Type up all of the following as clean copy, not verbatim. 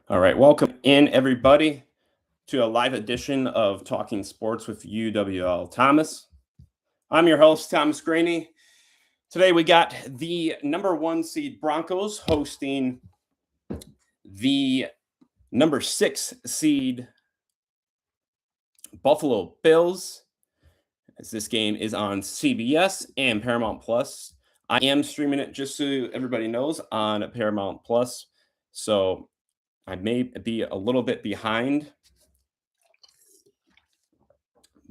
All right, welcome in everybody to a live edition of Talking Sports with UWL Thomas. I'm your host, Thomas Graney. Today we got the number 1 seed Broncos hosting the number 6 seed Buffalo Bills. As this game is on CBS and Paramount Plus. I am streaming it, just so everybody knows, on Paramount Plus. So I may be a little bit behind,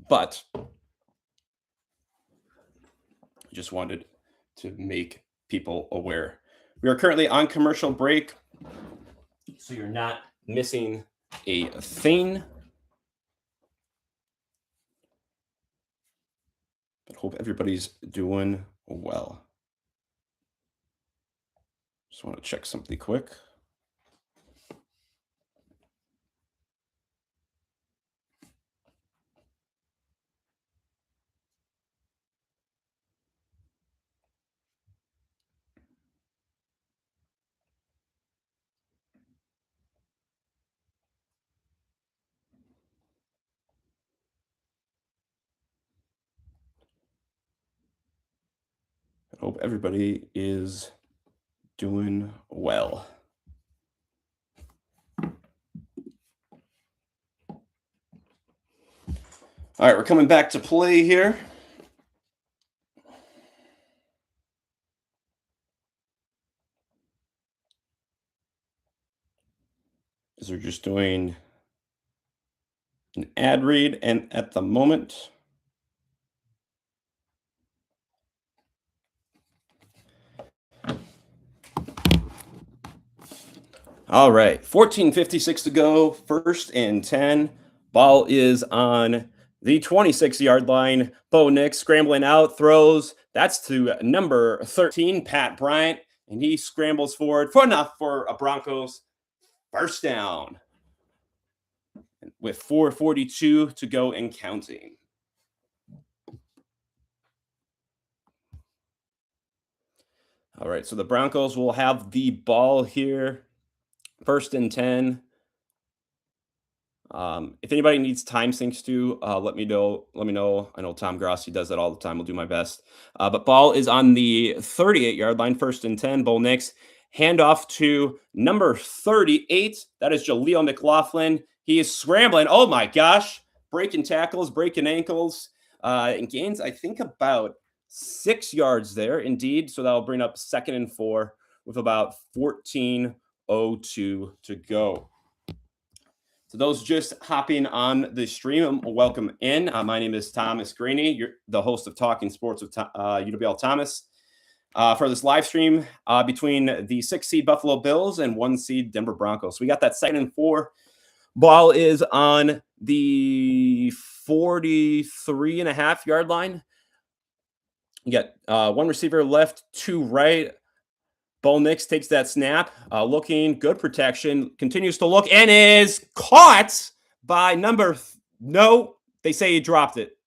but just wanted to make people aware. We are currently on commercial break, so you're not missing a thing. But hope everybody's doing well. Just want to check something quick. I hope everybody is doing well. All right, we're coming back to play here. As we're just doing an ad read, and at the moment, all right, 14:56 to go, 1st and 10. Ball is on the 26-yard line. Bo Nix scrambling out, throws. That's to number 13, Pat Bryant, and he scrambles forward for enough for a Broncos first down with 4:42 to go and counting. All right, so the Broncos will have the ball here. 1st and 10. If anybody needs time sinks to, let me know. Let me know. I know Tom Grossi does that all the time. We'll do my best. But ball is on the 38-yard line, 1st and 10. Bo Nix. Handoff to number 38. That is Jaleel McLaughlin. He is scrambling. Oh my gosh. Breaking tackles, breaking ankles. And gains, I think, about 6 yards there, indeed. So that'll bring up 2nd and 4 with about 14:02 to go. So those just hopping on the stream, welcome in. My name is Thomas Graney. You're the host of Talking Sports with UWL Thomas. For this live stream between the 6 seed Buffalo Bills and 1 seed Denver Broncos. So we got that 2nd and 4. Ball is on the 43.5-yard line. You got 1 receiver left, 2 right. Bo Nix takes that snap, looking good protection, continues to look, and is caught by no, they say he dropped it.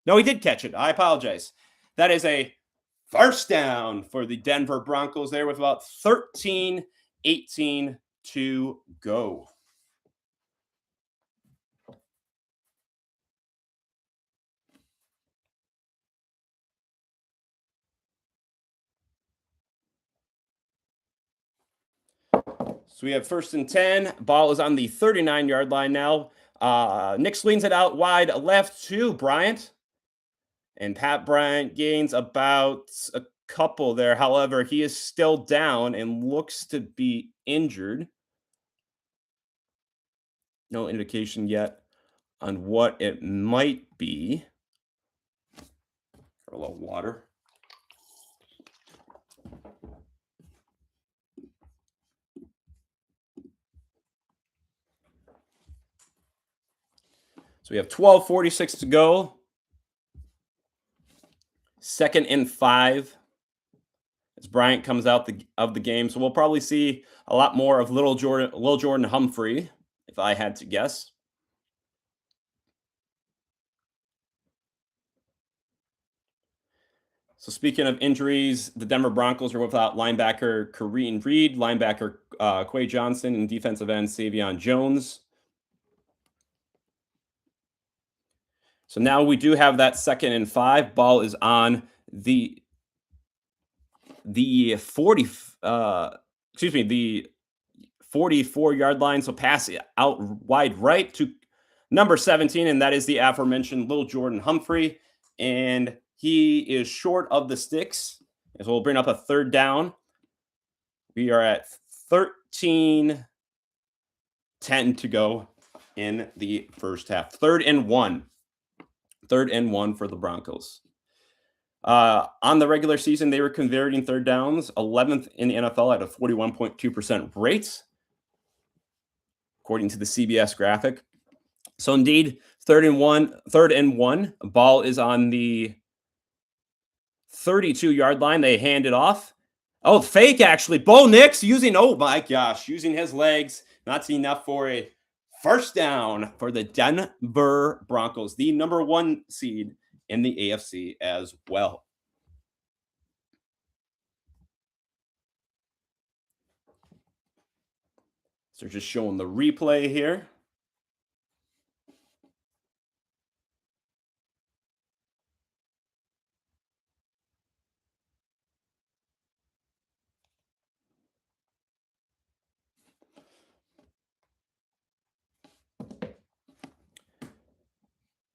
No, he did catch it. I apologize. That is a first down for the Denver Broncos there with about 13:18 to go. So we have 1st and 10. Ball is on the 39-yard line now. Nix leans it out wide left to Bryant. And Pat Bryant gains about a couple there. However, he is still down and looks to be injured. No indication yet on what it might be. A little water. So we have 12:46 to go. 2nd and 5 as Bryant comes out of the game. So we'll probably see a lot more of Lil Jordan Humphrey, if I had to guess. So speaking of injuries, the Denver Broncos are without linebacker Kareem Reed, linebacker Quay Johnson, and defensive end Savion Jones. So now we do have that 2nd and 5. Ball is on the 40 excuse me, the 44-yard line. So pass it out wide right to number 17, and that is the aforementioned Little Jordan Humphrey. And he is short of the sticks. So we'll bring up a 3rd down. We are at 13-10 to go in the first half. 3rd and 1. 3rd and 1 for the Broncos. On the regular season, they were converting 3rd downs 11th in the NFL at a 41.2% rate, according to the CBS graphic. So indeed, 3rd and 1. Ball is on the 32-yard line. They hand it off. Oh, fake actually. Bo Nix using his legs. Not enough for a first down for the Denver Broncos, the number 1 seed in the AFC as well. So just showing the replay here.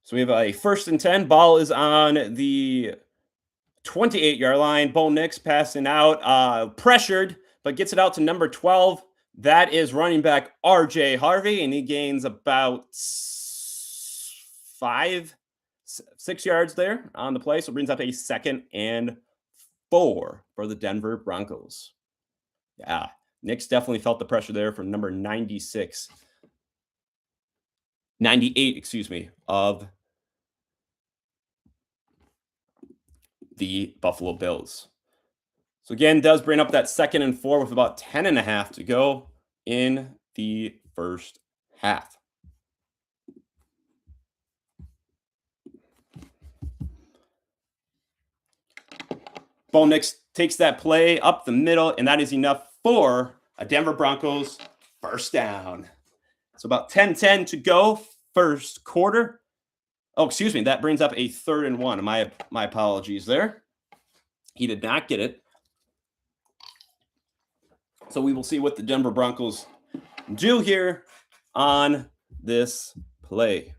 So we have a 1st and 10. Ball is on the 28-yard line. Bo Nix passing out, pressured, but gets it out to number 12. That is running back RJ Harvey, and he gains about 6 yards there on the play. So brings up a 2nd and 4 for the Denver Broncos. Yeah, Nix definitely felt the pressure there from number 98, of the Buffalo Bills. So again, does bring up that 2nd and 4 with about 10.5 to go in the first half. Bo Nix takes that play up the middle, and that is enough for a Denver Broncos first down. So about 10-10 to go, first quarter. Oh, excuse me. That brings up a 3rd and 1. My apologies there. He did not get it. So we will see what the Denver Broncos do here on this play.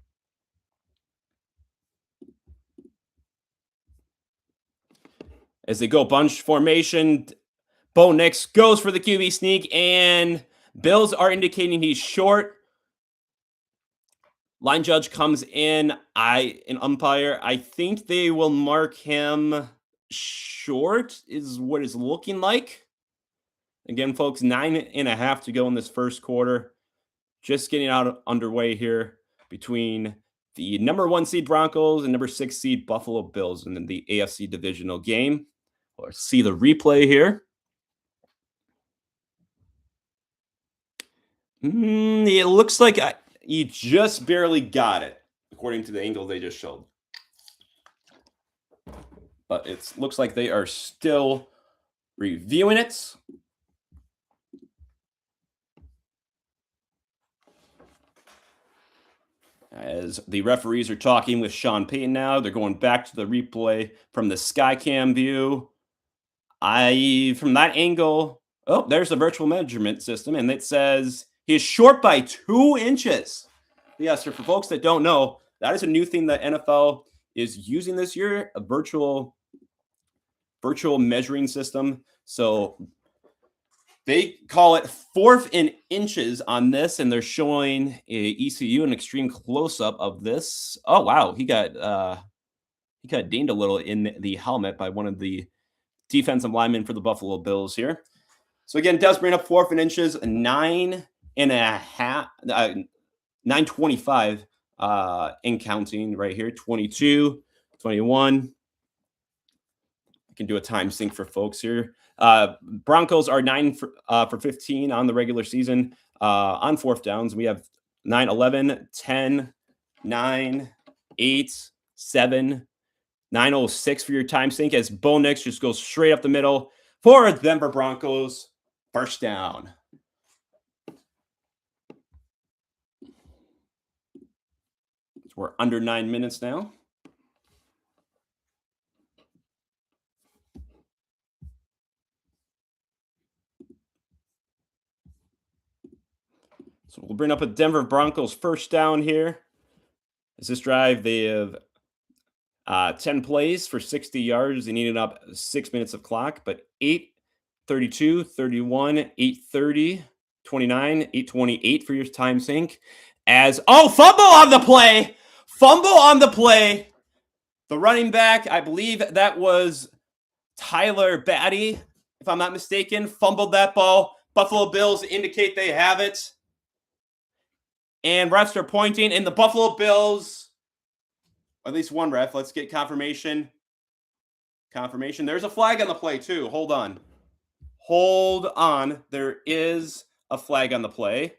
As they go bunch formation, Bo Nix goes for the QB sneak, and Bills are indicating he's short. Line judge comes in. An umpire, I think they will mark him short, is what it's looking like. Again, folks, 9.5 to go in this first quarter. Just getting out underway here between the number 1 seed Broncos and number 6 seed Buffalo Bills in the AFC divisional game. Let's see the replay here. It looks like he just barely got it, according to the angle they just showed. But it looks like they are still reviewing it. As the referees are talking with Sean Payton now, they're going back to the replay from the Skycam view. From that angle, there's the virtual measurement system, and it says he's short by 2 inches. Yes, for folks that don't know, that is a new thing that NFL is using this year, a virtual measuring system. So they call it 4th in inches on this, and they're showing ECU an extreme close-up of this. Oh, wow. He got dinged a little in the helmet by one of the defensive linemen for the Buffalo Bills here. So again, it does bring up 4th in inches, 9.25 in counting right here, 22, 21. I can do a time sync for folks here. Broncos are 9 for 15 on the regular season on 4th downs. We have 9, 11, 10, 9, 8, 7, 9:06 for your time sync, as Bo Nix just goes straight up the middle for the Denver Broncos first down. We're under 9 minutes now. So we'll bring up a Denver Broncos first down here. As this drive, they have 10 plays for 60 yards. They needed up 6 minutes of clock, but 8, 32, 31, 8:30, 29, 8:28 for your time sync. Fumble on the play! Fumble on the play! The running back, I believe that was Tyler Batty, if I'm not mistaken, fumbled that ball. Buffalo Bills indicate they have it. And refs are pointing, and the Buffalo Bills, at least one ref, let's get confirmation. Confirmation. There's a flag on the play, too. Hold on. Hold on. There is a flag on the play.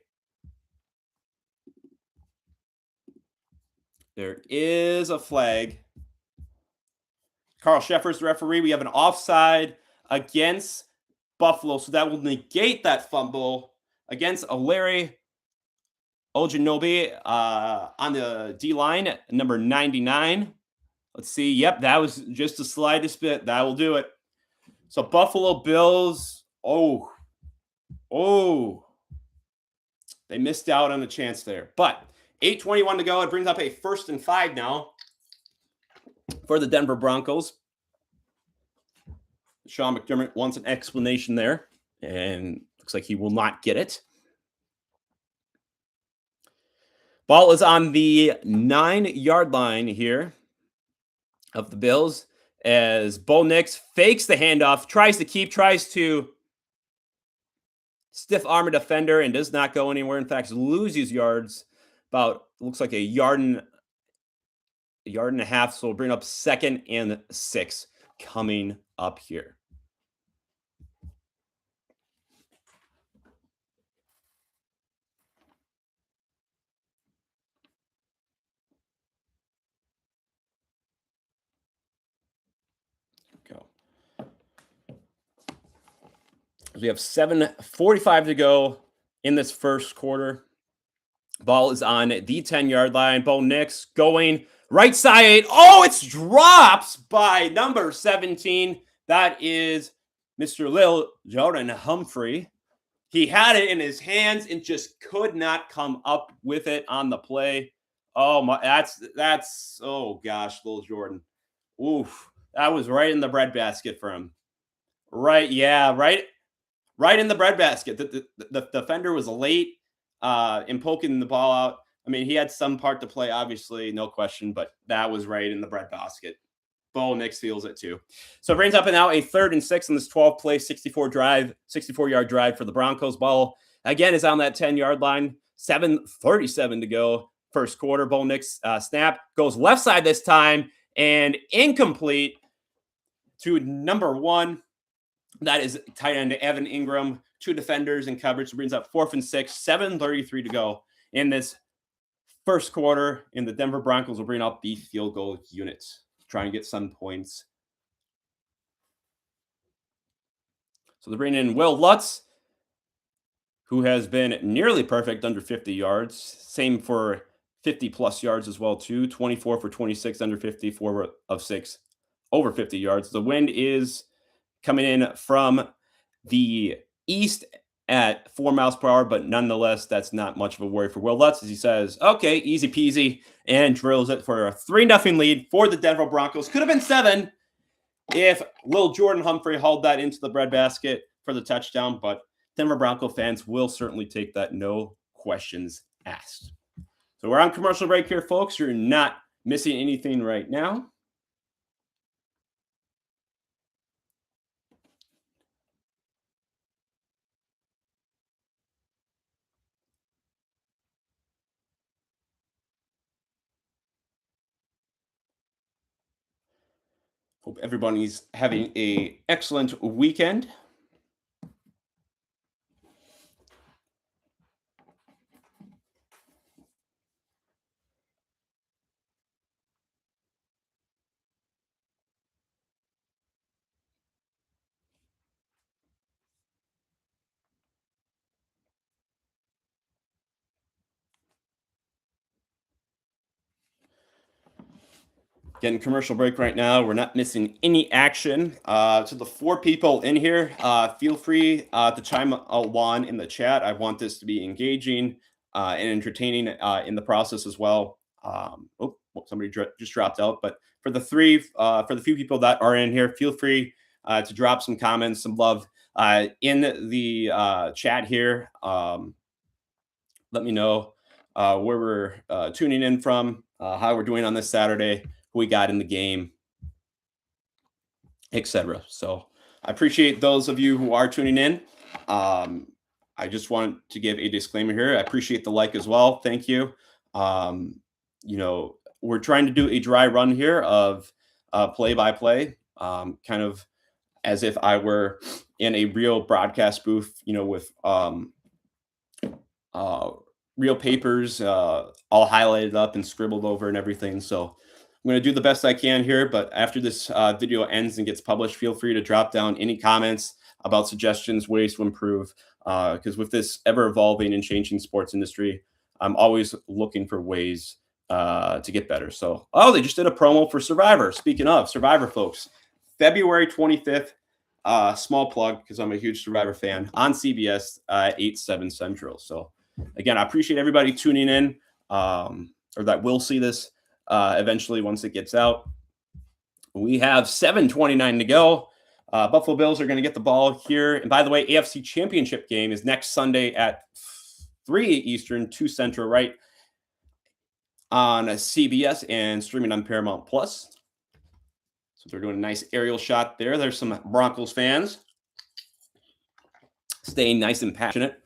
There is a flag. Carl Sheffer's the referee. We have an offside against Buffalo, so that will negate that fumble against Larry Ojinobi on the D line, number 99. Let's see. Yep, that was just the slightest bit. That will do it. So Buffalo Bills. They missed out on the chance there. But 8:21 to go. It brings up a 1st and 5 now for the Denver Broncos. Sean McDermott wants an explanation there, and looks like he will not get it. Ball is on the 9-yard line here of the Bills as Bo Nix fakes the handoff, tries to stiff arm a defender and does not go anywhere. In fact, loses yards about, looks like a yard and a half. So we'll bring up 2nd and 6 coming up here. Go. We have 7:45 to go in this first quarter. Ball is on the 10-yard line. Bo Nix going right side. It's dropped by number 17. That is Mr. Lil Jordan Humphrey. He had it in his hands and just could not come up with it on the play. Oh my, that's oh gosh, Lil Jordan. Oof, that was right in the breadbasket for him. Right, yeah, right in the breadbasket. The defender was late in poking the ball out. I mean, he had some part to play, obviously, no question, but that was right in the breadbasket. Bo Nix feels it too. So it brings up now a 3rd and 6 on this 12-play, 64-yard drive for the Broncos. Ball again is on that 10-yard line. 7:37 to go. First quarter. Bo Nix snap goes left side this time and incomplete to number 1. That is tight end Evan Ingram. 2 defenders in coverage. Brings up 4th and 6. 7:33 to go in this first quarter. And the Denver Broncos will bring up the field goal unit, try and get some points. So they're bringing in Will Lutz, who has been nearly perfect under 50 yards. Same for 50-plus yards as well, too. 24 for 26 under 50, 4 of 6 over 50 yards. The wind is coming in from the east at 4 miles per hour, but nonetheless, that's not much of a worry for Will Lutz, as he says, okay, easy peasy, and drills it for a 3-0 lead for the Denver Broncos. Could have been 7 if Lil Jordan Humphrey hauled that into the breadbasket for the touchdown, but Denver Bronco fans will certainly take that, no questions asked. So we're on commercial break here, folks. You're not missing anything right now. Hope everybody's having an excellent weekend. Getting commercial break right now. We're not missing any action. To the 4 people in here, feel free to chime one in the chat. I want this to be engaging and entertaining in the process as well. Somebody just dropped out, but for the few people that are in here, feel free to drop some comments, some love in the chat here. Let me know where we're tuning in from, how we're doing on this Saturday, who we got in the game, etc. So I appreciate those of you who are tuning in. I just want to give a disclaimer here. I appreciate the like as well. Thank you. We're trying to do a dry run here of play by play, kind of as if I were in a real broadcast booth, with real papers all highlighted up and scribbled over and everything. So I'm going to do the best I can here, but after this video ends and gets published, feel free to drop down any comments about suggestions, ways to improve, because with this ever-evolving and changing sports industry, I'm always looking for ways to get better. So, they just did a promo for Survivor. Speaking of Survivor, folks, February 25th, small plug because I'm a huge Survivor fan, on CBS 8/7 Central. So again, I appreciate everybody tuning in, or that will see this eventually once it gets out. We have 7:29 to go. Buffalo Bills are going to get the ball here. And by the way, AFC Championship game is next Sunday at 3 Eastern, 2 Central, right on CBS and streaming on Paramount Plus. So they're doing a nice aerial shot there. There's some Broncos fans staying nice and passionate.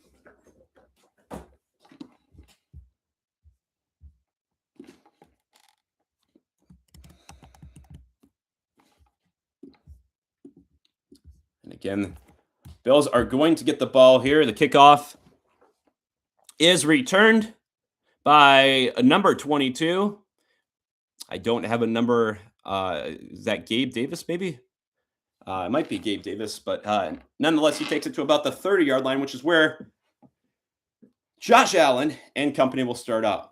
And again, Bills are going to get the ball here. The kickoff is returned by number 22. I don't have a number. Is that Gabe Davis, maybe? It might be Gabe Davis, but nonetheless, he takes it to about the 30-yard line, which is where Josh Allen and company will start out.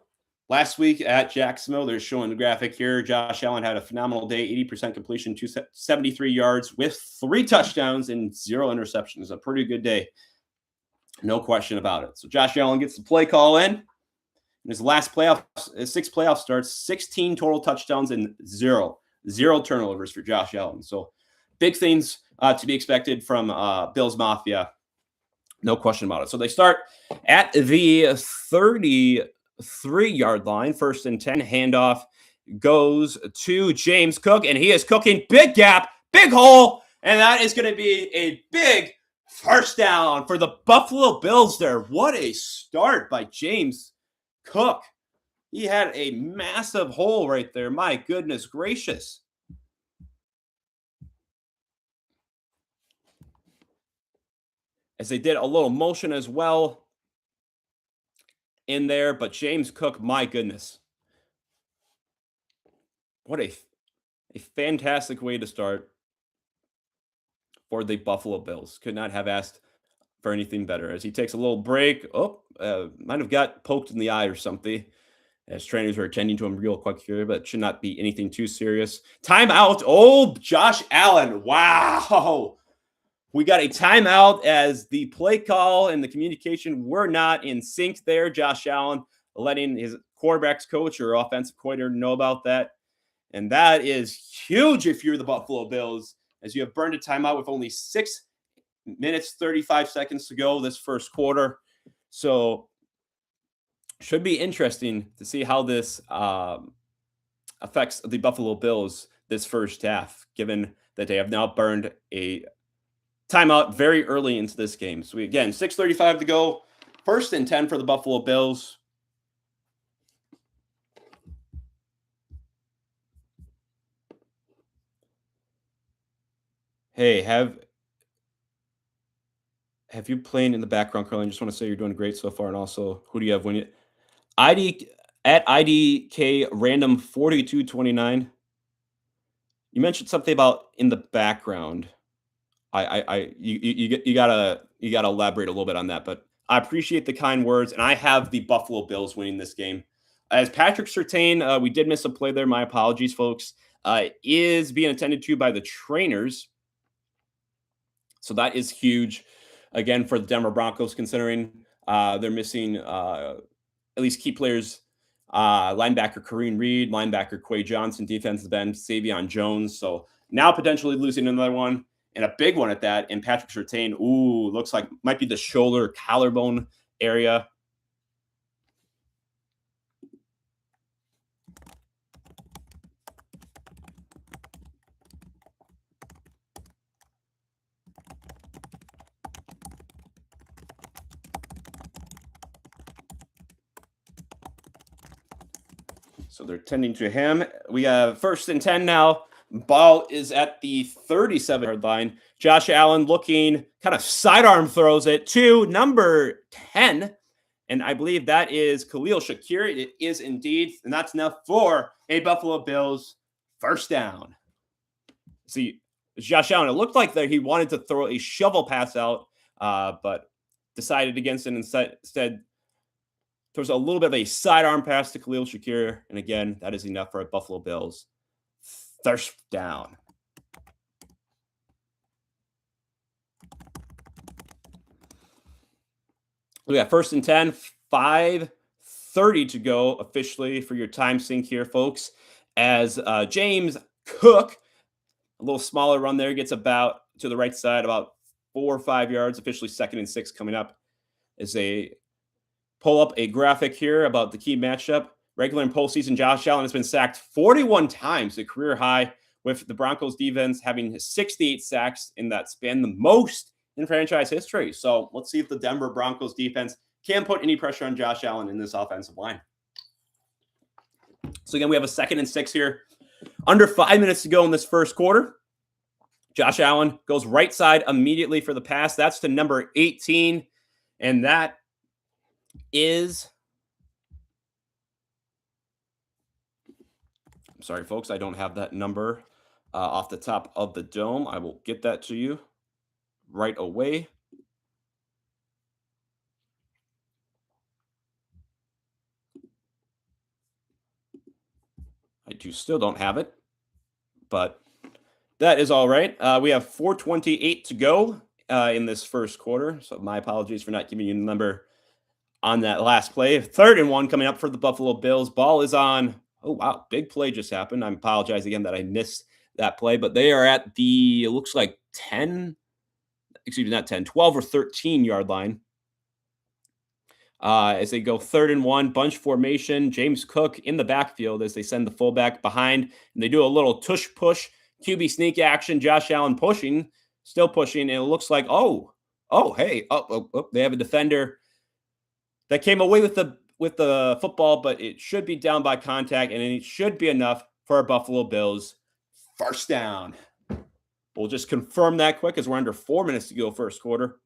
Last week at Jacksonville, they're showing the graphic here. Josh Allen had a phenomenal day, 80% completion, 273 yards with 3 touchdowns and 0 interceptions. A pretty good day. No question about it. So Josh Allen gets the play call in. In his last 6 playoff starts, 16 total touchdowns and zero turnovers for Josh Allen. So big things to be expected from Bills Mafia. No question about it. So they start at the 33-yard line, 1st and 10. Handoff goes to James Cook, and he is cooking. Big gap, big hole, and that is going to be a big first down for the Buffalo Bills there. What a start by James Cook. He had a massive hole right there. My goodness gracious. As they did a little motion as well in there, but James Cook, my goodness. What a fantastic way to start for the Buffalo Bills. Could not have asked for anything better. As he takes a little break, might have got poked in the eye or something, as trainers are attending to him real quick here, but should not be anything too serious. Timeout. Oh, Josh Allen. Wow. We got a timeout as the play call and the communication were not in sync there. Josh Allen letting his quarterback's coach or offensive coordinator know about that. And that is huge if you're the Buffalo Bills, as you have burned a timeout with only 6 minutes, 35 seconds to go this first quarter. So should be interesting to see how this affects the Buffalo Bills this first half, given that they have now burned a timeout very early into this game. So again, 6:35 to go. 1st and 10 for the Buffalo Bills. Hey, have you playing in the background, Carly? I just want to say you're doing great so far. And also, who do you have when you ID at IDK random 4229? You mentioned something about in the background. You gotta elaborate a little bit on that, but I appreciate the kind words, and I have the Buffalo Bills winning this game. As Patrick Surtain, we did miss a play there. My apologies, folks. is being attended to by the trainers. So that is huge, again, for the Denver Broncos, considering they're missing at least key players, linebacker Kareem Reed, linebacker Quay Johnson, defensive end Savion Jones. So now potentially losing another one, and a big one at that. And Patrick Surtain, ooh, looks like might be the shoulder collarbone area. So they're tending to him. We have 1st and 10 now. Ball is at the 37-yard line. Josh Allen looking, kind of sidearm throws it to number 10. And I believe that is Khalil Shakir. It is indeed. And that's enough for a Buffalo Bills 1st down. See, Josh Allen, it looked like that he wanted to throw a shovel pass out, but decided against it. Instead, throws a little bit of a sidearm pass to Khalil Shakir. And again, that is enough for a Buffalo Bills 1st down. We got 1st and 10, 5:30 to go officially for your time sync here, folks. As James Cook, a little smaller run there, gets about to the right side, about 4 or 5 yards, officially 2nd and 6 coming up. As they pull up a graphic here about the key matchup. Regular and postseason, Josh Allen has been sacked 41 times, a career high, with the Broncos defense having 68 sacks in that span, the most in franchise history. So let's see if the Denver Broncos defense can put any pressure on Josh Allen in this offensive line. So again, we have a 2nd and 6 here. Under 5 minutes to go in this 1st quarter. Josh Allen goes right side immediately for the pass. That's to number 18. And that is, I'm sorry, folks, I don't have that number off the top of the dome. I will get that to you right away. Still don't have it, but that is all right. We have 4:28 to go in this 1st quarter. So my apologies for not giving you the number on that last play. 3rd and 1 coming up for the Buffalo Bills. Ball is on. Oh, wow. Big play just happened. I apologize again that I missed that play, but they are at the, it looks like 10, excuse me, not 10, 12 or 13-yard line. As they go 3rd and 1, bunch formation. James Cook in the backfield as they send the fullback behind, and they do a little tush push, QB sneak action. Josh Allen pushing, still pushing, and it looks like, hey, they have a defender that came away with the football, but it should be down by contact, and it should be enough for our Buffalo Bills 1st down. We'll just confirm that quick as we're under 4 minutes to go 1st quarter.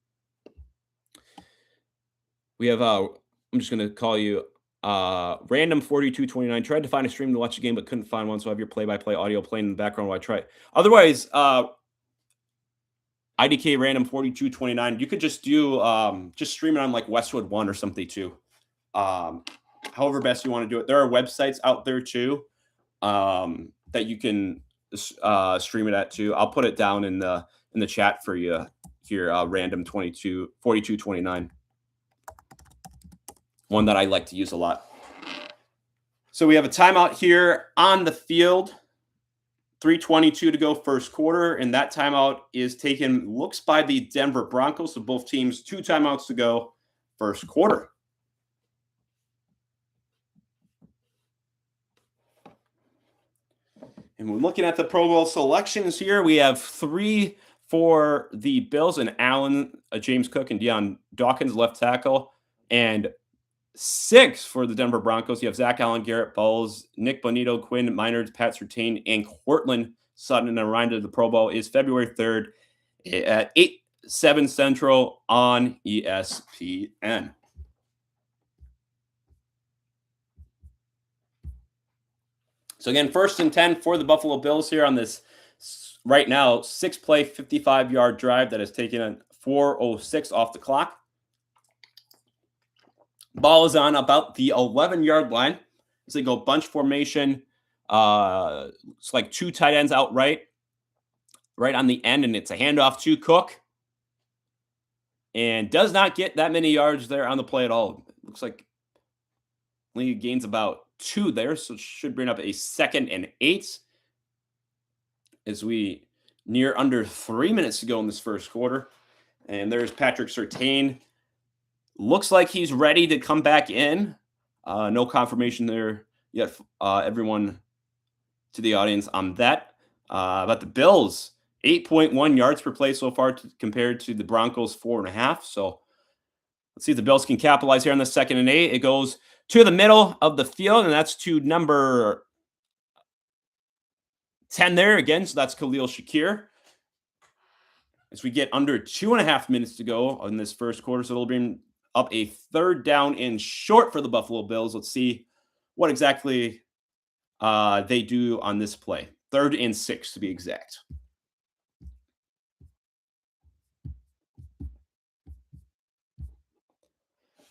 We have, I'm just going to call you Random 4229. Tried to find a stream to watch the game, but couldn't find one, so I have your play-by-play audio playing in the background while I try. Otherwise, IDK Random 4229, you could just do, just stream it on like Westwood One or something too. However best you want to do it. There are websites out there too that you can stream it at too. I'll put it down in the chat for you here. Random 4229. One that I like to use a lot. So we have a timeout here on the field. 3:22 to go 1st quarter, and that timeout is taken, looks by the Denver Broncos. So both teams, 2 timeouts to go 1st quarter. And we're looking at the Pro Bowl selections here. We have 3 for the Bills, and Allen, James Cook, and Deion Dawkins, left tackle, and 6 for the Denver Broncos. You have Zach Allen, Garrett Bowles, Nick Bonito, Quinn Minards, Pat Surtain, and Courtland Sutton. And a reminder, the Pro Bowl is February 3rd at 8/7 Central on ESPN. So again, 1st and 10 for the Buffalo Bills here on this right now 6-play, 55-yard drive that has taken 4:06 off the clock. Ball is on about the 11-yard line as they go bunch formation. It's like two tight ends out right on the end, and it's a handoff to Cook, and does not get that many yards there on the play at all. Looks like Lee gains about two there, so should bring up a 2nd and 8 as we near under 3 minutes to go in this first quarter. And there's Patrick Surtain. Looks like he's ready to come back in. No confirmation there yet. Everyone to the audience on that. About the Bills, 8.1 yards per play so far compared to the Broncos 4.5. So let's see if the Bills can capitalize here on the 2nd and 8. It goes to the middle of the field, and that's to number 10 there again. So that's Khalil Shakir. As we get under 2.5 minutes to go in this first quarter, so it'll bring up a 3rd down and short for the Buffalo Bills. Let's see what exactly they do on this play. 3rd and 6 to be exact.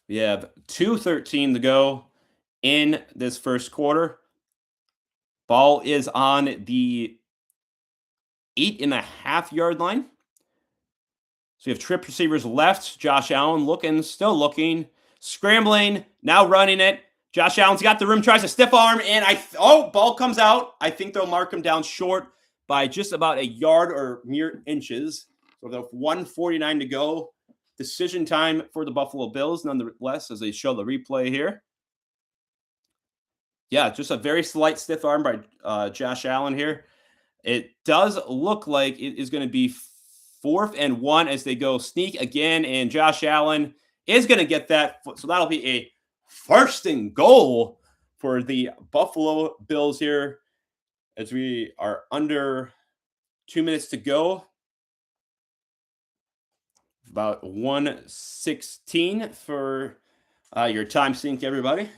We have 2:13 to go in this first quarter. Ball is on the 8.5-yard line. So we have trip receivers left. Josh Allen still looking, scrambling, now running it. Josh Allen's got the room, tries a stiff arm, and ball comes out. I think they'll mark him down short by just about a yard or mere inches. So with 1:49 to go, decision time for the Buffalo Bills, nonetheless, as they show the replay here. Yeah, just a very slight stiff arm by Josh Allen here. It does look like it is going to be 4th and 1 as they go sneak again, and Josh Allen is going to get that. So that'll be a 1st and goal for the Buffalo Bills here as we are under 2 minutes to go. About 1:16 for your time sync, everybody.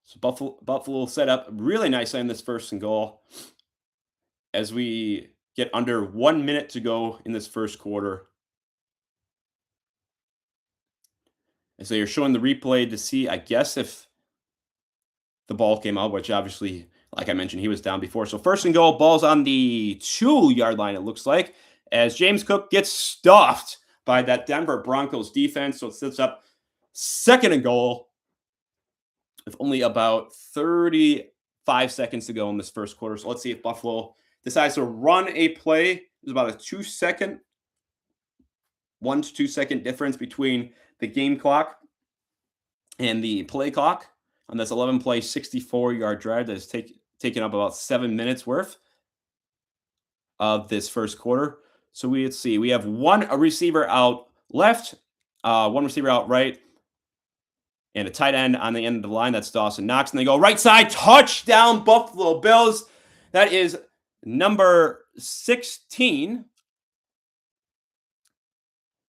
So Buffalo set up really nicely on this 1st and goal as we get under 1 minute to go in this first quarter. As they are showing the replay to see, I guess, if the ball came out, which obviously, like I mentioned, he was down before. So 1st and goal, ball's on the 2-yard line, it looks like, as James Cook gets stuffed by that Denver Broncos defense. So it sets up 2nd and goal with only about 35 seconds to go in this first quarter. So let's see if Buffalo decides to run a play. There's about a 1 to 2 second difference between the game clock and the play clock on this 11-play, 64-yard drive that has taken up about 7 minutes worth of this first quarter. So let's see. We have one receiver out left, one receiver out right, and a tight end on the end of the line. That's Dawson Knox. And they go right side, touchdown, Buffalo Bills. That is number 16,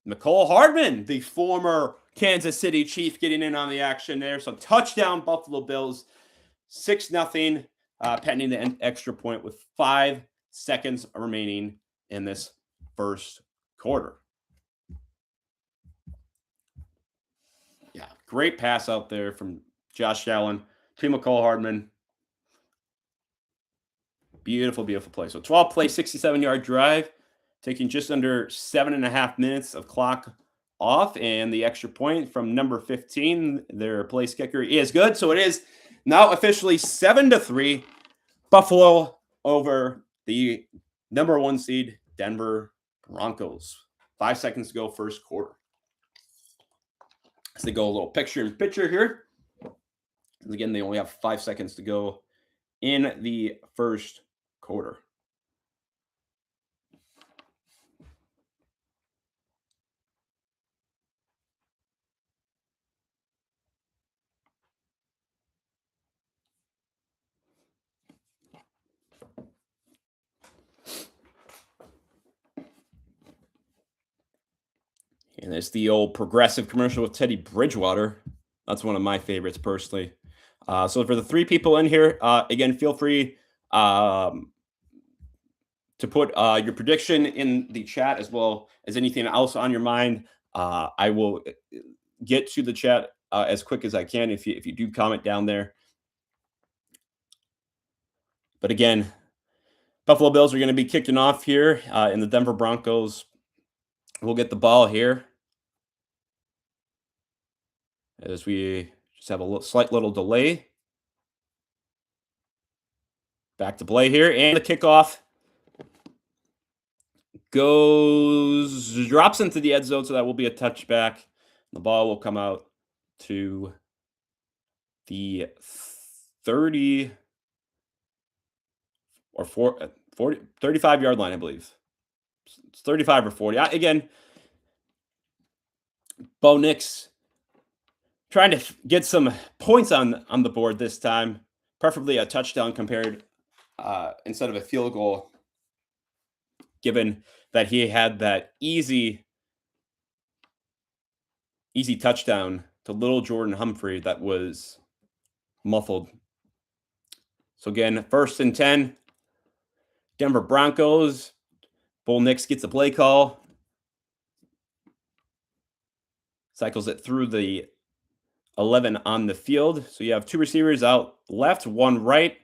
Mecole Hardman, the former Kansas City Chief, getting in on the action there. So touchdown, Buffalo Bills, 6-0, pending the extra point with 5 seconds remaining in this first quarter. Yeah, great pass out there from Josh Allen to Mecole Hardman. Beautiful, beautiful play. So 12-play, 67-yard drive, taking just under 7.5 minutes of clock off, and the extra point from number 15, their place kicker, is good. So it is now officially 7-3, Buffalo over the number 1 seed Denver Broncos. 5 seconds to go, first quarter. As they go a little picture-in-picture here. And again, they only have 5 seconds to go in the first quarter. And it's the old Progressive commercial with Teddy Bridgewater. That's one of my favorites personally. So for the 3 people in here, again, feel free to put your prediction in the chat as well as anything else on your mind. I will get to the chat as quick as I can if you do comment down there. But again, Buffalo Bills are going to be kicking off here, and the Denver Broncos will get the ball here as we just have a slight little delay. Back to play here, and the kickoff drops into the end zone, so that will be a touchback. The ball will come out to the 30 or 40, 35-yard line, I believe. It's 35 or 40. Again, Bo Nix trying to get some points on the board this time, preferably a touchdown compared instead of a field goal, given that he had that easy touchdown to little Jordan Humphrey that was muffled. So again, 1st and 10, Denver Broncos. Bo Nix gets the play call. Cycles it through the 11 on the field. So you have 2 receivers out left, 1 right.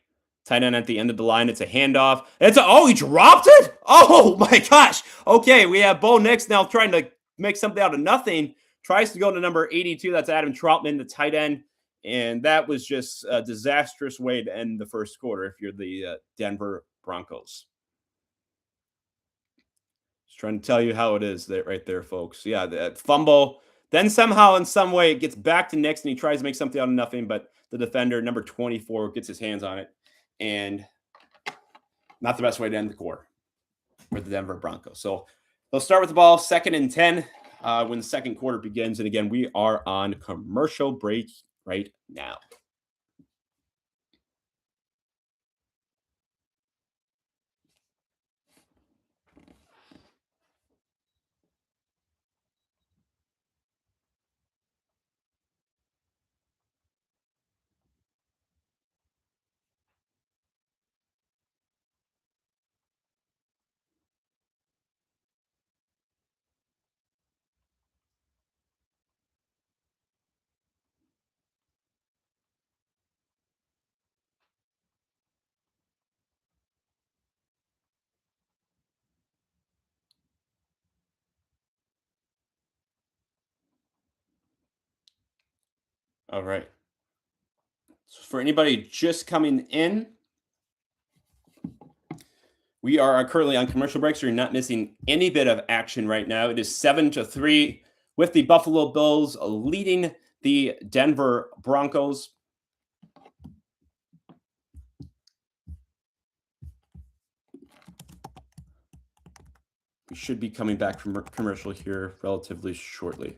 Tight end at the end of the line. It's a handoff. He dropped it? Oh my gosh. Okay, we have Bo Nix now trying to make something out of nothing. Tries to go to number 82. That's Adam Troutman, the tight end. And that was just a disastrous way to end the first quarter if you're the Denver Broncos. Just trying to tell you how it is right there, folks. Yeah, that fumble. Then somehow, in some way, it gets back to Nix, and he tries to make something out of nothing, but the defender, number 24, gets his hands on it. And not the best way to end the quarter for the Denver Broncos. So they'll start with the ball, 2nd and 10, when the second quarter begins. And again, we are on commercial break right now. All right. So for anybody just coming in, we are currently on commercial break, so you're not missing any bit of action right now. It is 7-3 with the Buffalo Bills leading the Denver Broncos. We should be coming back from commercial here relatively shortly.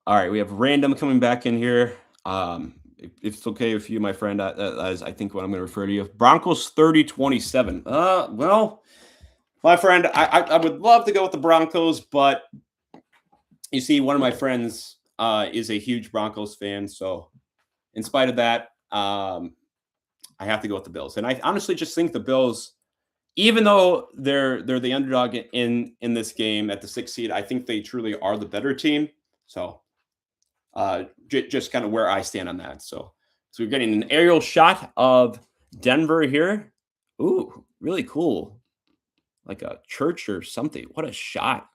All right, we have random coming back in here. If it's okay with you, my friend, as I think what I'm going to refer to you. Broncos 30-27. Well, my friend, I would love to go with the Broncos, but you see, one of my friends is a huge Broncos fan. So in spite of that, I have to go with the Bills. And I honestly just think the Bills, even though they're the underdog in this game at the 6th seed, I think they truly are the better team. So just kind of where I stand on that. So we're getting an aerial shot of Denver here. Ooh, really cool. Like a church or something. What a shot.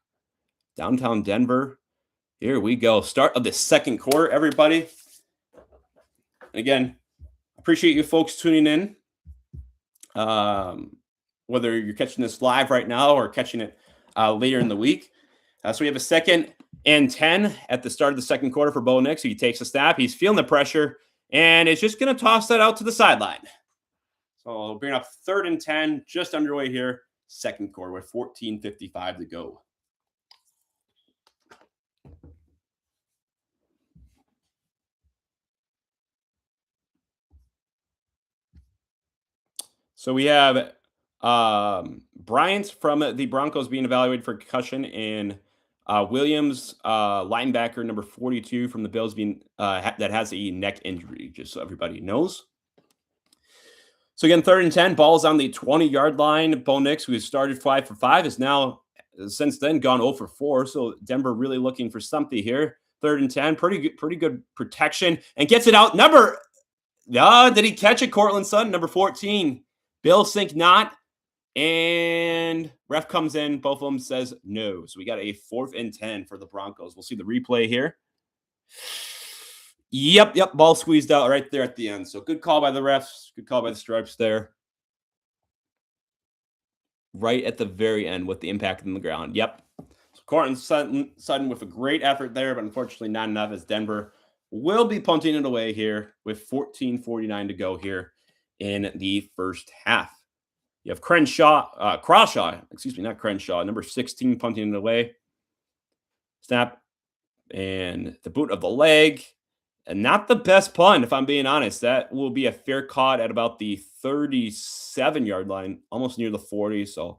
Downtown Denver. Here we go. Start of the second quarter, everybody. And again, appreciate you folks tuning in. Whether you're catching this live right now or catching it later in the week. So we have a 2nd and 10 at the start of the second quarter for Bo Nix. He takes a snap. He's feeling the pressure, and it's just going to toss that out to the sideline. So we'll bring up 3rd and 10, just underway here. Second quarter with 14:55 to go. So we have Bryant from the Broncos being evaluated for concussion, and Williams, linebacker number 42 from the Bills, that has a neck injury, just so everybody knows. So again, 3rd and 10, ball's on the 20-yard line. Bo Nix, who started 5 for 5, is now since then gone 0 for 4. So Denver really looking for something here. 3rd and 10, pretty good protection, and gets it out. Did he catch it? Cortland Sutton, number 14. Bills think not. And ref comes in. Both of them says no. So we got a 4th and 10 for the Broncos. We'll see the replay here. Yep. Ball squeezed out right there at the end. So good call by the refs. Good call by the stripes there. Right at the very end with the impact on the ground. Yep. So Cortland Sutton with a great effort there, but unfortunately not enough, as Denver will be punting it away here with 14:49 to go here in the first half. You have Crawshaw, not Crenshaw, number 16, punting it away. Snap, and the boot of the leg. And not the best punt, if I'm being honest. That will be a fair caught at about the 37-yard line, almost near the 40. So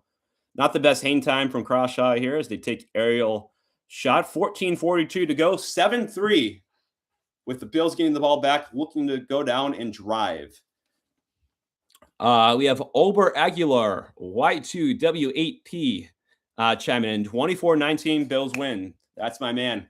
not the best hang time from Crawshaw here as they take aerial shot. 14:42 to go, 7-3 with the Bills getting the ball back, looking to go down and drive. We have Ober Aguilar, Y2W8P, chime in. 24-19, Bills win. That's my man.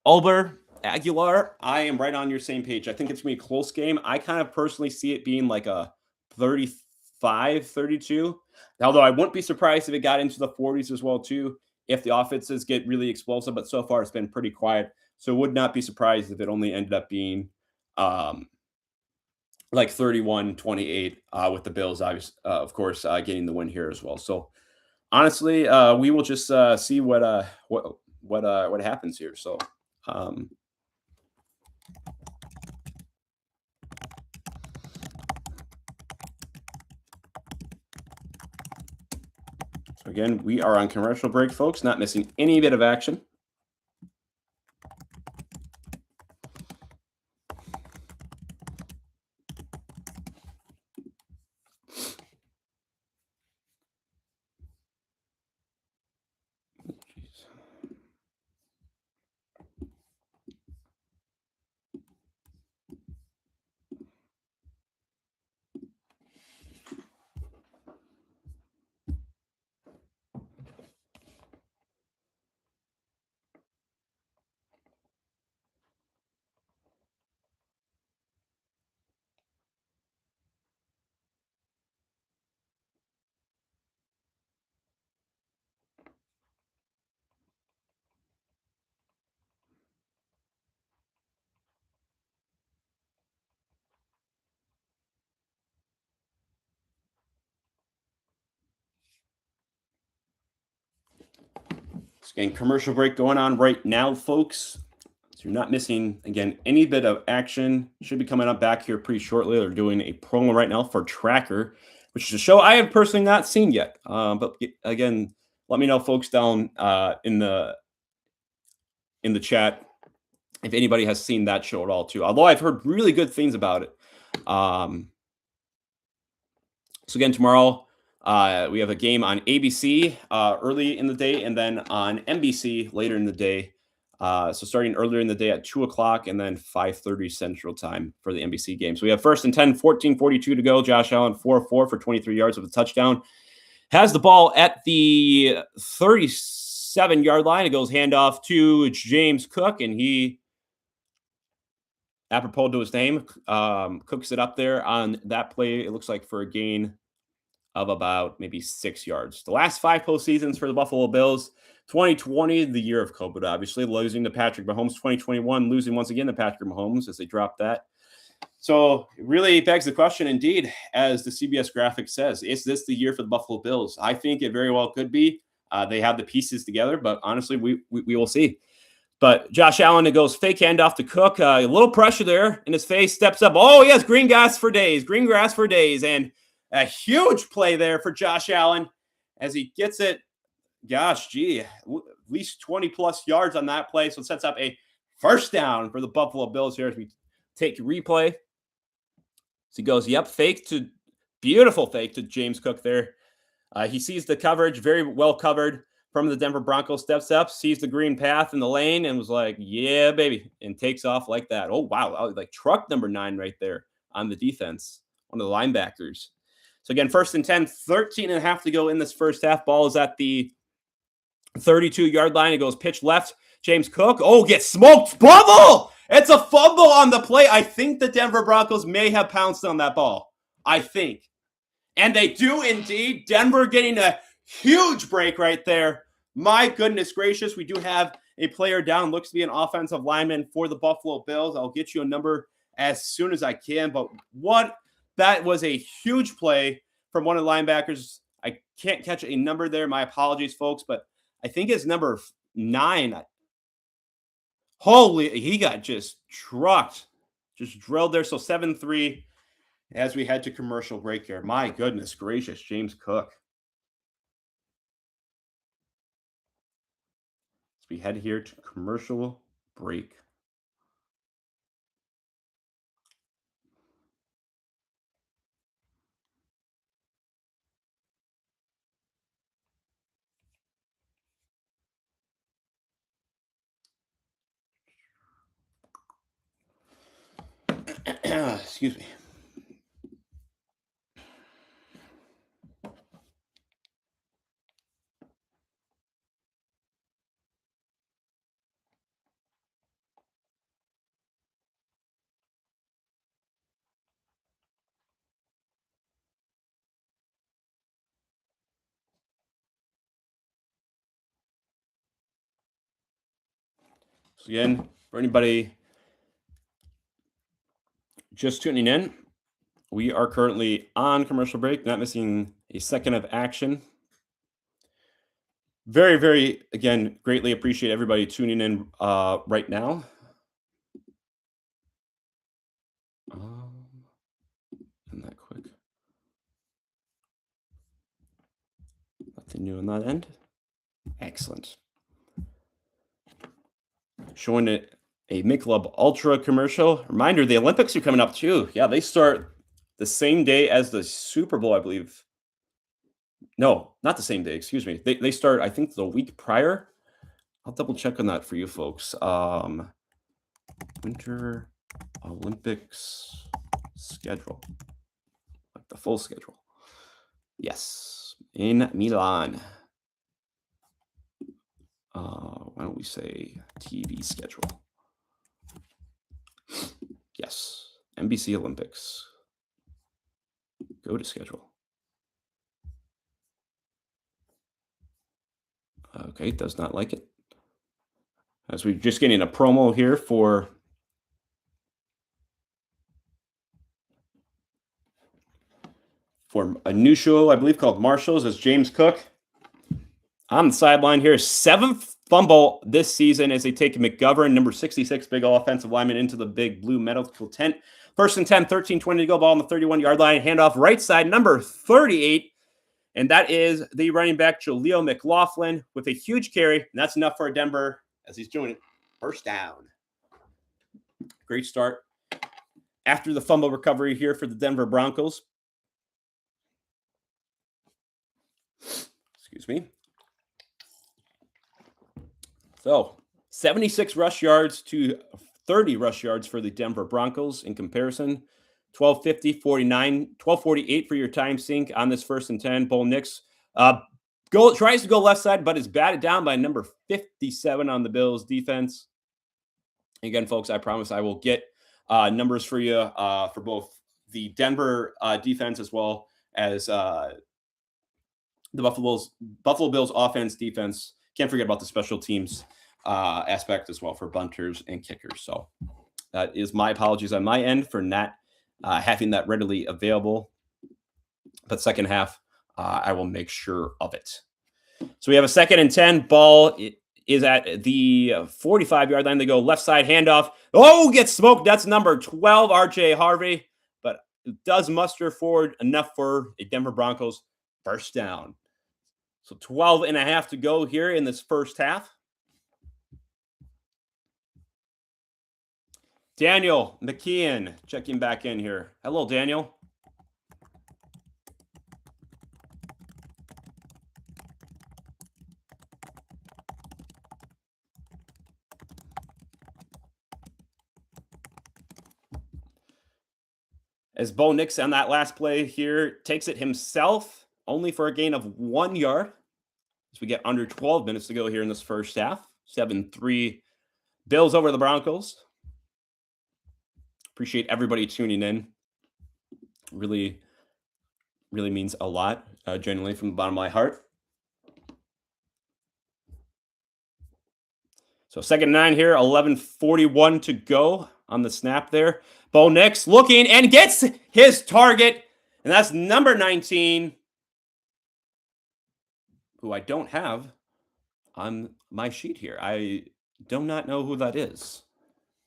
Ober Aguilar, I am right on your same page. I think it's going to be a close game. I kind of personally see it being like a 35-32. Although I wouldn't be surprised if it got into the 40s as well, too, if the offenses get really explosive. But so far, it's been pretty quiet. So would not be surprised if it only ended up being like 31-28 with the Bills, obviously, of course, getting the win here as well. So honestly, we will just see what happens here. So again, we are on commercial break, folks, not missing any bit of action. Again, commercial break going on right now, folks. So you're not missing, again, any bit of action. Should be coming up back here pretty shortly. They're doing a promo right now for Tracker, which is a show I have personally not seen yet. But again, let me know, folks, down in the chat if anybody has seen that show at all, too. Although I've heard really good things about it. So again, tomorrow, we have a game on ABC early in the day, and then on NBC later in the day. So starting earlier in the day at 2 o'clock and then 5:30 Central Time for the NBC game. So we have 1st and 10, 14:42 to go. Josh Allen 4-4 for 23 yards with a touchdown. Has the ball at the 37-yard line. It goes handoff to James Cook, and he, apropos to his name, cooks it up there on that play. It looks like for a gain of about maybe 6 yards. The last 5 postseasons for the Buffalo Bills: 2020, the year of COVID, obviously, losing to Patrick Mahomes. 2021, losing once again to Patrick Mahomes as they dropped that. So it really begs the question, indeed, as the CBS graphic says, is this the year for the Buffalo Bills? I think it very well could be. They have the pieces together, but honestly, we will see. But Josh Allen, it goes fake handoff to Cook. A little pressure there in his face, steps up. Oh, yes, green grass for days. And a huge play there for Josh Allen as he gets it. Gosh, at least 20-plus yards on that play. So it sets up a first down for the Buffalo Bills here as we take replay. So he goes, beautiful fake to James Cook there. He sees the coverage, very well covered from the Denver Broncos, steps up, sees the green path in the lane, and was like, yeah, baby, and takes off like that. Oh, wow. Like truck number 9 right there on the defense, one of the linebackers. So again, 1st and 10, 13 and a half to go in this first half. Ball is at the 32-yard line. It goes pitch left. James Cook. Oh, gets smoked. Fumble! It's a fumble on the play. I think the Denver Broncos may have pounced on that ball. I think. And they do indeed. Denver getting a huge break right there. My goodness gracious. We do have a player down. Looks to be an offensive lineman for the Buffalo Bills. I'll get you a number as soon as I can. But that was a huge play from one of the linebackers. I can't catch a number there. My apologies, folks. But I think it's number 9. Holy, he got just trucked. Just drilled there. So 7-3 as we head to commercial break here. My goodness gracious, James Cook. As we head here to commercial break. Excuse me. So again, for anybody just tuning in, we are currently on commercial break, not missing a second of action. Very, very, again, greatly appreciate everybody tuning in right now. And that quick. Nothing new on that end. Excellent. Showing it a Michelob Ultra commercial. Reminder, the Olympics are coming up too. Yeah, they start the same day as the Super Bowl, I believe. No, not the same day. Excuse me. They start, I think, the week prior. I'll double check on that for you folks. Winter Olympics schedule, like the full schedule. Yes, in Milan. Why don't we say TV schedule? Yes, NBC Olympics. Go to schedule. Okay, does not like it. As we're just getting a promo here for a new show, I believe, called Marshalls, as James Cook on the sideline here. 7th fumble this season as they take McGovern, number 66, big offensive lineman, into the big blue medical tent. 1st and 10, 13-20 to go. Ball on the 31-yard line. Handoff right side, number 38. And that is the running back, Jaleel McLaughlin, with a huge carry. And that's enough for Denver as he's doing it. First down. Great start after the fumble recovery here for the Denver Broncos. Excuse me. So 76 rush yards to 30 rush yards for the Denver Broncos in comparison. 1250, 49, 1248 for your time sync on this 1st and 10. Bo Nix tries to go left side, but is batted down by number 57 on the Bills defense. Again, folks, I promise I will get numbers for you for both the Denver defense as well as the Buffalo Bills offense, defense. Can't forget about the special teams aspect as well for bunters and kickers. So that is my apologies on my end for not having that readily available. But second half, I will make sure of it. So we have a 2nd and 10. Ball is at the 45-yard line. They go left side handoff. Oh, gets smoked. That's number 12, RJ Harvey. But it does muster forward enough for a Denver Broncos first down. So 12 and a half to go here in this first half. Daniel McKeon checking back in here. Hello, Daniel. as Bo Nix on that last play here takes it himself, only for a gain of 1 yard. As we get under 12 minutes to go here in this first half. 7-3 Bills over the Broncos. Appreciate everybody tuning in. Really, really means a lot, genuinely from the bottom of my heart. So 2nd and 9 here, 11:41 to go on the snap there. Bo Nix looking and gets his target, and that's number 19, who I don't have on my sheet here. I do not know who that is.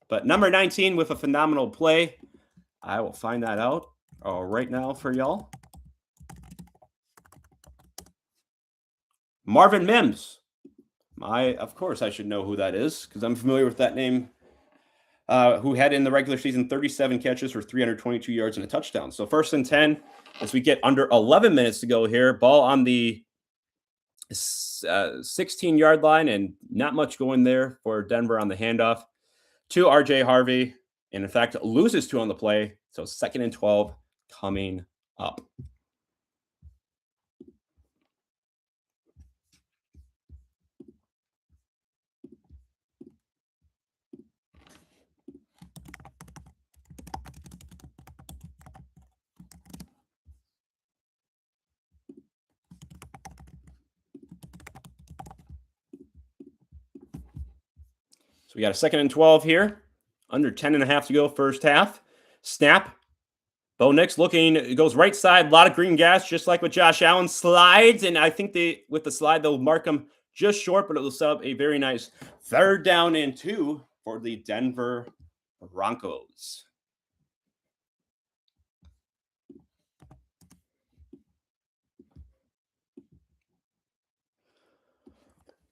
But number 19 with a phenomenal play. I will find that out right now for y'all. Marvin Mims. Of course, I should know who that is because I'm familiar with that name. Who had in the regular season 37 catches for 322 yards and a touchdown. So 1st and 10 as we get under 11 minutes to go here. Ball on the 16-yard line and not much going there for Denver on the handoff to RJ Harvey. And in fact, loses 2 on the play. So 2nd and 12 coming up. So we got a 2nd and 12 here. Under 10 and a half to go first half. Snap. Bo Nix looking, goes right side. A lot of green gas, just like with Josh Allen. Slides, and I think with the slide, they'll mark him just short, but it will set up a very nice 3rd down and 2 for the Denver Broncos.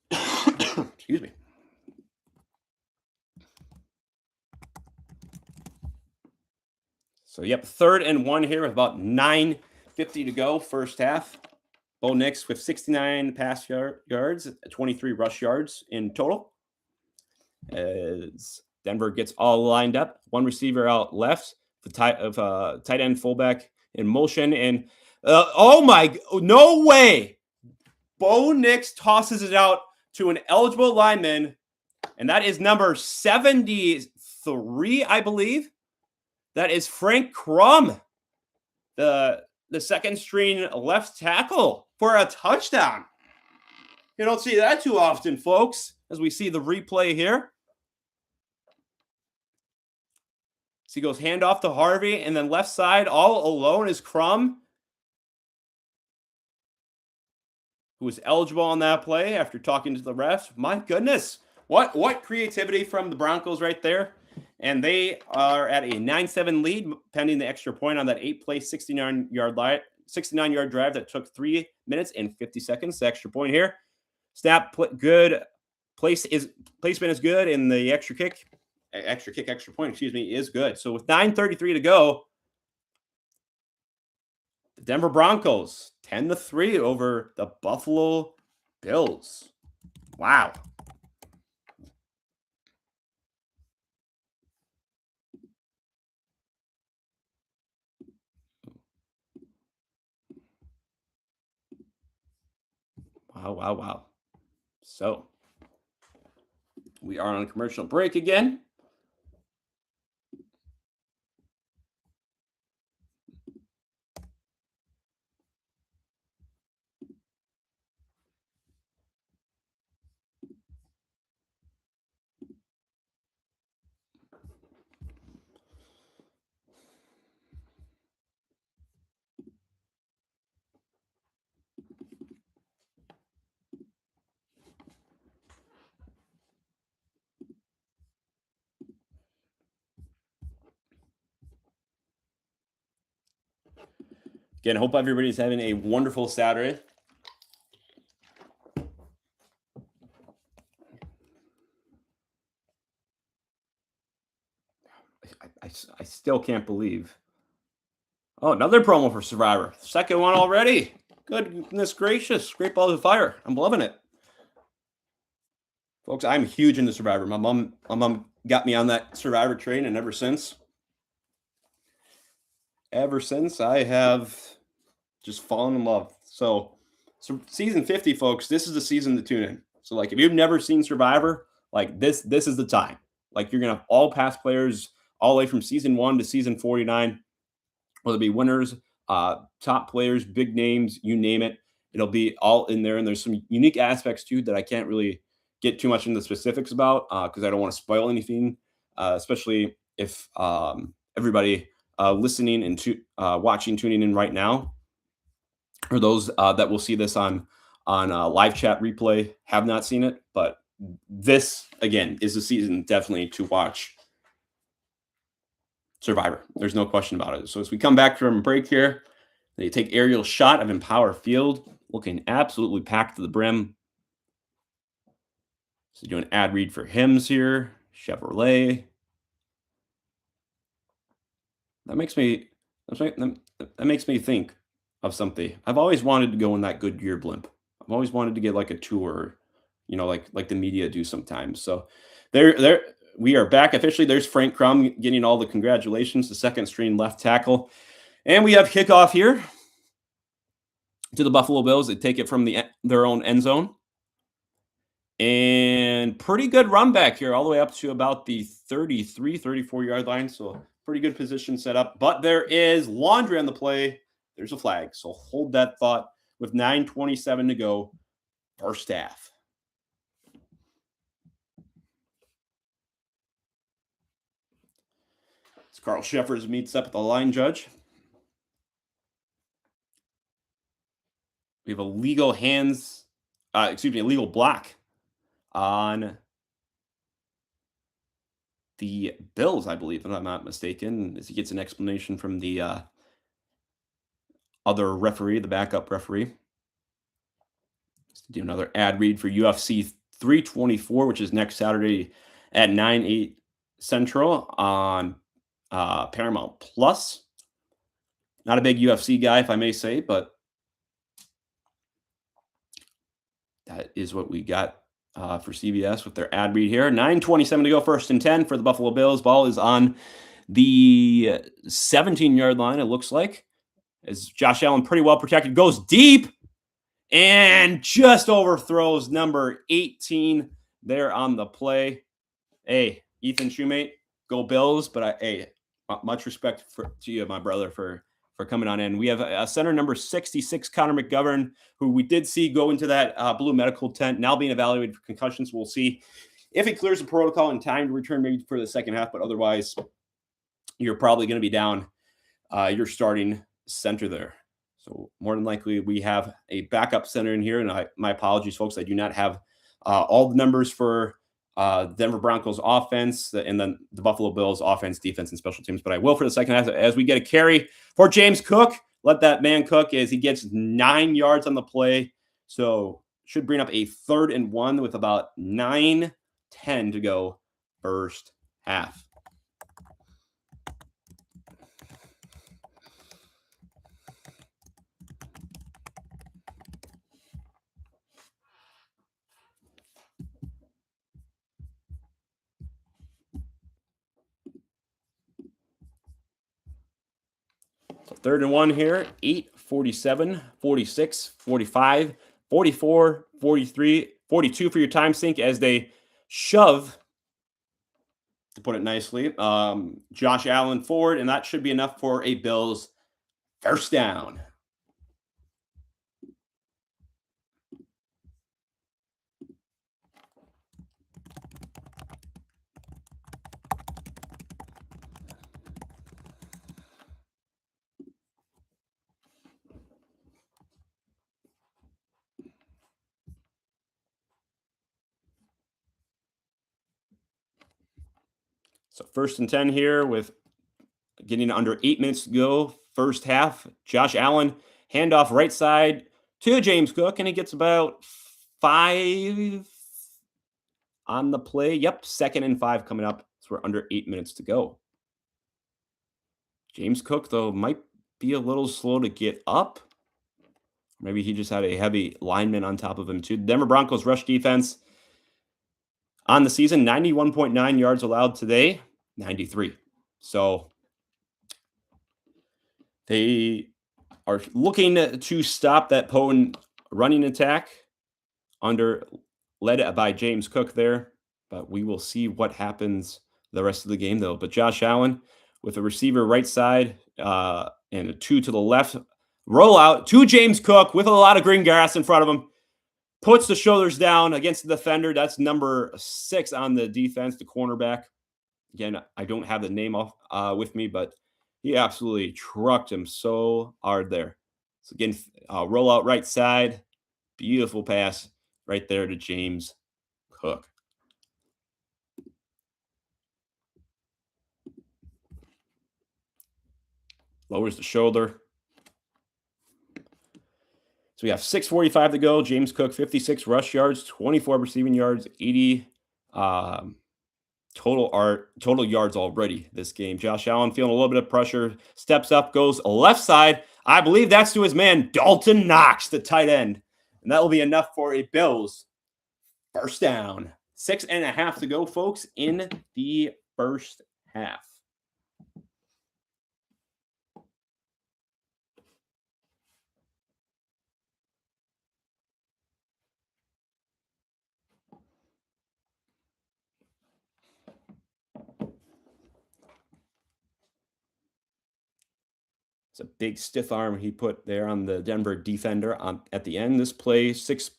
Excuse me. So, yep, 3rd and 1 here with about 9:50 to go first half. Bo Nix with 69 pass yards, 23 rush yards in total. As Denver gets all lined up, 1 receiver out left, the tight end fullback in motion. And no way! Bo Nix tosses it out to an eligible lineman, and that is number 73, I believe. That is Frank Crum, the 2nd string left tackle for a touchdown. You don't see that too often, folks, as we see the replay here. So he goes handoff to Harvey, and then left side all alone is Crum, who was eligible on that play after talking to the refs. My goodness, what creativity from the Broncos right there. And they are at a 9-7 lead, pending the extra point on that 8-play, 69-yard drive that took 3 minutes and 50 seconds. The extra point here. Snap good. Placement is good, and the extra point, is good. So with 9:33 to go, the Denver Broncos 10-3 over the Buffalo Bills. Wow. Wow. So we are on a commercial break again. Again, hope everybody's having a wonderful Saturday. I still can't believe. Oh, another promo for Survivor. 2nd one already. Goodness gracious. Great balls of fire. I'm loving it. Folks, I'm huge into Survivor. My mom got me on that Survivor train, and ever since. ever since, I have just fallen in love. So season 50, folks, this is the season to tune in. So like if you've never seen Survivor, like this is the time. Like you're gonna have all past players all the way from season 1 to season 49, whether it be winners, top players, big names, you name it. It'll be all in there. And there's some unique aspects too that I can't really get too much into the specifics about because I don't want to spoil anything, especially if everybody listening and watching, tuning in right now, or those that will see this on live chat replay have not seen it. But this again is the season definitely to watch Survivor. There's no question about it. So as we come back from break here, they take aerial shot of Empower Field, looking absolutely packed to the brim. So do an ad read for Hims here, Chevrolet. That makes me that makes me think of something. I've always wanted to go in that Goodyear blimp. I've always wanted to get like a tour, like the media do sometimes. So there we are back officially. There's Frank Crum getting all the congratulations, the second string left tackle. And we have kickoff here to the Buffalo Bills. They take it from their own end zone. And pretty good run back here, all the way up to about the 33, 34-yard line. So pretty good position set up. But there is laundry on the play. There's a flag. So hold that thought with 9:27 to go, first half. As Carl Sheffers meets up with the line judge. We have a legal illegal block on the Bills, I believe, if I'm not mistaken, as he gets an explanation from the other referee, the backup referee. Let's do another ad read for UFC 324, which is next Saturday at 9/8 Central on Paramount Plus. Not a big UFC guy, if I may say, but that is what we got for CBS with their ad read here. 9:27 to go, first and 10 for the Buffalo Bills. Ball is on the 17-yard line, it looks like, as Josh Allen, pretty well protected, goes deep and just overthrows number 18 there on the play. Hey, Ethan Shoemate, go Bills. But much respect to you, my brother, for coming on in. We have a center number 66, Connor McGovern, who we did see go into that blue medical tent, now being evaluated for concussions. We'll see if he clears the protocol in time to return maybe for the second half, but otherwise you're probably going to be down your starting center there. So more than likely we have a backup center in here, and my apologies, folks. I do not have all the numbers for Denver Broncos offense and then the Buffalo Bills offense, defense, and special teams, but I will for the second half as we get a carry for James Cook. Let that man cook as he gets 9 yards on the play. So should bring up a 3rd and 1 with about 9:10 to go, first half. So 3rd and 1 here, 8, 47, 46, 45, 44, 43, 42 for your time sync as they shove, to put it nicely, Josh Allen forward, and that should be enough for a Bills first down. So 1st and 10 here with getting under 8 minutes to go, first half. Josh Allen, handoff right side to James Cook, and he gets about 5 on the play. Yep, 2nd and 5 coming up. So we're under 8 minutes to go. James Cook, though, might be a little slow to get up. Maybe he just had a heavy lineman on top of him, too. Denver Broncos rush defense on the season, 91.9 yards allowed today, 93. So They are looking to stop that potent running attack under led by James Cook there, but we will see what happens the rest of the game though. But Josh Allen with a receiver right side and a two to the left, roll out to James Cook with a lot of green grass in front of him. Puts the shoulders down against the defender. That's number 6 on the defense, the cornerback. Again, I don't have the name off with me, but he absolutely trucked him so hard there. So again, roll out right side. Beautiful pass right there to James Cook. Lowers the shoulder. So we have 6:45 to go. James Cook, 56 rush yards, 24 receiving yards, 80 total yards already this game. Josh Allen feeling a little bit of pressure, steps up, goes left side. I believe that's to his man Dalton Knox, the tight end, and that will be enough for a Bills first down. 6.5 to go, folks, in the first half. It's a big stiff arm he put there on the Denver defender at the end. This play, six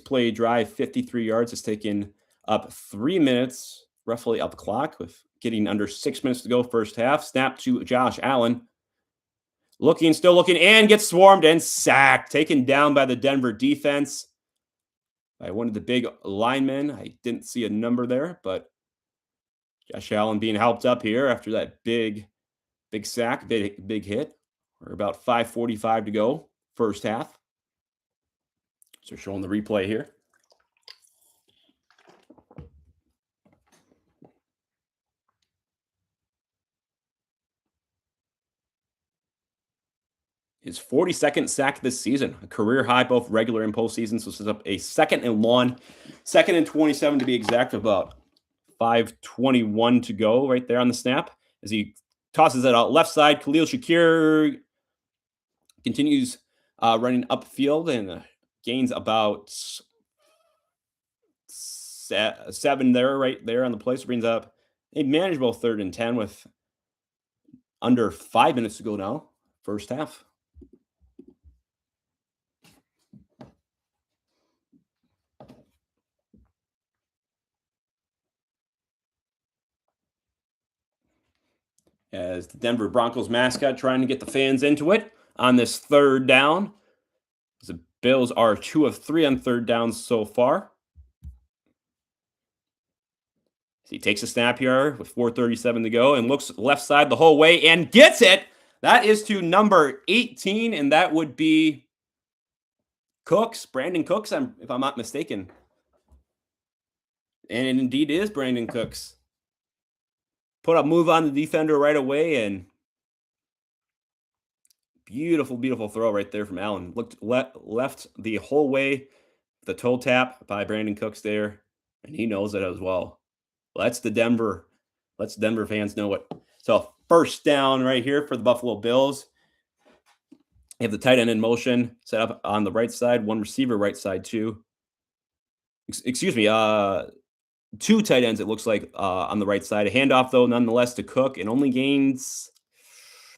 play drive, 53 yards. It's taken up 3 minutes, roughly up the clock, with getting under 6 minutes to go first half. Snap to Josh Allen. Still looking, and gets swarmed and sacked. Taken down by the Denver defense. By one of the big linemen. I didn't see a number there, but Josh Allen being helped up here after that big sack, big hit. We're about 5:45 to go, first half. So showing the replay here. His 42nd sack this season, a career high, both regular and postseason. So sets up a 2nd and 1, 2nd and 27 to be exact, about 5:21 to go right there on the snap. As he tosses it out left side, Khalil Shakir continues running upfield and gains about 7 there, right there on the play. So brings up a manageable 3rd and 10 with under 5 minutes to go now, first half. As the Denver Broncos mascot trying to get the fans into it on this 3rd down. The Bills are 2 of 3 on 3rd downs so far. So he takes a snap here with 4:37 to go and looks left side the whole way and gets it. That is to number 18, and that would be Brandon Cooks, if I'm not mistaken. And it indeed is Brandon Cooks. Put a move on the defender right away, and beautiful throw right there from Allen. Looked left the whole way. The toe tap by Brandon Cooks there, and he knows it as well. Let's Denver fans know it. So first down right here for the Buffalo Bills. They have the tight end in motion, set up on the right side, one receiver right side too. Excuse me, 2 tight ends, it looks like, on the right side. A handoff, though, nonetheless, to Cook, and only gains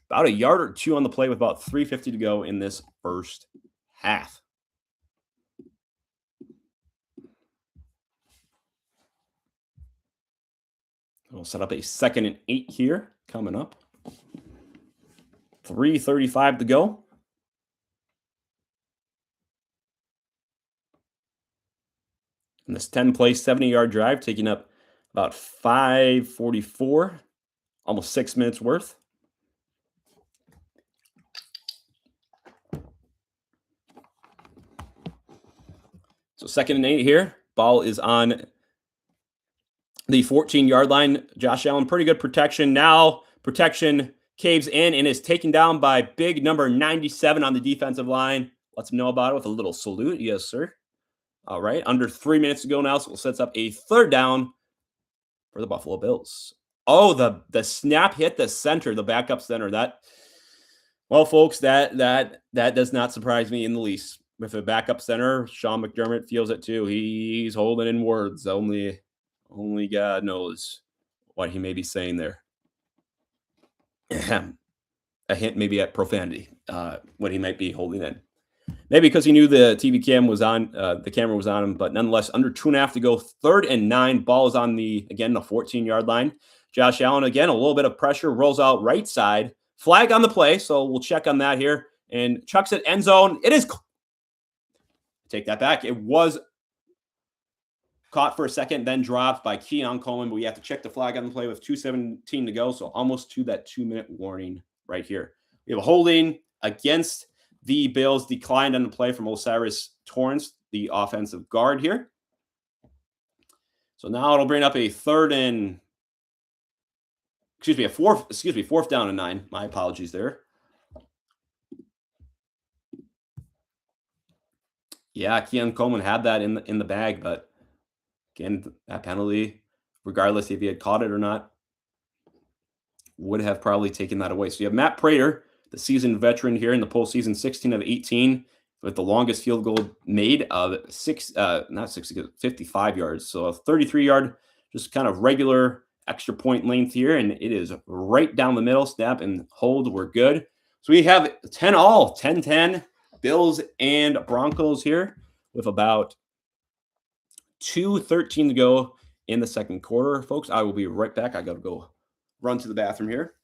about a yard or 2 on the play with about 3:50 to go in this first half. We'll set up a 2nd and 8 here coming up. 3:35 to go. And this 10-play, 70-yard drive taking up about 5:44, almost 6 minutes worth. So 2nd and 8 here. Ball is on the 14-yard line. Josh Allen, pretty good protection. Now protection caves in and is taken down by big number 97 on the defensive line. Lets him know about it with a little salute. Yes, sir. All right, under 3 minutes to go now, so it sets up a 3rd down for the Buffalo Bills. Oh, the snap hit the center, the backup center. That Well, folks, that does not surprise me in the least. With a backup center, Sean McDermott feels it too. He's holding in words. Only God knows what he may be saying there. Ahem. A hint maybe at profanity, what he might be holding in. Maybe because he knew the TV cam was on, the camera was on him, but nonetheless, under 2.5 to go, 3rd and 9. Ball is on the 14-yard line. Josh Allen, again, a little bit of pressure, rolls out right side. Flag on the play, so we'll check on that here. And chucks it end zone. It is, take that back. It was caught for a second, then dropped by Keon Coleman, but we have to check the flag on the play with 2:17 to go, so almost to that 2-minute warning right here. We have a holding against the Bills, declined on the play from Osiris Torrance, the offensive guard here. So now it'll bring up a 4th down and 9. My apologies there. Yeah, Keon Coleman had that in the bag, but again, that penalty, regardless if he had caught it or not, would have probably taken that away. So you have Matt Prater, the seasoned veteran here in the postseason, 16 of 18, with the longest field goal made of 55 yards. So a 33-yard, just kind of regular extra point length here, and it is right down the middle. Snap and hold, we're good. So we have 10-10, Bills and Broncos here with about 2:13 to go in the second quarter. Folks, I will be right back. I got to go run to the bathroom here.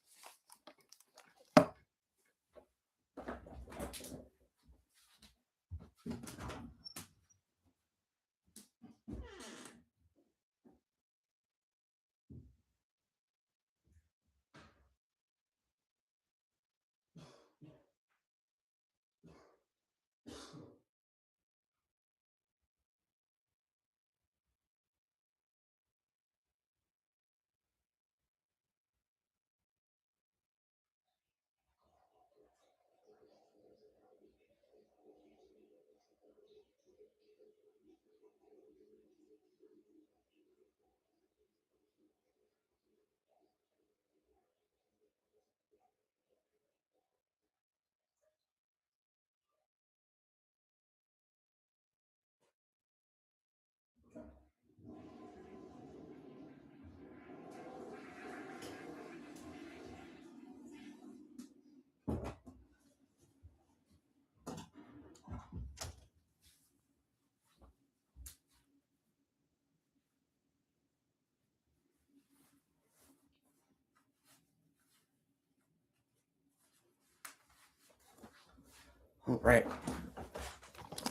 All right.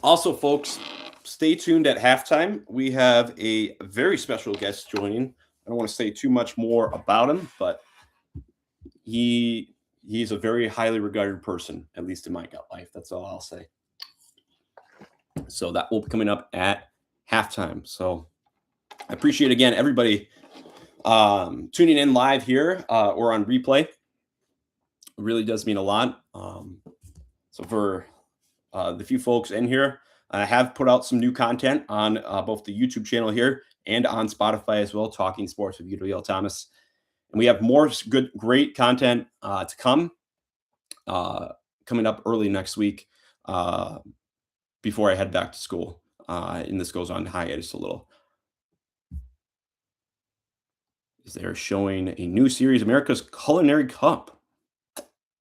Also, folks, stay tuned at halftime. We have a very special guest joining. I don't want to say too much more about him, but he's a very highly regarded person, at least in my gut life. That's all I'll say. So that will be coming up at halftime. So I appreciate, again, everybody tuning in live here or on replay. It really does mean a lot. So for the few folks in here, I have put out some new content on both the YouTube channel here and on Spotify as well, Talking Sports with UWL Thomas. And we have more great content to come coming up early next week before I head back to school. And this goes on hiatus a little. They're showing a new series, America's Culinary Cup.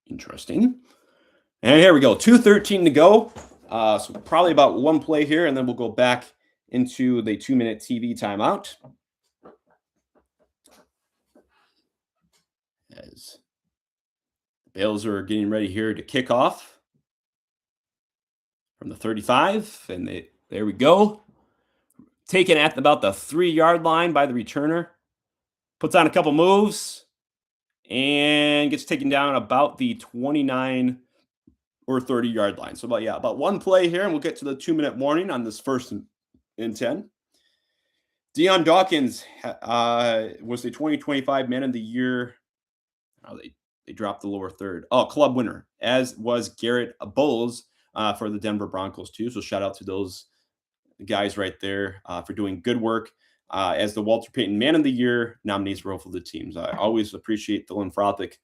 Interesting. And here we go, 2:13 to go. So probably about one play here, and then we'll go back into the 2-minute TV timeout. As the Bills are getting ready here to kick off from the 35, and there we go. Taken at about the 3-yard line by the returner. Puts on a couple moves and gets taken down about the 29 or 30-yard line. So about one play here, and we'll get to the 2-minute warning on this 1st and 10. Deion Dawkins was the 2025 Man of the Year. Oh, they dropped the lower third. Oh, club winner, as was Garrett Bowles for the Denver Broncos too. So shout out to those guys right there for doing good work as the Walter Payton Man of the Year nominees for both of the teams. I always appreciate philanthropic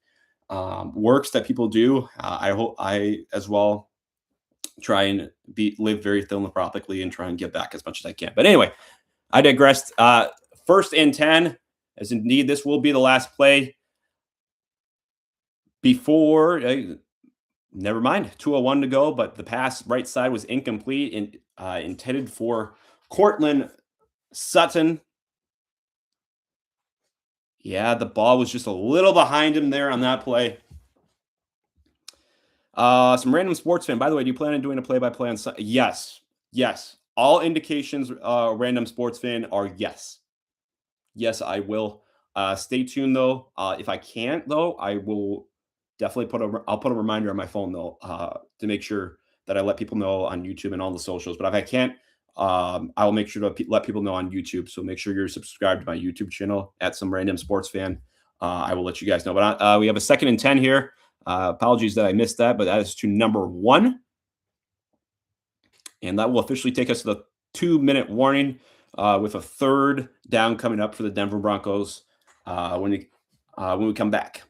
works that people do. I hope I as well try and live very philanthropically and try and give back as much as I can. But anyway, I digressed. First and 10, as indeed this will be the last play before. Never mind, 2:01 to go, but the pass right side was incomplete and intended for Cortland Sutton. Yeah, the ball was just a little behind him there on that play. Some random sports fan. By the way, do you plan on doing a play-by-play on Sunday? Yes. Yes. All indications, random sports fan, are yes. Yes, I will. Stay tuned though. If I can't though, I will definitely I'll put a reminder on my phone though, to make sure that I let people know on YouTube and all the socials. But if I can't, I will make sure to let people know on YouTube. So make sure you're subscribed to my YouTube channel at Some Random Sports Fan. I will let you guys know. But we have a 2nd and 10 here. Apologies that I missed that, but that is to number 1. And that will officially take us to the 2-minute warning, with a 3rd down coming up for the Denver Broncos when we come back.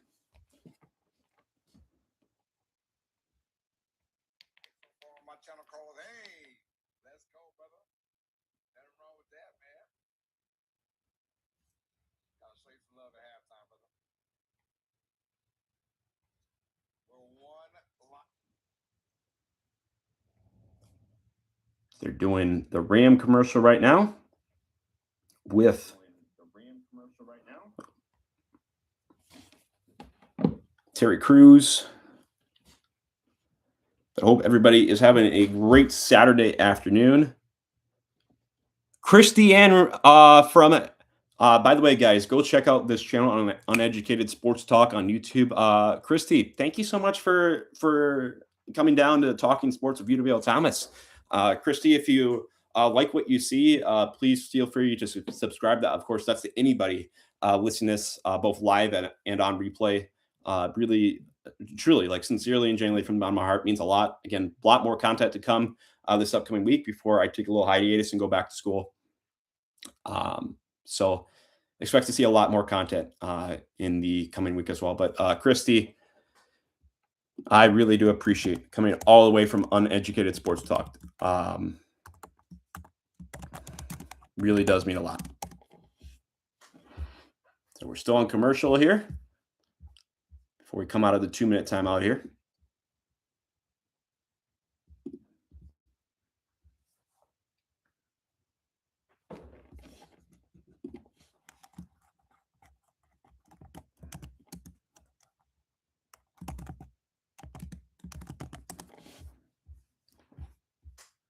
They're doing the Ram commercial right now with Terry Crews. I hope everybody is having a great Saturday afternoon. Christiane from it. By the way, guys, go check out this channel on Uneducated Sports Talk on YouTube. Christy, thank you so much for coming down to Talking Sports with UWL Thomas. Christy, if you like what you see, please feel free to subscribe. That, of course, that's to anybody listening to this both live and on replay. Really, truly, like sincerely and genuinely from the bottom of my heart, means a lot. Again, a lot more content to come this upcoming week before I take a little hiatus and go back to school. So expect to see a lot more content in the coming week as well. But Christy, I really do appreciate coming all the way from Uneducated Sports Talk. Really does mean a lot. So we're still on commercial here before we come out of the 2-minute timeout here.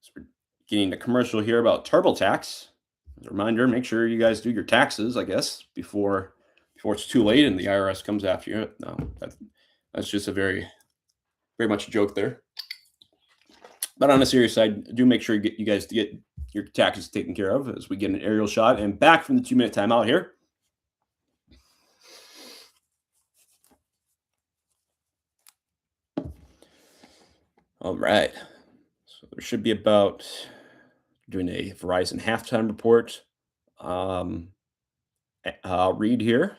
So we're getting a commercial here about TurboTax. As a reminder, make sure you guys do your taxes, I guess, before it's too late and the IRS comes after you. No, that's just a very much a joke there. But on a serious side, do make sure you guys get your taxes taken care of as we get an aerial shot. And back from the 2-minute timeout here. All right. So there should be about doing a Verizon halftime report. I'll read here.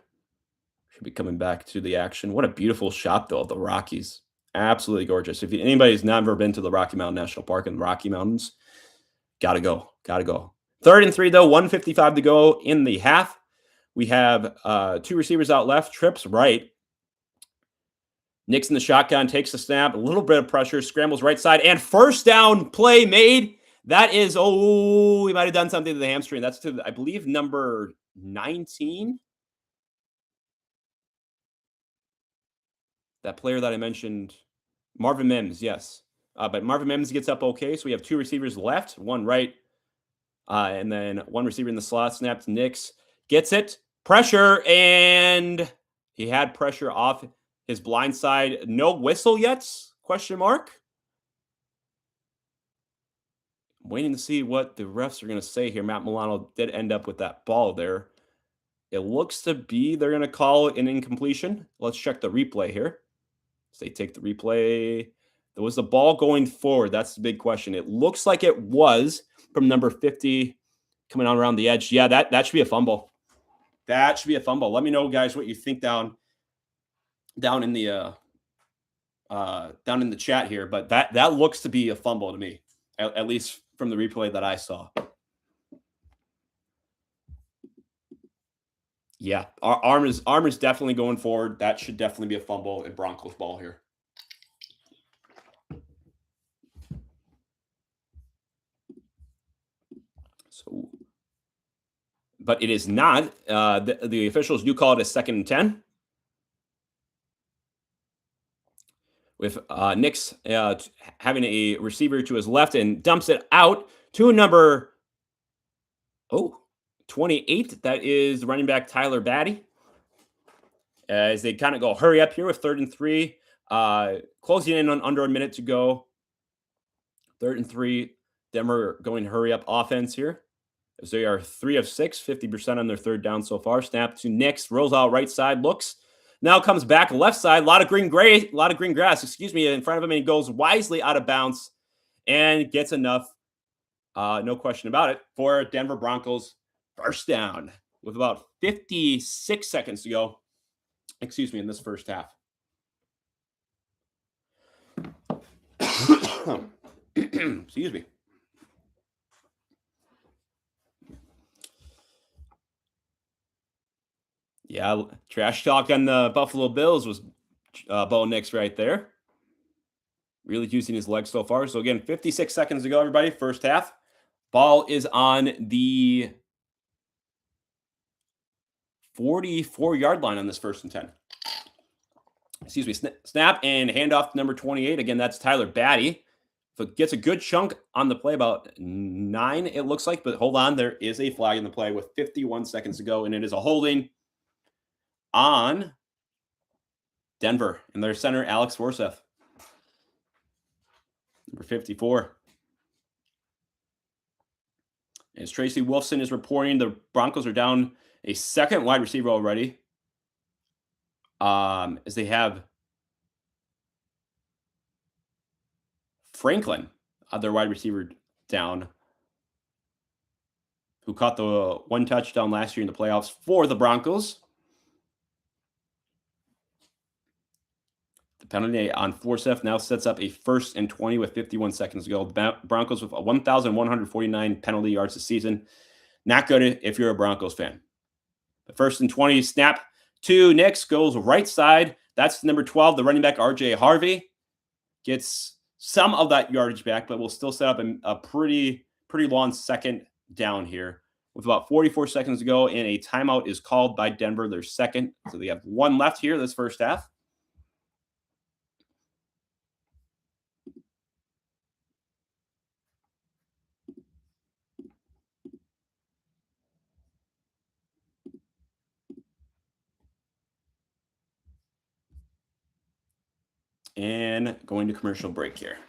Should be coming back to the action. What a beautiful shot, though, of the Rockies. Absolutely gorgeous. If anybody's never been to the Rocky Mountain National Park in the Rocky Mountains, gotta go. 3rd and 3, though, 1:55 to go in the half. We have 2 receivers out left, trips right. Nick's in the shotgun, takes the snap, a little bit of pressure, scrambles right side, and first down play made. That is, we might have done something to the hamstring. That's to, I believe, number 19. That player that I mentioned, Marvin Mims, yes. But Marvin Mims gets up okay. So we have 2 receivers left, one right, and then 1 receiver in the slot. Snaps, Nix gets it. Pressure, and he had pressure off his blind side. No whistle yet? Question mark. I'm waiting to see what the refs are going to say here. Matt Milano did end up with that ball there. It looks to be they're going to call an incompletion. Let's check the replay here. So they take the replay. There was the ball going forward. That's the big question. It looks like it was from number 50 coming on around the edge. Yeah, that should be a fumble. That should be a fumble. Let me know, guys, what you think down down in the down in the chat here, but that looks to be a fumble to me, at least from the replay that I saw. Yeah, arm is definitely going forward. That should definitely be a fumble in Broncos ball here. So, but it is not. The officials do call it a 2nd and 10. With Nick's having a receiver to his left and dumps it out to number 28. That is running back Tyler Batty. As they kind of go hurry up here with 3rd and 3, closing in on under a minute to go. 3rd and 3, Denver going hurry up offense here. As they are 3 of 6, 50% on their 3rd down so far. Snap to Nix, rolls out right side, looks. Now comes back left side, a lot of green grass, in front of him, and he goes wisely out of bounds and gets enough, no question about it, for Denver Broncos 1st down with about 56 seconds to go. In this 1st half. Excuse me. Yeah, trash talk on the Buffalo Bills was Bo Nix right there. Really using his legs so far. So again, 56 seconds to go, everybody. 1st half. Ball is on the 44-yard line on this 1st and 10. Snap and handoff to number 28. Again, that's Tyler Batty. So it gets a good chunk on the play, about 9, it looks like. But hold on, there is a flag in the play with 51 seconds to go, and it is a holding on Denver and their center, Alex Forsyth. Number 54. As Tracy Wolfson is reporting, the Broncos are down a 2nd wide receiver already. As they have Franklin, their wide receiver, down, who caught the 1 touchdown last year in the playoffs for the Broncos. The penalty on Forsyth now sets up a 1st and 20 with 51 seconds to go. The Broncos with 1,149 penalty yards this season. Not good if you're a Broncos fan. The 1st and 20 snap to Nix, goes right side. That's number 12, the running back, RJ Harvey. Gets some of that yardage back, but will still set up a pretty long 2nd down here. With about 44 seconds to go, and a timeout is called by Denver, their 2nd. So they have 1 left here this 1st half. And going to commercial break here.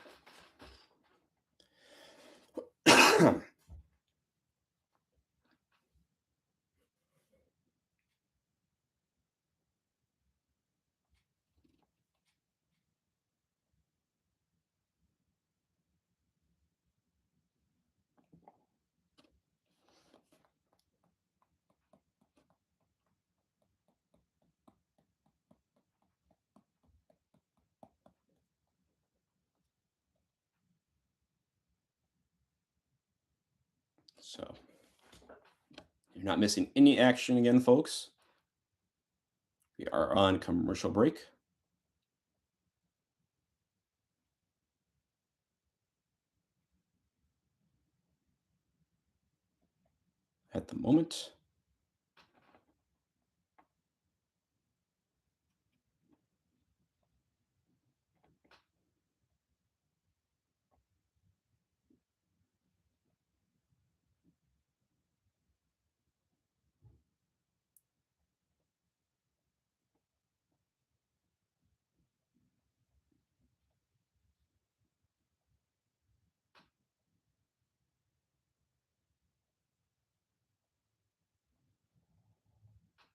So you're not missing any action again, folks. We are on commercial break. At the moment.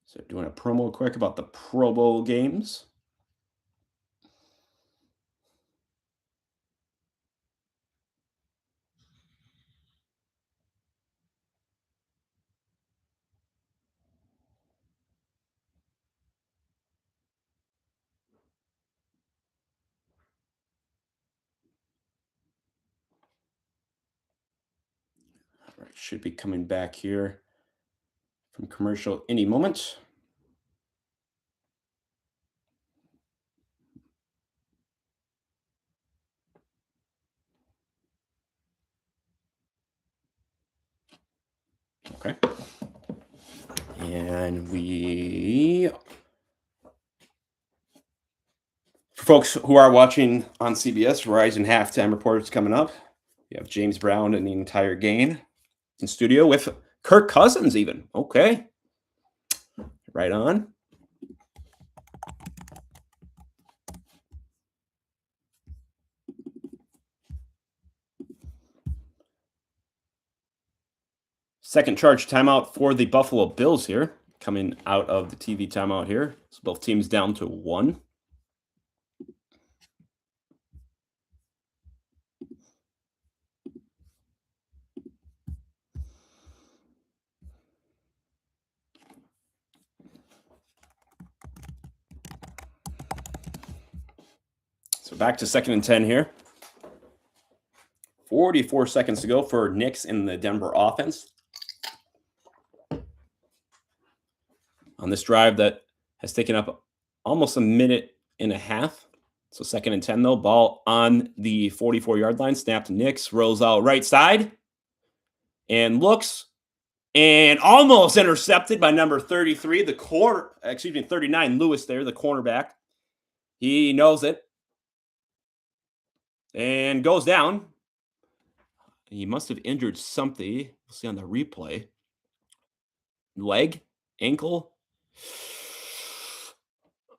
So doing a promo quick about the Pro Bowl games. All right, should be coming back here from commercial any moment. Okay. And for folks who are watching on CBS, Verizon halftime reports coming up. You have James Brown and the entire game in studio with Kirk Cousins, even. Okay. Right on. Second charge timeout for the Buffalo Bills here, coming out of the TV timeout here. So both teams down to 1. So back to 2nd and 10 here. 44 seconds to go for Knicks in the Denver offense. On this drive that has taken up almost a minute and a half. So 2nd and 10 though. Ball on the 44-yard line. Snap to Knicks. Rolls out right side. And looks. And almost intercepted by number 33. 39, Lewis there, the cornerback. He knows it. And goes down. He must have injured something. We'll see on the replay. Leg? Ankle?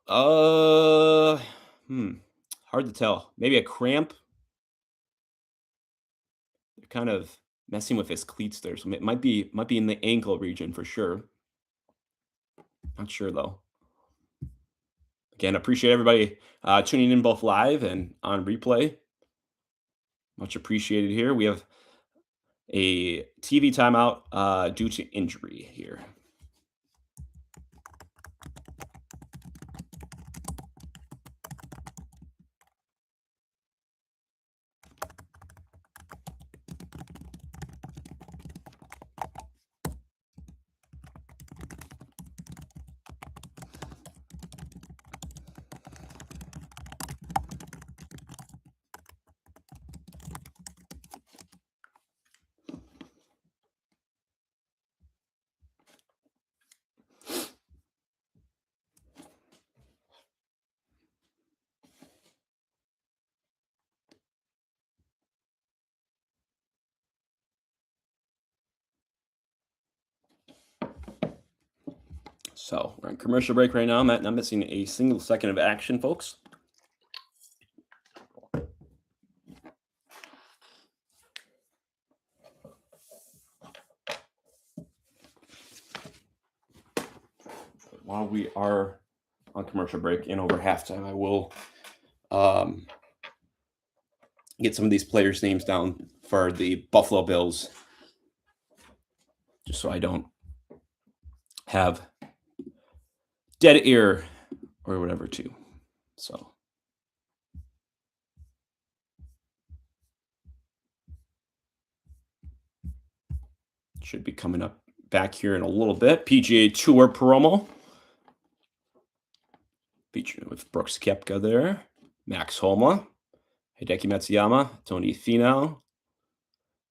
Hard to tell. Maybe a cramp. They're kind of messing with his cleats there, so it might be in the ankle region for sure. Not sure though. Again, appreciate everybody tuning in both live and on replay. Much appreciated here. We have a TV timeout due to injury here. So we're on commercial break right now. I'm not missing a single second of action, folks. While we are on commercial break and over halftime, I will get some of these players' names down for the Buffalo Bills, just so I don't have dead ear or whatever too. So should be coming up back here in a little bit. PGA Tour promo featuring with Brooks Koepka there, Max Homa, Hideki Matsuyama, Tony Finau.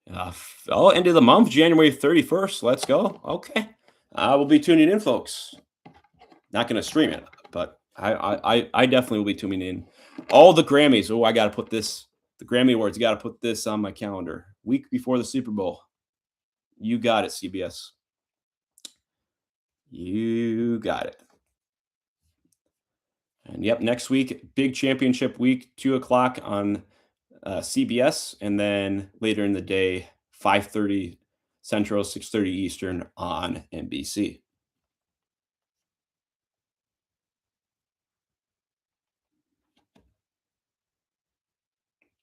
End of the month, January 31st. Let's go. Okay. We'll be tuning in, folks. Not going to stream it, but I definitely will be tuning in. All the Grammys. Oh, I got to put this, the Grammy Awards, got to put this on my calendar. Week before the Super Bowl. You got it, CBS. You got it. And yep, next week, big championship week, 2 o'clock on CBS, and then later in the day, 5:30 Central, 6:30 Eastern on NBC.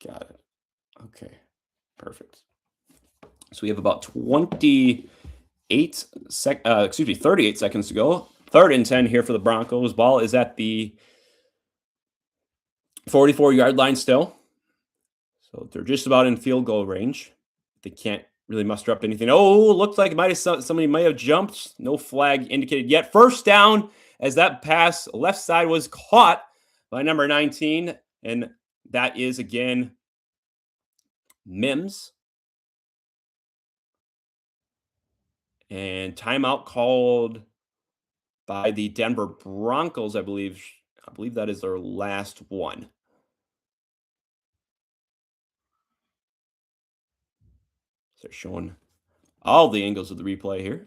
Got it. Okay, perfect. So we have about 38 seconds to go. 3rd and 10 here for the Broncos. Ball is at the 44-yard line still. So they're just about in field goal range. They can't really muster up anything. Oh, looks like somebody might have jumped. No flag indicated yet. First down as that pass left side was caught by number 19. And that is again Mims. And timeout called by the Denver Broncos, I believe. I believe that is their last one. So they're showing all the angles of the replay here.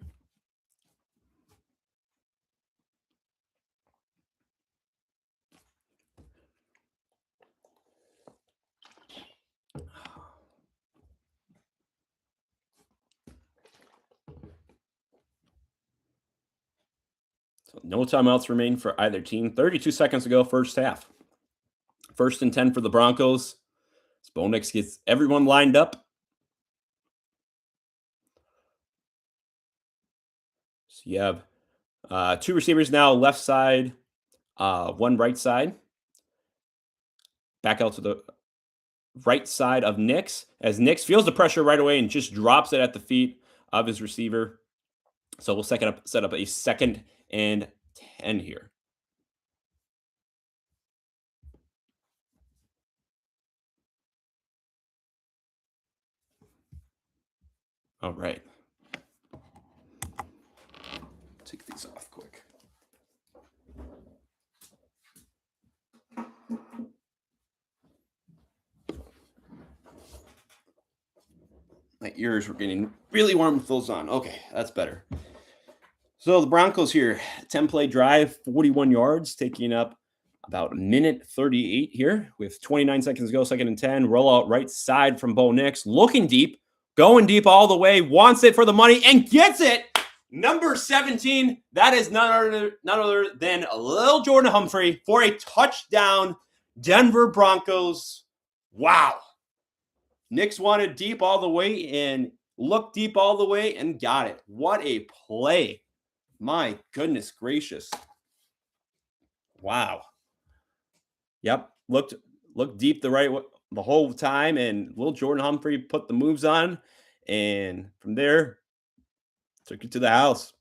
So no timeouts remain for either team. 32 seconds to go, first half. First and 10 for the Broncos. Bo Nix gets everyone lined up. So you have two receivers now, left side, one right side. Back out to the right side of Nix as Nix feels the pressure right away and just drops it at the feet of his receiver. So we'll set up a 2nd and 10 here. All right. Take these off quick. My ears were getting really warm with those on. Okay, that's better. So the Broncos here, 10-play drive, 41 yards, taking up about a minute 38 here with 29 seconds to go, 2nd and 10. Roll out right side from Bo Nix, looking deep, going deep all the way, wants it for the money, and gets it. Number 17, that is none other than Lil Jordan Humphrey for a touchdown. Denver Broncos. Wow. Nix wanted deep all the way and looked deep all the way and got it. What a play. My goodness gracious. Wow. Yep. Looked deep the whole time, and Lil Jordan Humphrey put the moves on, and from there took it to the house.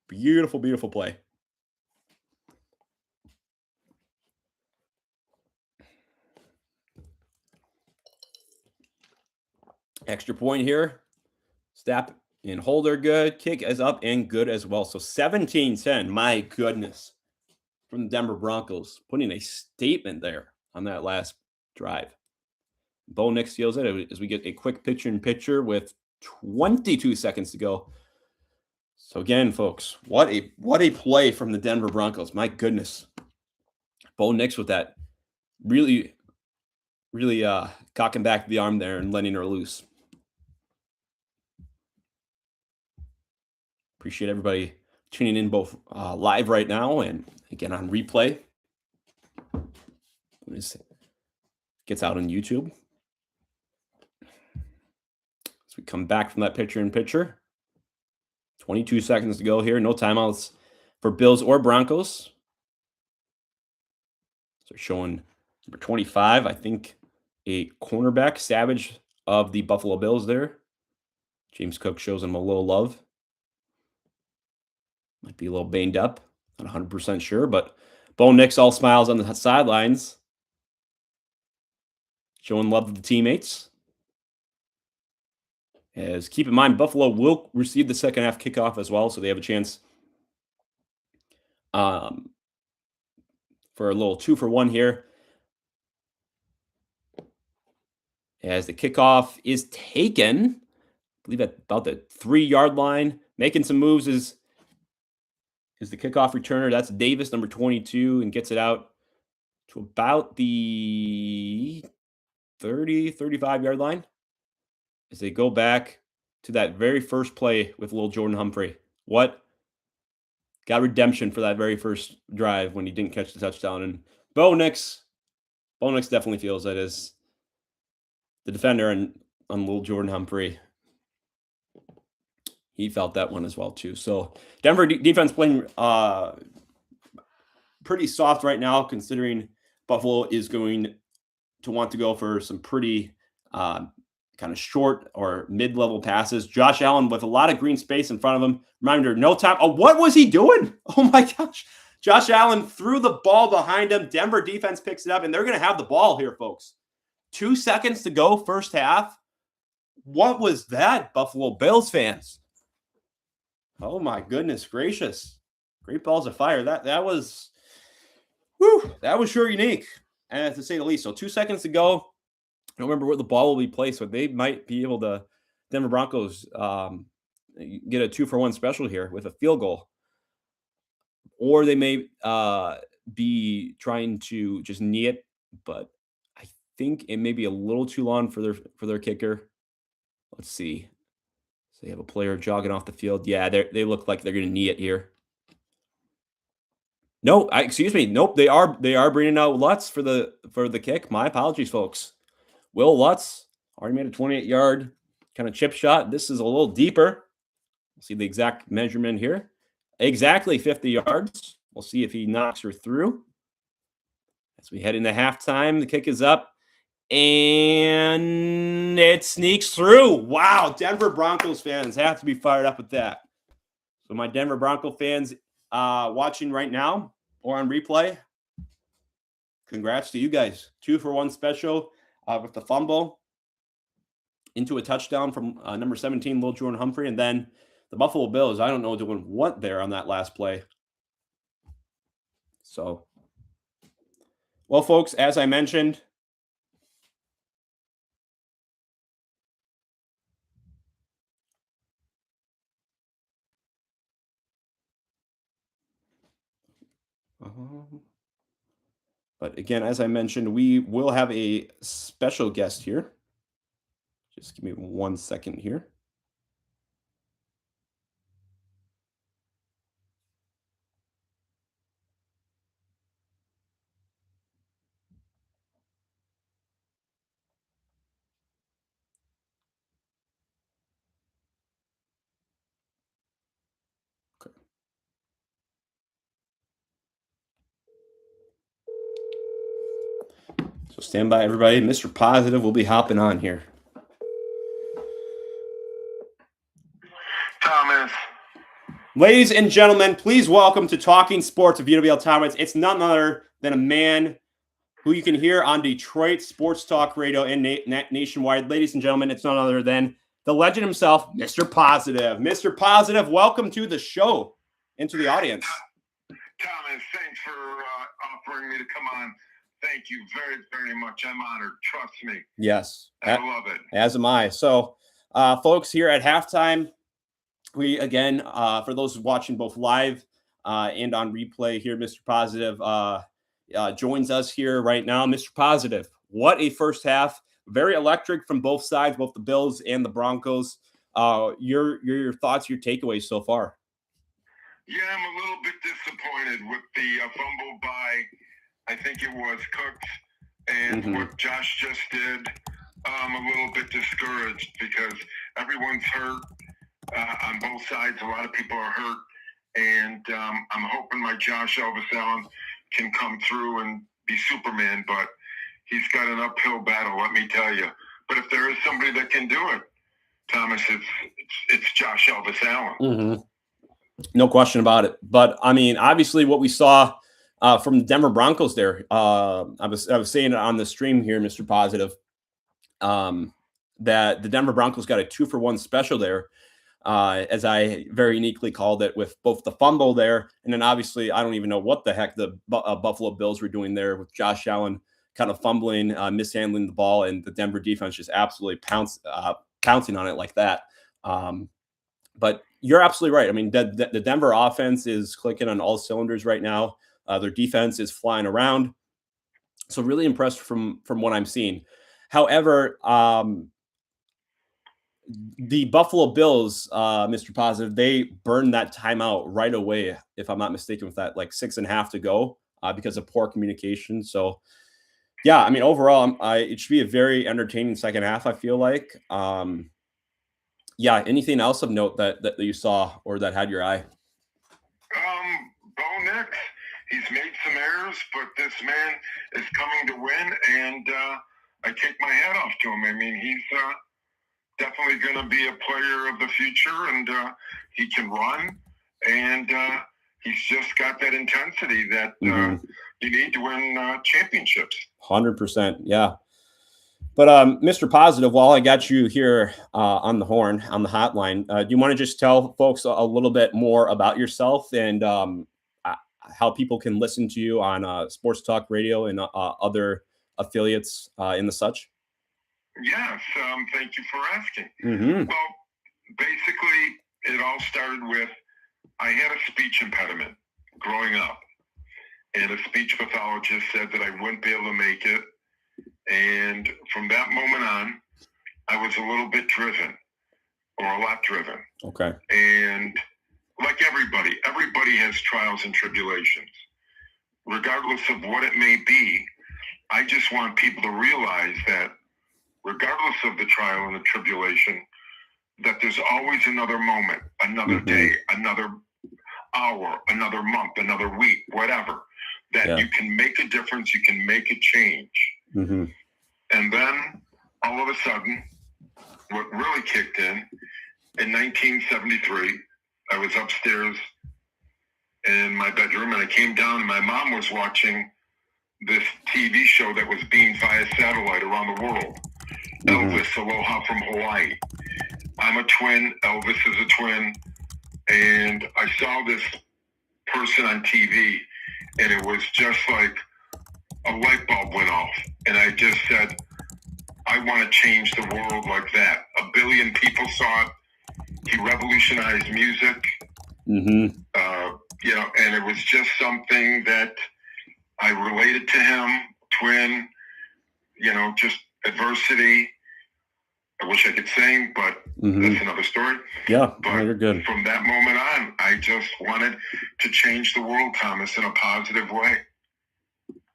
Beautiful, beautiful play. Extra point here. Snap and holder good. Kick is up and good as well. So 17-10. My goodness. From the Denver Broncos. Putting a statement there on that last drive. Bo Nix steals it as we get a quick picture-in-picture with 22 seconds to go. So again, folks, what a play from the Denver Broncos. My goodness. Bo Nix with that really cocking back the arm there and letting her loose. Appreciate everybody tuning in both live right now and again on replay. This gets out on YouTube. As we come back from that picture-in-picture. 22 seconds to go here. No timeouts for Bills or Broncos. So showing number 25, I think a cornerback, Savage of the Buffalo Bills there. James Cook shows him a little love. Might be a little banged up. Not 100% sure, but Bo Nix all smiles on the sidelines. Showing love to the teammates. As keep in mind, Buffalo will receive the second half kickoff as well, so they have a chance for a little 2-for-1 here. As the kickoff is taken, I believe at about the 3-yard line. Making some moves is the kickoff returner. That's Davis, number 22, and gets it out to about the 35-yard line. As they go back to that very first play with Lil Jordan Humphrey. What? Got redemption for that very first drive when he didn't catch the touchdown. And Bo Nix definitely feels that as the defender on Lil Jordan Humphrey. He felt that one as well, too. So Denver defense playing pretty soft right now, considering Buffalo is going to want to go for some pretty kind kind of short or mid-level passes. Josh Allen with a lot of green space in front of him. Reminder, no time. Oh, what was he doing? Oh my gosh. Josh Allen threw the ball behind him. Denver defense picks it up, and they're going to have the ball here, folks. 2 seconds to go, first half. What was that, Buffalo Bills fans? Oh my goodness gracious. Great balls of fire. That was sure unique, and to say the least. So 2 seconds to go. I don't remember where the ball will be placed, but they might be able to, Denver Broncos, get a 2-for-1 special here with a field goal. Or they may be trying to just knee it, but I think it may be a little too long for their kicker. Let's see. So they have a player jogging off the field. Yeah, they look like they're going to knee it here. No, excuse me. Nope, they are bringing out Lutz for the kick. My apologies, folks. Will Lutz already made a 28-yard kind of chip shot. This is a little deeper. We'll see the exact measurement here. Exactly 50 yards. We'll see if he knocks her through. As we head into halftime, the kick is up, and it sneaks through. Wow, Denver Broncos fans have to be fired up with that. So my Denver Bronco fans watching right now or on replay, congrats to you guys. 2-for-1 special with the fumble into a touchdown from number 17, Lil Jordan Humphrey. And then the Buffalo Bills, I don't know doing what there on that last play. So, well, folks, as I mentioned, but again, as I mentioned, we will have a special guest here. Just give me 1 second here. Okay. So stand by, everybody. Mr. Positive will be hopping on here. Thomas. Ladies and gentlemen, please welcome to Talking Sports with UWL Thomas. It's none other than a man who you can hear on Detroit Sports Talk Radio and nationwide. Ladies and gentlemen, it's none other than the legend himself, Mr. Positive. Mr. Positive, welcome to the show and to the audience. Thomas, thanks for offering me to come on. Thank you very, very much. I'm honored. Trust me. Yes. I love it. As am I. So, folks, here at halftime, we, again, for those watching both live and on replay here, Mr. Positive joins us here right now. Mr. Positive, what a first half. Very electric from both sides, both the Bills and the Broncos. Your thoughts, your takeaways so far? Yeah, I'm a little bit disappointed with the fumble by, I think it was Cooks, and what Josh just did. I'm a little bit discouraged because everyone's hurt on both sides. A lot of people are hurt, and I'm hoping my Josh Elvis Allen can come through and be Superman, but he's got an uphill battle, let me tell you. But if there is somebody that can do it, Thomas, it's Josh Elvis Allen. No question about it. But I mean, obviously, what we saw from the Denver Broncos there, I was saying it on the stream here, Mr. Positive, that the Denver Broncos got a 2-for-1 special there, as I very uniquely called it, with both the fumble there, and then obviously I don't even know what the heck the Buffalo Bills were doing there with Josh Allen kind of fumbling, mishandling the ball, and the Denver defense just absolutely pouncing on it like that. But you're absolutely right. I mean, the Denver offense is clicking on all cylinders right now. Their defense is flying around. So really impressed from what I'm seeing. However, the Buffalo Bills, Mr. Positive, they burned that timeout right away, if I'm not mistaken, with that like 6.5 to go because of poor communication. So, yeah, I mean, overall, it should be a very entertaining second half, I feel like. Yeah, anything else of note that you saw or that had your eye? Bo Nix, he's made some errors, but this man is coming to win, and I take my hat off to him. I mean, definitely going to be a player of the future, and he can run, and he's just got that intensity that you need to win championships. 100%. Yeah. But Mr. Positive, while I got you here on the horn, on the hotline, do you want to just tell folks a little bit more about yourself and how people can listen to you on Sports Talk Radio and other affiliates in the such? Yes, thank you for asking. Mm-hmm. Well, basically, it all started with I had a speech impediment growing up, and a speech pathologist said that I wouldn't be able to make it. And from that moment on, I was a little bit driven, or a lot driven. Okay. And like everybody has trials and tribulations. Regardless of what it may be, I just want people to realize that regardless of the trial and the tribulation, that there's always another moment, another day, another hour, another month, another week, whatever, that you can make a difference, you can make a change. Mm-hmm. And then all of a sudden, what really kicked in 1973, I was upstairs in my bedroom, and I came down, and my mom was watching this TV show that was beamed via satellite around the world. Elvis, Aloha from Hawaii. I'm a twin. Elvis is a twin. And I saw this person on TV, and it was just like a light bulb went off. And I just said, I want to change the world like that. 1 billion people saw it. He revolutionized music. And it was just something that I related to him, twin, just adversity. I wish I could sing, but that's another story. Yeah, but you're good. From that moment on, I just wanted to change the world, Thomas, in a positive way.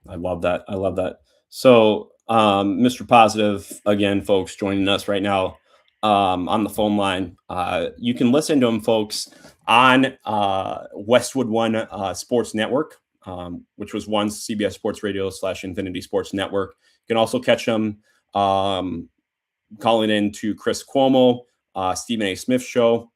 I love that. So, Mr. Positive, again, folks, joining us right now on the phone line. You can listen to him, folks, on Westwood One Sports Network, which was once CBS Sports Radio / Infinity Sports Network. You can also catch him calling in to Chris Cuomo, Stephen A. Smith show.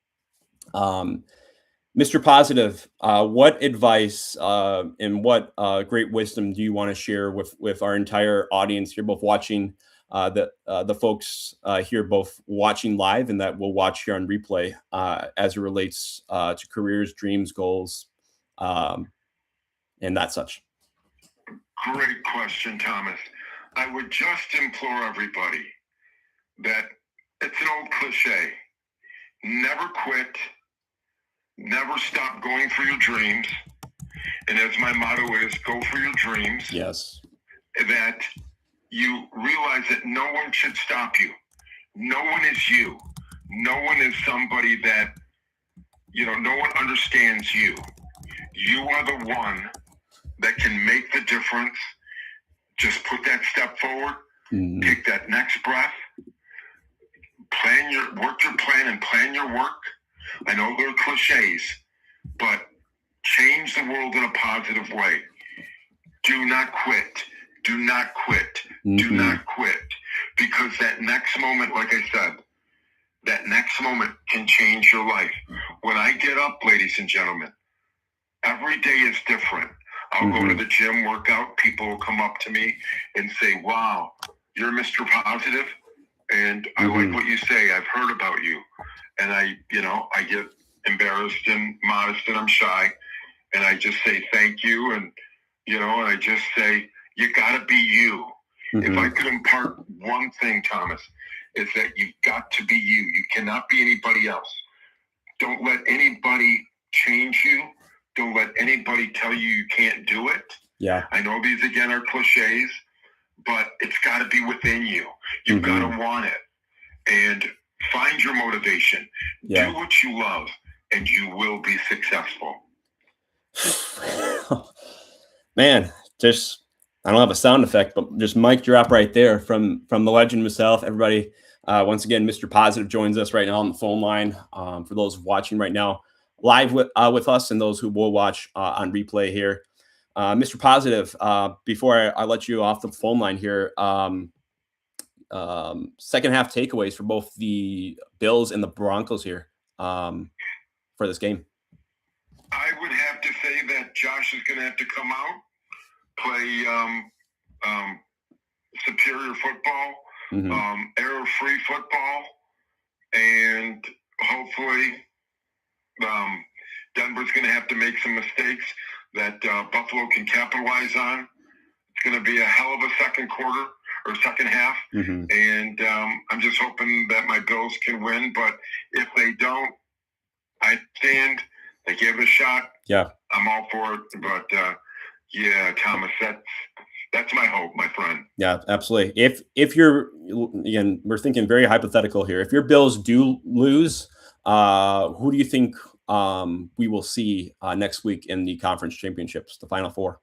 Mr. Positive, what advice and what great wisdom do you want to share with our entire audience here, both watching the folks here, both watching live and that will watch here on replay as it relates to careers, dreams, goals, and that such? Great question, Thomas. I would just implore everybody that it's an old cliche. Never quit. Never stop going for your dreams. And as my motto is, go for your dreams. Yes. That you realize that no one should stop you. No one is you. No one is somebody that, no one understands you. You are the one that can make the difference. Just put that step forward. Take that next breath. Work your plan and plan your work. I know they're cliches, but change the world in a positive way. Do not quit. Do not quit. Do not quit. Because that next moment, like I said, that next moment can change your life. When I get up, ladies and gentlemen, every day is different. I'll go to the gym, work out. People will come up to me and say, wow, you're Mr. Positive. And I like what you say. I've heard about you. And I get embarrassed and modest and I'm shy. And I just say thank you. And, and I just say, you got to be you. If I could impart one thing, Thomas, it's that you've got to be you. You cannot be anybody else. Don't let anybody change you. Don't let anybody tell you can't do it. Yeah. I know these, again, are cliches, but it's got to be within you. You've got to want it. And find your motivation. Yeah. Do what you love, and you will be successful. Man, I don't have a sound effect, but just mic drop right there from the legend himself. Everybody, once again, Mr. Positive joins us right now on the phone line. For those watching right now live with us and those who will watch on replay here. Mr. Positive, before I let you off the phone line here, second half takeaways for both the Bills and the Broncos here for this game? I would have to say that Josh is going to have to come out, play superior football, error-free football, and hopefully Denver's going to have to make some mistakes that Buffalo can capitalize on. It's going to be a hell of a second quarter or second half, and I'm just hoping that my Bills can win. But if they don't, I stand. They give it a shot. Yeah, I'm all for it. But yeah, Thomas, that's my hope, my friend. Yeah, absolutely. If you're, again, we're thinking very hypothetical here. If your Bills do lose, who do you think we will see next week in the conference championships, the Final Four?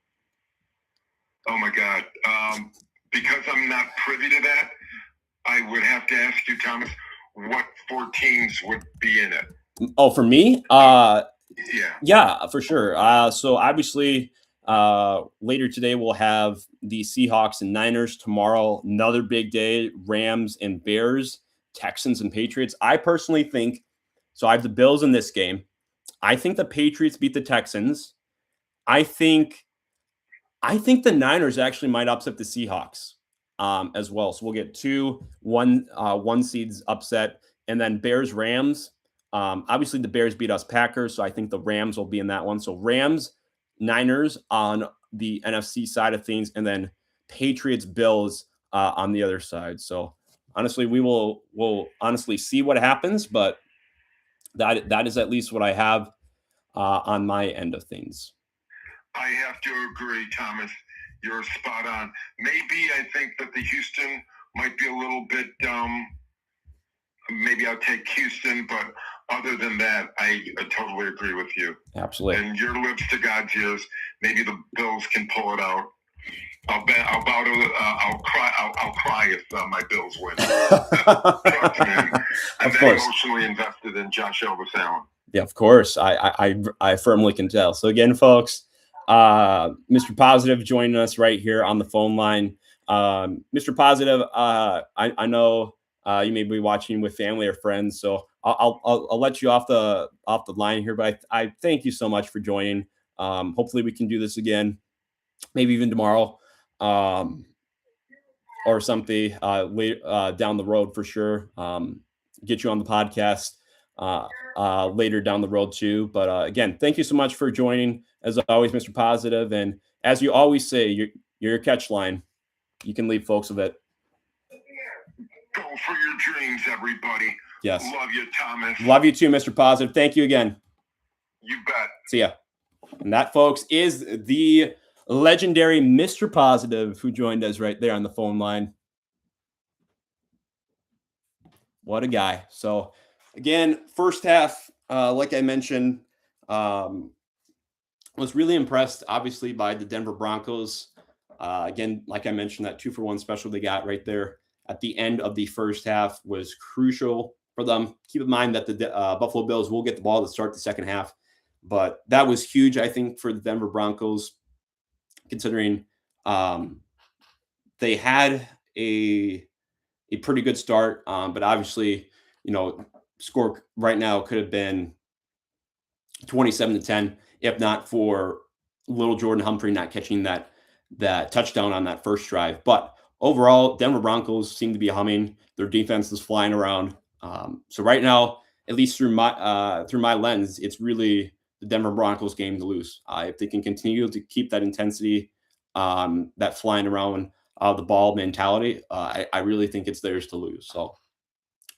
Oh my God! Because I'm not privy to that, I would have to ask you, Thomas, what 4 teams would be in it? Oh, for me? Yeah, for sure. So obviously, later today we'll have the Seahawks and Niners. Tomorrow, another big day: Rams and Bears, Texans and Patriots. I personally think so. I have the Bills in this game. I think the Patriots beat the Texans. I think the Niners actually might upset the Seahawks as well. So we'll get one seeds upset, and then Bears Rams. Obviously, the Bears beat us Packers, so I think the Rams will be in that one. So Rams, Niners on the NFC side of things, and then Patriots Bills on the other side. So honestly, we'll honestly see what happens, but that is at least what I have on my end of things. I have to agree, Thomas. You're spot on. Maybe I think that the Houston might be a little bit. Maybe I'll take Houston, but other than that, I totally agree with you. Absolutely. And your lips to God's ears. Maybe the Bills can pull it out. I'll cry. I'll cry if my Bills win. Trust me. I'm very emotionally invested in Josh Elvis Allen. Yeah, of course. I firmly can tell. So again, folks, Mr. Positive joining us right here on the phone line. Mr. Positive, I know you may be watching with family or friends, so I'll let you off the line here. But I thank you so much for joining. Hopefully we can do this again, maybe even tomorrow, or something later down the road for sure. Get you on the podcast later down the road too. But again, thank you so much for joining. As always, Mr. Positive, and as you always say, you're your catch line. You can leave folks with it. Go for your dreams, everybody. Yes. Love you, Thomas. Love you too, Mr. Positive. Thank you again. You bet. See ya. And that, folks, is the legendary Mr. Positive who joined us right there on the phone line. What a guy. So, again, first half, like I mentioned, was really impressed, obviously, by the Denver Broncos. Again, like I mentioned, that 2-for-1 special they got right there at the end of the first half was crucial for them. Keep in mind that the Buffalo Bills will get the ball to start the second half, but that was huge, I think, for the Denver Broncos, considering they had a pretty good start, but obviously, score right now could have been 27-10, if not for little Jordan Humphrey not catching that touchdown on that first drive. But overall, Denver Broncos seem to be humming. Their defense is flying around. So right now, at least through my lens, it's really the Denver Broncos game to lose. If they can continue to keep that intensity, that flying around the ball mentality, I really think it's theirs to lose. So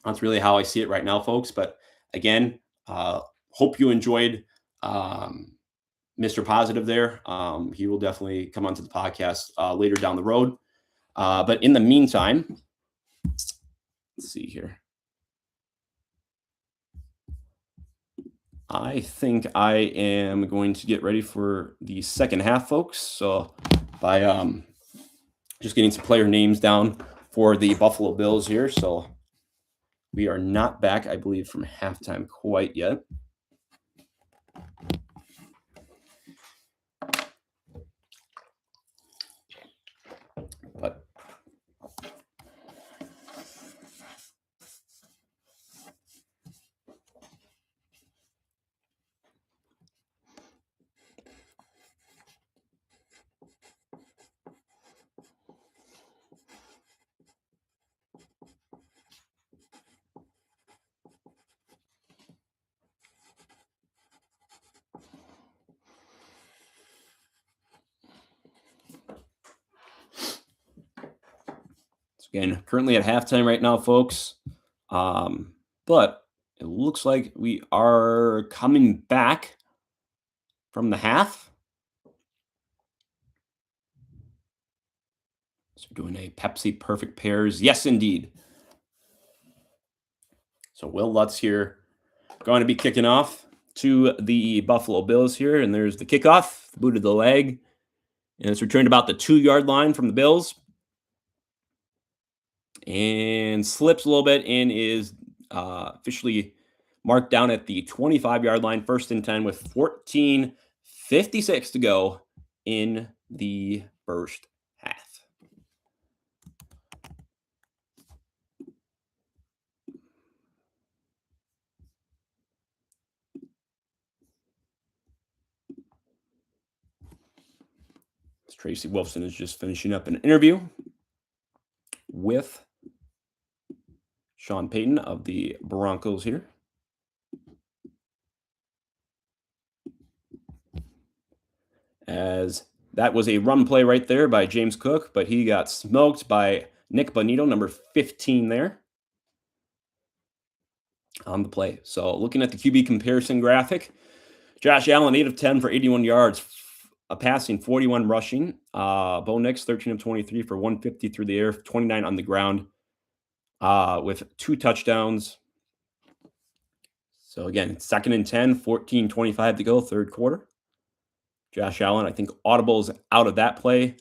that's really how I see it right now, folks. But again, hope you enjoyed Mr. Positive there. He will definitely come onto the podcast later down the road. But in the meantime, let's see here. I think I am going to get ready for the second half, folks. So by just getting some player names down for the Buffalo Bills here. So we are not back, I believe, from halftime quite yet. But Again, currently at halftime right now, folks. But it looks like we are coming back from the half. So we're doing a Pepsi Perfect Pairs. Yes, indeed. So Will Lutz here going to be kicking off to the Buffalo Bills here. And there's the kickoff, the boot of the leg. And it's returned about the 2-yard line from the Bills. And slips a little bit and is officially marked down at the 25-yard line, 1st and 10 with 14:56 to go in the first half. Tracy Wolfson is just finishing up an interview with Sean Payton of the Broncos here. As that was a run play right there by James Cook, but he got smoked by Nick Bonito, number 15 there on the play. So looking at the QB comparison graphic, Josh Allen, 8 of 10 for 81 yards, passing, 41 rushing. Bo Nix, 13 of 23 for 150 through the air, 29 on the ground with 2 touchdowns. So again, 2nd and 10, 14:25 to go, third quarter. Josh Allen, I think audibles out of that play.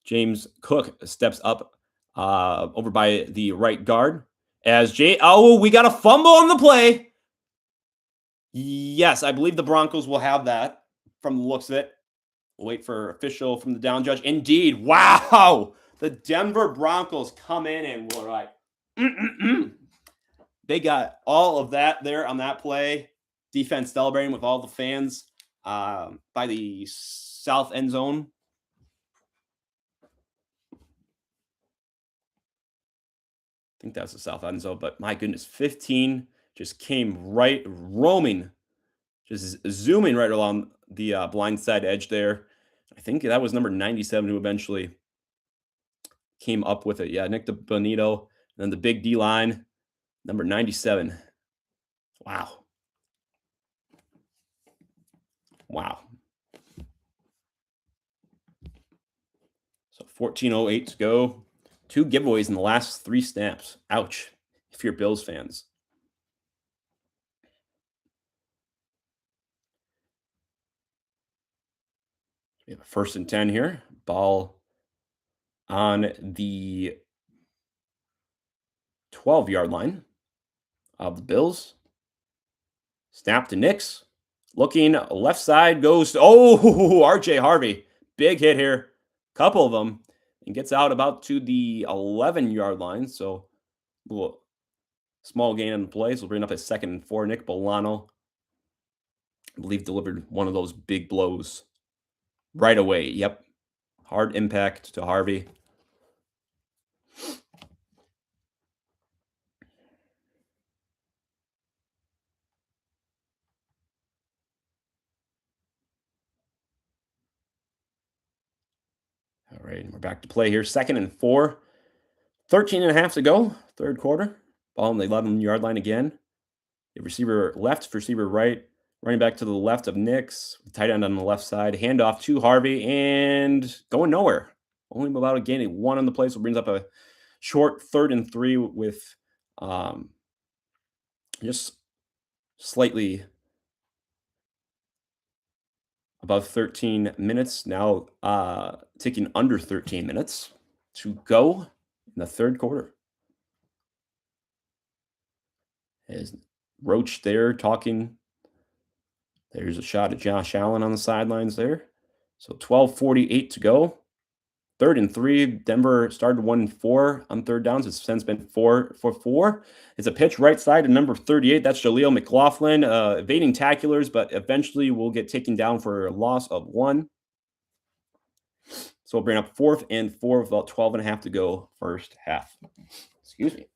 James Cook steps up over by the right guard as we got a fumble on the play. Yes, I believe the Broncos will have that from the looks of it. We'll wait for official from the down judge. Indeed. Wow. The Denver Broncos come in and were like, They got all of that there on that play. Defense celebrating with all the fans by the south end zone. I think that's the south end zone, but my goodness, 15 just came right roaming, just zooming right along the blind side edge there. I think that was number 97 who eventually came up with it. Yeah, Nick Bonito. And then the big D line, number 97. Wow. Wow. So 14:08 to go. 2 giveaways in the last 3 snaps. Ouch. If you're Bills fans. We have a 1st and 10 here. Ball on the 12-yard line of the Bills. Snap to Nix. Looking left side goes. RJ Harvey. Big hit here. Couple of them. And gets out about to the 11-yard line. So a little small gain on the play. So we'll bring up a 2nd and 4. Nick Bolano, I believe, delivered one of those big blows right away. Yep. Hard impact to Harvey. All right, and we're back to play here. 2nd and 4. 13 and a half to go, third quarter. Ball on the 11-yard line again. The receiver left, receiver right. Running back to the left of Nix. Tight end on the left side. Handoff to Harvey and going nowhere. Only about a gain of 1 on the play, so brings up a short 3rd and 3 with just slightly above 13 minutes. Now taking under 13 minutes to go in the third quarter. As Roach there talking. There's a shot at Josh Allen on the sidelines there. So 12:48 to go. 3rd and 3. Denver started 1-4 on third downs. It's since been 4-4. It's a pitch right side to number 38. That's Jaleel McLaughlin evading tacklers, but eventually will get taken down for a loss of 1. So we'll bring up 4th and 4 with about 12 and a half to go first half. Excuse me.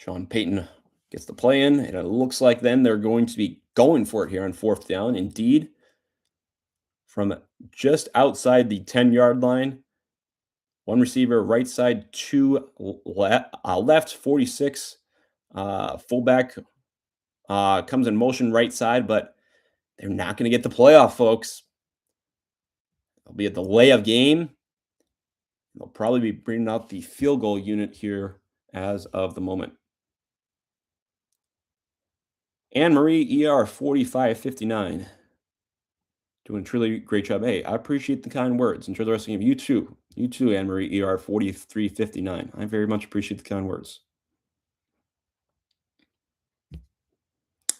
Sean Payton gets the play in, and it looks like then they're going to be going for it here on 4th down. Indeed, from just outside the 10-yard line, one receiver right side, two left, 46. Fullback comes in motion right side, but they're not going to get the playoff, folks. It'll be a delay of game. They'll probably be bringing out the field goal unit here as of the moment. Anne Marie, ER 4559. Doing a truly great job. Hey, I appreciate the kind words. Enjoy the rest of the game. You too. You too, Anne Marie, ER 4359. I very much appreciate the kind words.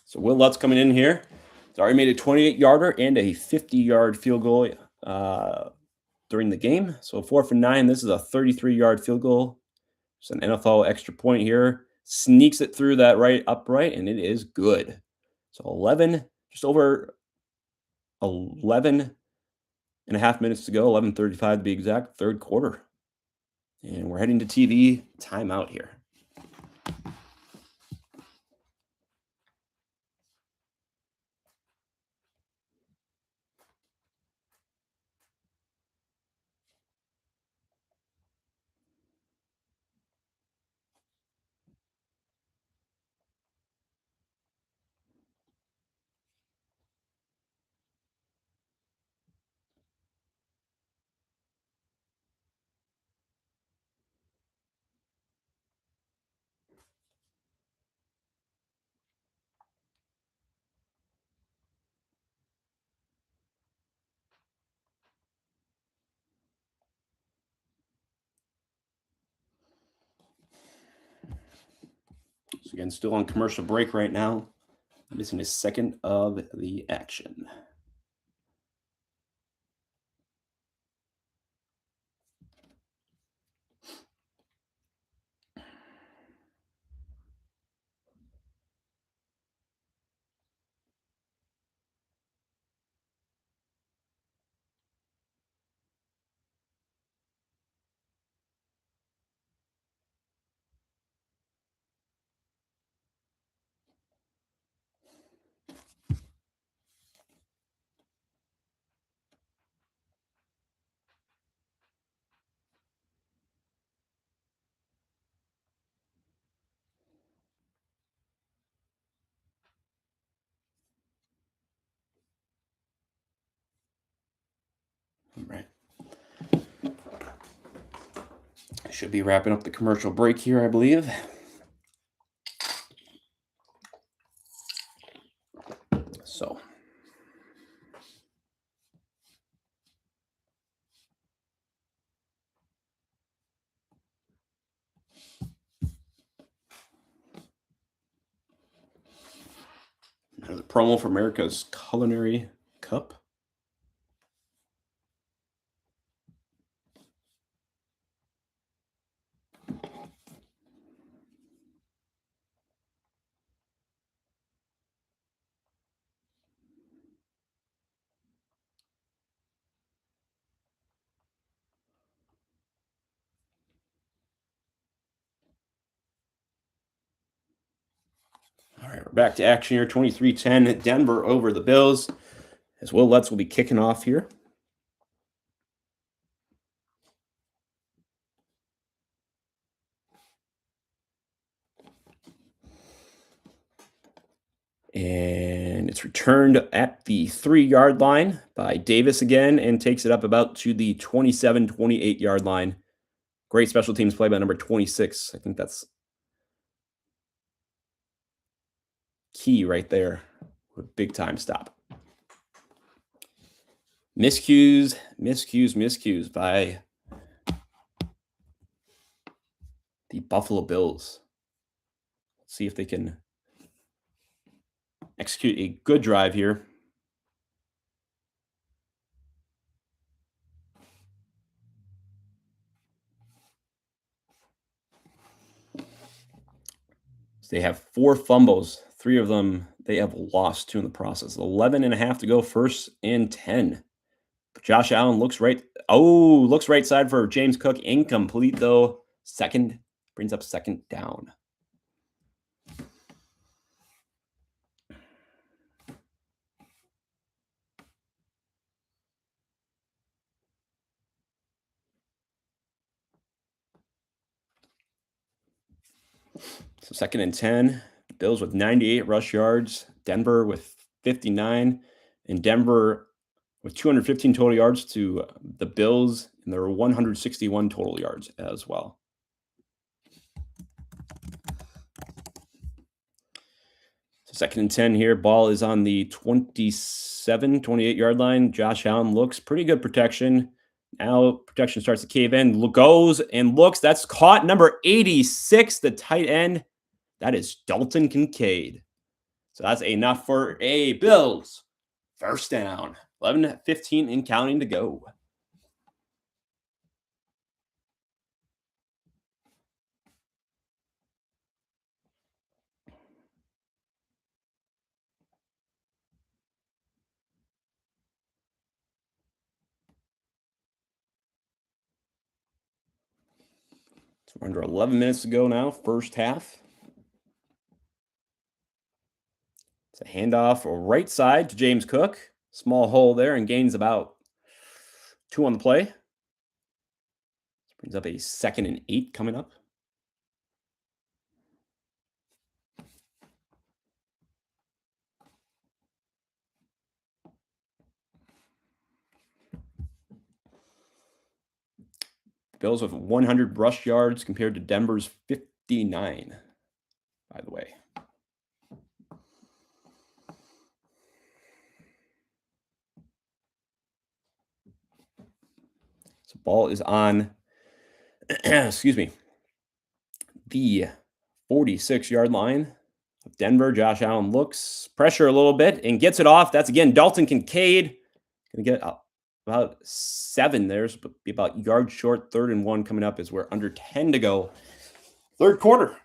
So Will Lutz coming in here. He's already made a 28-yarder and a 50-yard field goal during the game. So 4 for 9. This is a 33-yard field goal. It's an NFL extra point here. Sneaks it through that right upright, and it is good. So 11, just over 11 and a half minutes to go, 11:35 to be exact, third quarter. And we're heading to TV timeout here. So again, still on commercial break right now. Missing a second of the action. All right. Should be wrapping up the commercial break here, I believe. So. Another promo for America's Culinary Cup. All right, we're back to action here. 23-10, Denver over the Bills. As Will Lutz will be kicking off here. And it's returned at the 3-yard line by Davis again and takes it up about to the 27, 28-yard line. Great special teams play by number 26. I think that's key right there. A big time stop. Miscues by the Buffalo Bills. Let's see if they can execute a good drive here. So they have 4 fumbles. 3 of them they have lost 2 in the process. 11 and a half to go, 1st and 10. But Josh Allen looks right side for James Cook. Incomplete though. Brings up 2nd down. So 2nd and 10. Bills with 98 rush yards. Denver with 59. And Denver with 215 total yards to the Bills. And there were 161 total yards as well. So 2nd and 10 here. Ball is on the 28 yard line. Josh Allen looks pretty good protection. Now protection starts to cave in. Goes and looks. That's caught. Number 86, the tight end. That is Dalton Kincaid. So that's enough for a Bills first down. 11:15 and counting to go. So we're under 11 minutes to go now, first half. It's a handoff right side to James Cook. Small hole there and gains about 2 on the play. This brings up a 2nd and 8 coming up. Bills with 100 rush yards compared to Denver's 59, by the way. So ball is on, excuse me, the 46-yard line of Denver. Josh Allen looks, pressure a little bit, and gets it off. That's, again, Dalton Kincaid. Going to get about 7 there. So be about yard short. 3rd and 1 coming up as we're under 10 to go. Third quarter.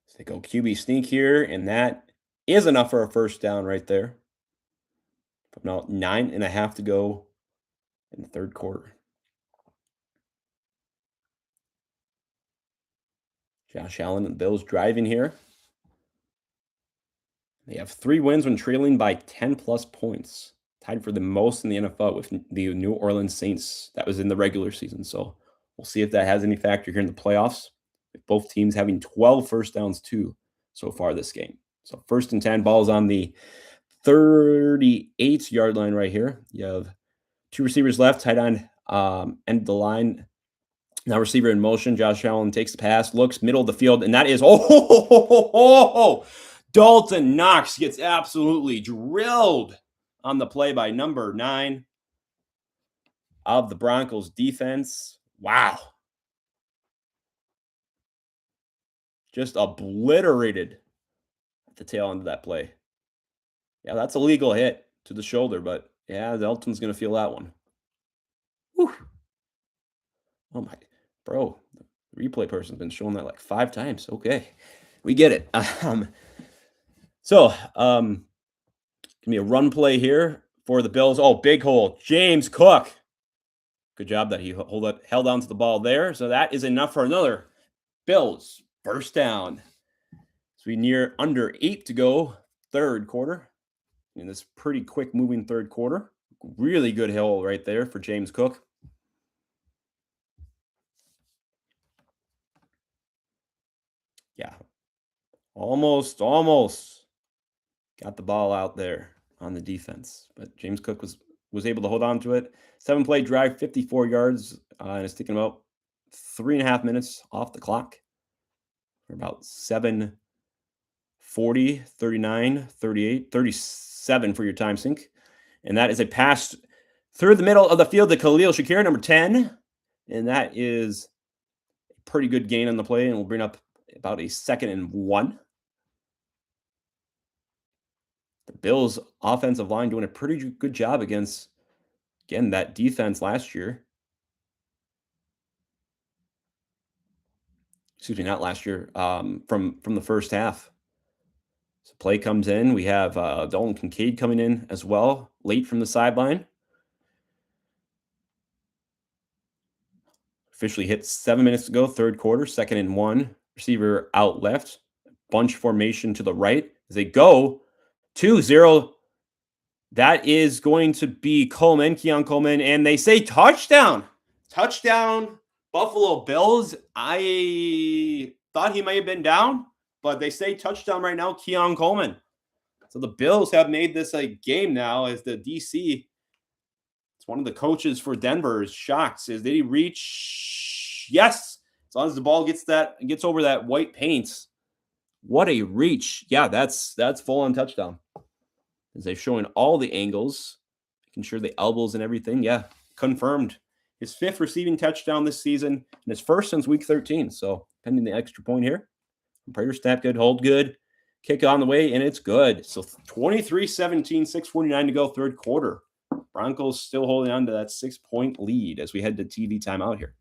So they go QB sneak here, and that is enough for a first down right there. Now 9.5 to go in the third quarter. Josh Allen and the Bills driving here. They have 3 wins when trailing by 10-plus points, tied for the most in the NFL with the New Orleans Saints. That was in the regular season, so we'll see if that has any factor here in the playoffs. With both teams having 12 first downs too so far this game. So 1st and 10, ball's on the 38-yard line right here. You have 2 receivers left, tight end, end the line. Now receiver in motion. Josh Allen takes the pass, looks middle of the field, and that is Dalton Knox gets absolutely drilled on the play by number 9 of the Broncos defense. Wow. Just obliterated at the tail end of that play. Yeah, that's a legal hit to the shoulder, but yeah, Dalton's going to feel that one. Whew. Oh my, bro, the replay person's been showing that like 5 times. Okay, we get it. Gonna be a run play here for the Bills. Oh, big hole. James Cook. Good job that he held on to the ball there. So that is enough for another Bills first down. So we near under 8 to go, third quarter. In this pretty quick moving third quarter. Really good hill right there for James Cook. Yeah. Almost got the ball out there on the defense, but James Cook was able to hold on to it. 7-play drive, 54 yards, and it's taking about 3.5 minutes off the clock. For about 7:40, 39, 38, 37 for your time sync. And that is a pass through the middle of the field to Khalil Shakir, number 10. And that is a pretty good gain on the play, and we'll bring up about a 2nd and 1. The Bills' offensive line doing a pretty good job against, again, that defense last year. Excuse me, not last year, from the first half. So play comes in. We have Dalton Kincaid coming in as well, late from the sideline. Officially hit 7 minutes to go, third quarter, 2nd and 1. Receiver out left, bunch formation to the right as they go 2-0 That is going to be Keon Coleman, and they say touchdown. Touchdown, Buffalo Bills. I thought he might have been down, but they say touchdown right now, Keon Coleman. So the Bills have made this a game now as the DC. It's one of the coaches for Denver is shocked. Did he reach? Yes. As long as the ball gets over that white paint. What a reach. Yeah, that's full on touchdown. As they're showing all the angles, making sure the elbows and everything. Yeah, confirmed. His 5th receiving touchdown this season and his first since week 13. So pending the extra point here. Prayer snap good, hold good. Kick on the way, and it's good. So 23-17, 6:49 to go, third quarter. Broncos still holding on to that 6-point lead as we head to TV timeout here.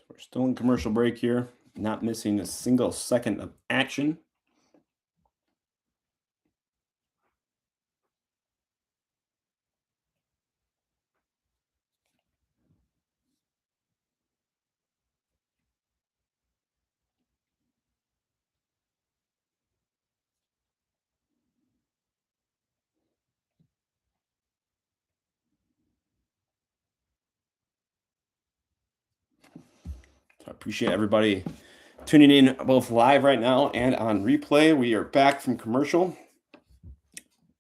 We're still in commercial break here, not missing a single second of action. I appreciate everybody tuning in both live right now and on replay. We are back from commercial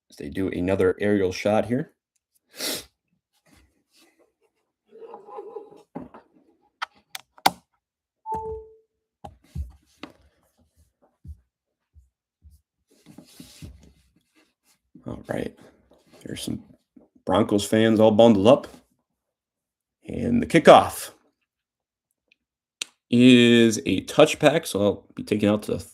as they do another aerial shot here. All right. There's some Broncos fans all bundled up. And the kickoff is a touchback, so I'll be taking out to the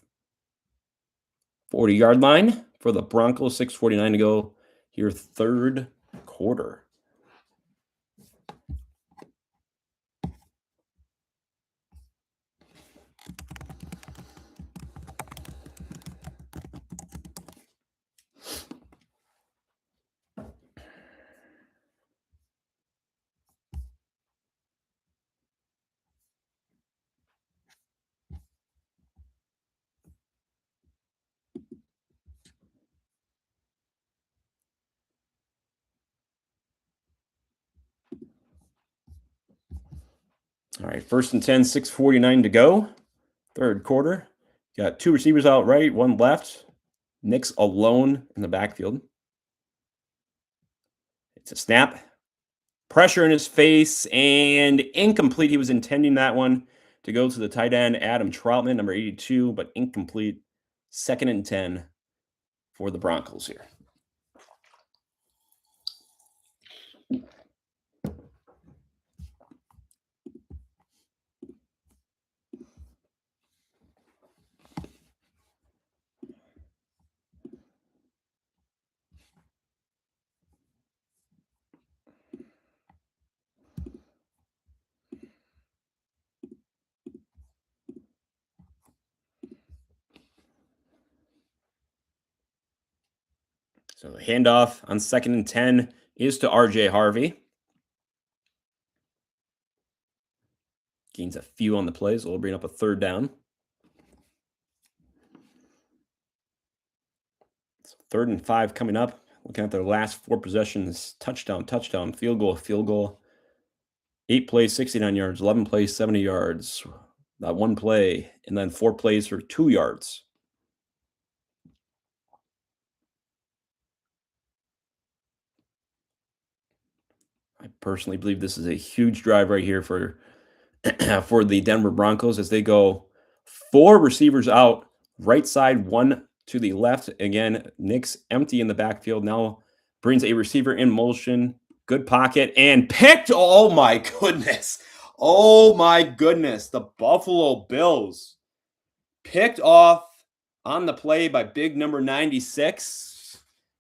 40-yard line for the Broncos. 6:49 to go here, third quarter. All right, 1st and 10, 6:49 to go. Third quarter. Got 2 receivers out right, 1 left. Nick's alone in the backfield. It's a snap. Pressure in his face and incomplete. He was intending that one to go to the tight end, Adam Troutman, number 82, but incomplete. 2nd and 10 for the Broncos here. So the handoff on 2nd and 10 is to RJ Harvey. Gains a few on the play, so we'll bring up a 3rd down. So 3rd and 5 coming up. Looking at their last 4 possessions: touchdown, touchdown, field goal, field goal. 8 plays, 69 yards, 11 plays, 70 yards. That 1 play, and then 4 plays for 2 yards. I personally believe this is a huge drive right here for for the Denver Broncos as they go 4 receivers out, right side, 1 to the left. Again, Nick's empty in the backfield. Now brings a receiver in motion. Good pocket and picked. Oh my goodness. Oh my goodness. The Buffalo Bills picked off on the play by big number 96.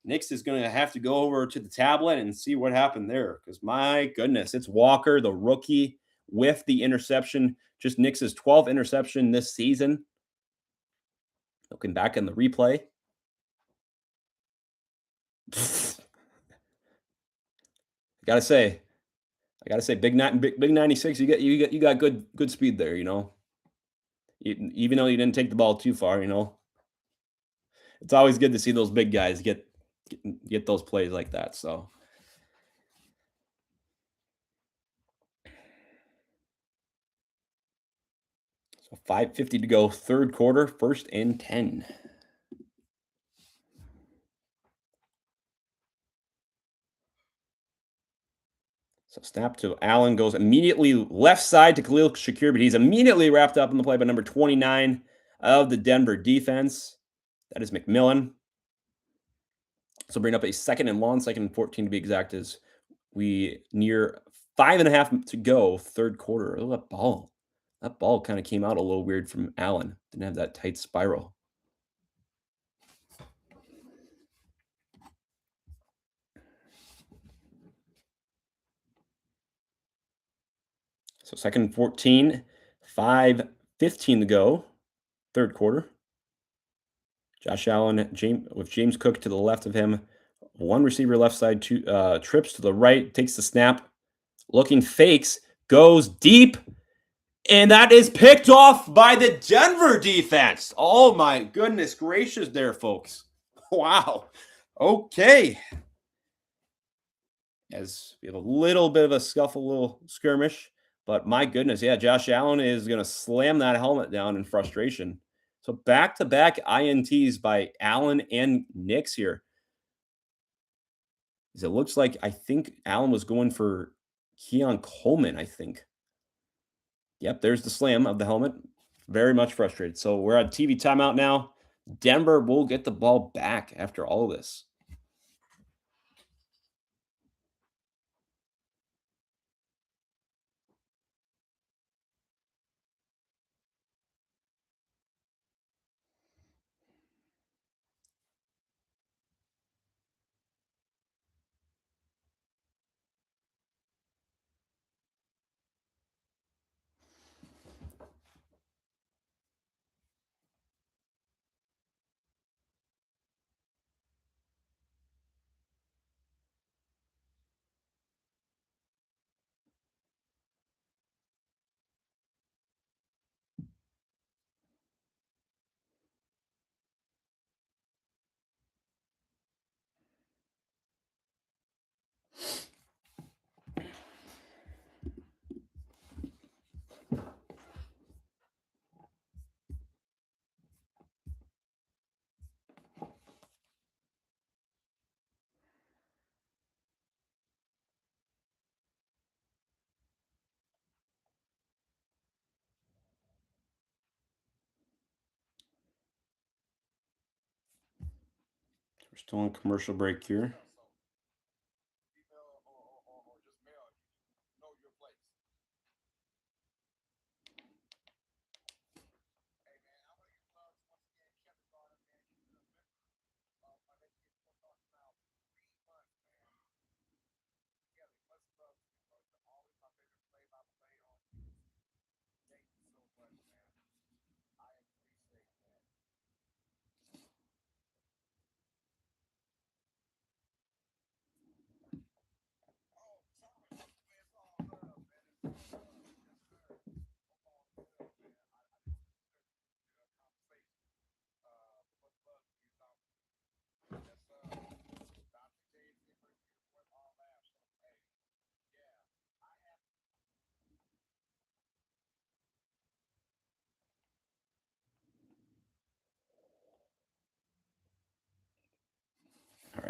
Nix is going to have to go over to the tablet and see what happened there because my goodness, it's Walker, the rookie, with the interception. Just Nix's 12th interception this season. Looking back in the replay. I gotta say, big 96. You got good speed there. Even though you didn't take the ball too far. It's always good to see those big guys get those plays like that. So 5:50 to go, 3rd quarter, 1st and 10. So snap to Allen, goes immediately left side to Khalil Shakir, but he's immediately wrapped up in the play by number 29 of the Denver defense. That is McMillan. So bring up a 2nd and long, 2nd and 14 to be exact, as we near 5.5 to go, 3rd quarter. Oh, that ball. That ball kind of came out a little weird from Allen. Didn't have that tight spiral. So 2nd and 14, 5:15 to go, 3rd quarter. Josh Allen with James Cook to the left of him. 1 receiver left side, 2 trips to the right, takes the snap, looking fakes, goes deep, and that is picked off by the Denver defense. Oh my goodness gracious there, folks. Wow. Okay. As we have a little bit of a scuffle, little skirmish, but my goodness, yeah, Josh Allen is going to slam that helmet down in frustration. So back-to-back INTs by Allen and Nix here. It looks like I think Allen was going for Keon Coleman, I think. Yep, there's the slam of the helmet. Very much frustrated. So we're at TV timeout now. Denver will get the ball back after all of this. We're still on commercial break here.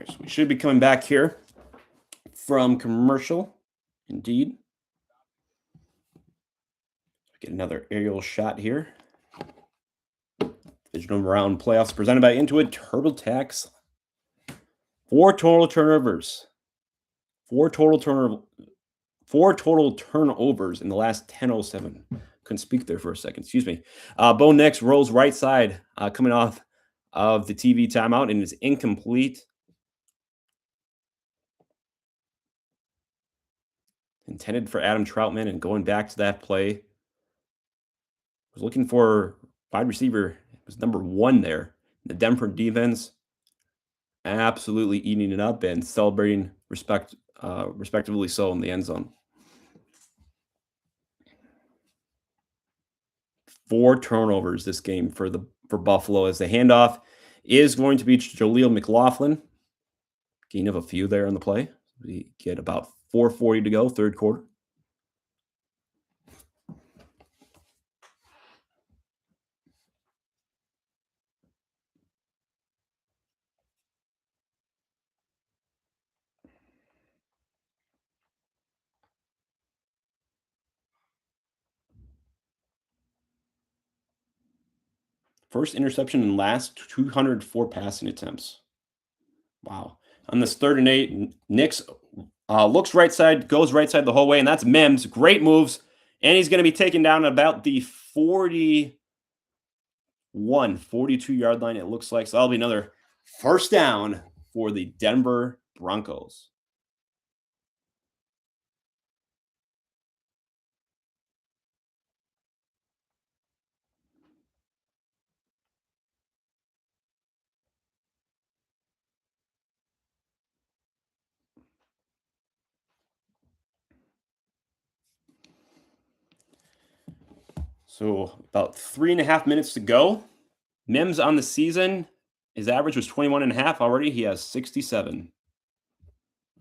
right, so we should be coming back here from commercial. Indeed. Get another aerial shot here. Divisional round playoffs presented by Intuit TurboTax. Four total turnovers in the last 10:07. Couldn't speak there for a second. Excuse me. Bo Nix rolls right side, coming off of the TV timeout, and is incomplete. Intended for Adam Troutman, and going back to that play, was looking for wide receiver. It was number 1 there. The Denver defense absolutely eating it up and celebrating respectively so in the end zone. 4 turnovers this game for Buffalo, as the handoff is going to be Jaleel McLaughlin. Gain of a few there on the play. We get about 4:40 to go, third quarter. First interception in last 204 passing attempts. Wow. On this 3rd and 8, Nix looks right side, goes right side the whole way, and that's Mims. Great moves. And he's going to be taken down at about the 42-yard line, it looks like. So that'll be another first down for the Denver Broncos. So about 3.5 minutes to go. Mims on the season, his average was 21.5 already. He has 67.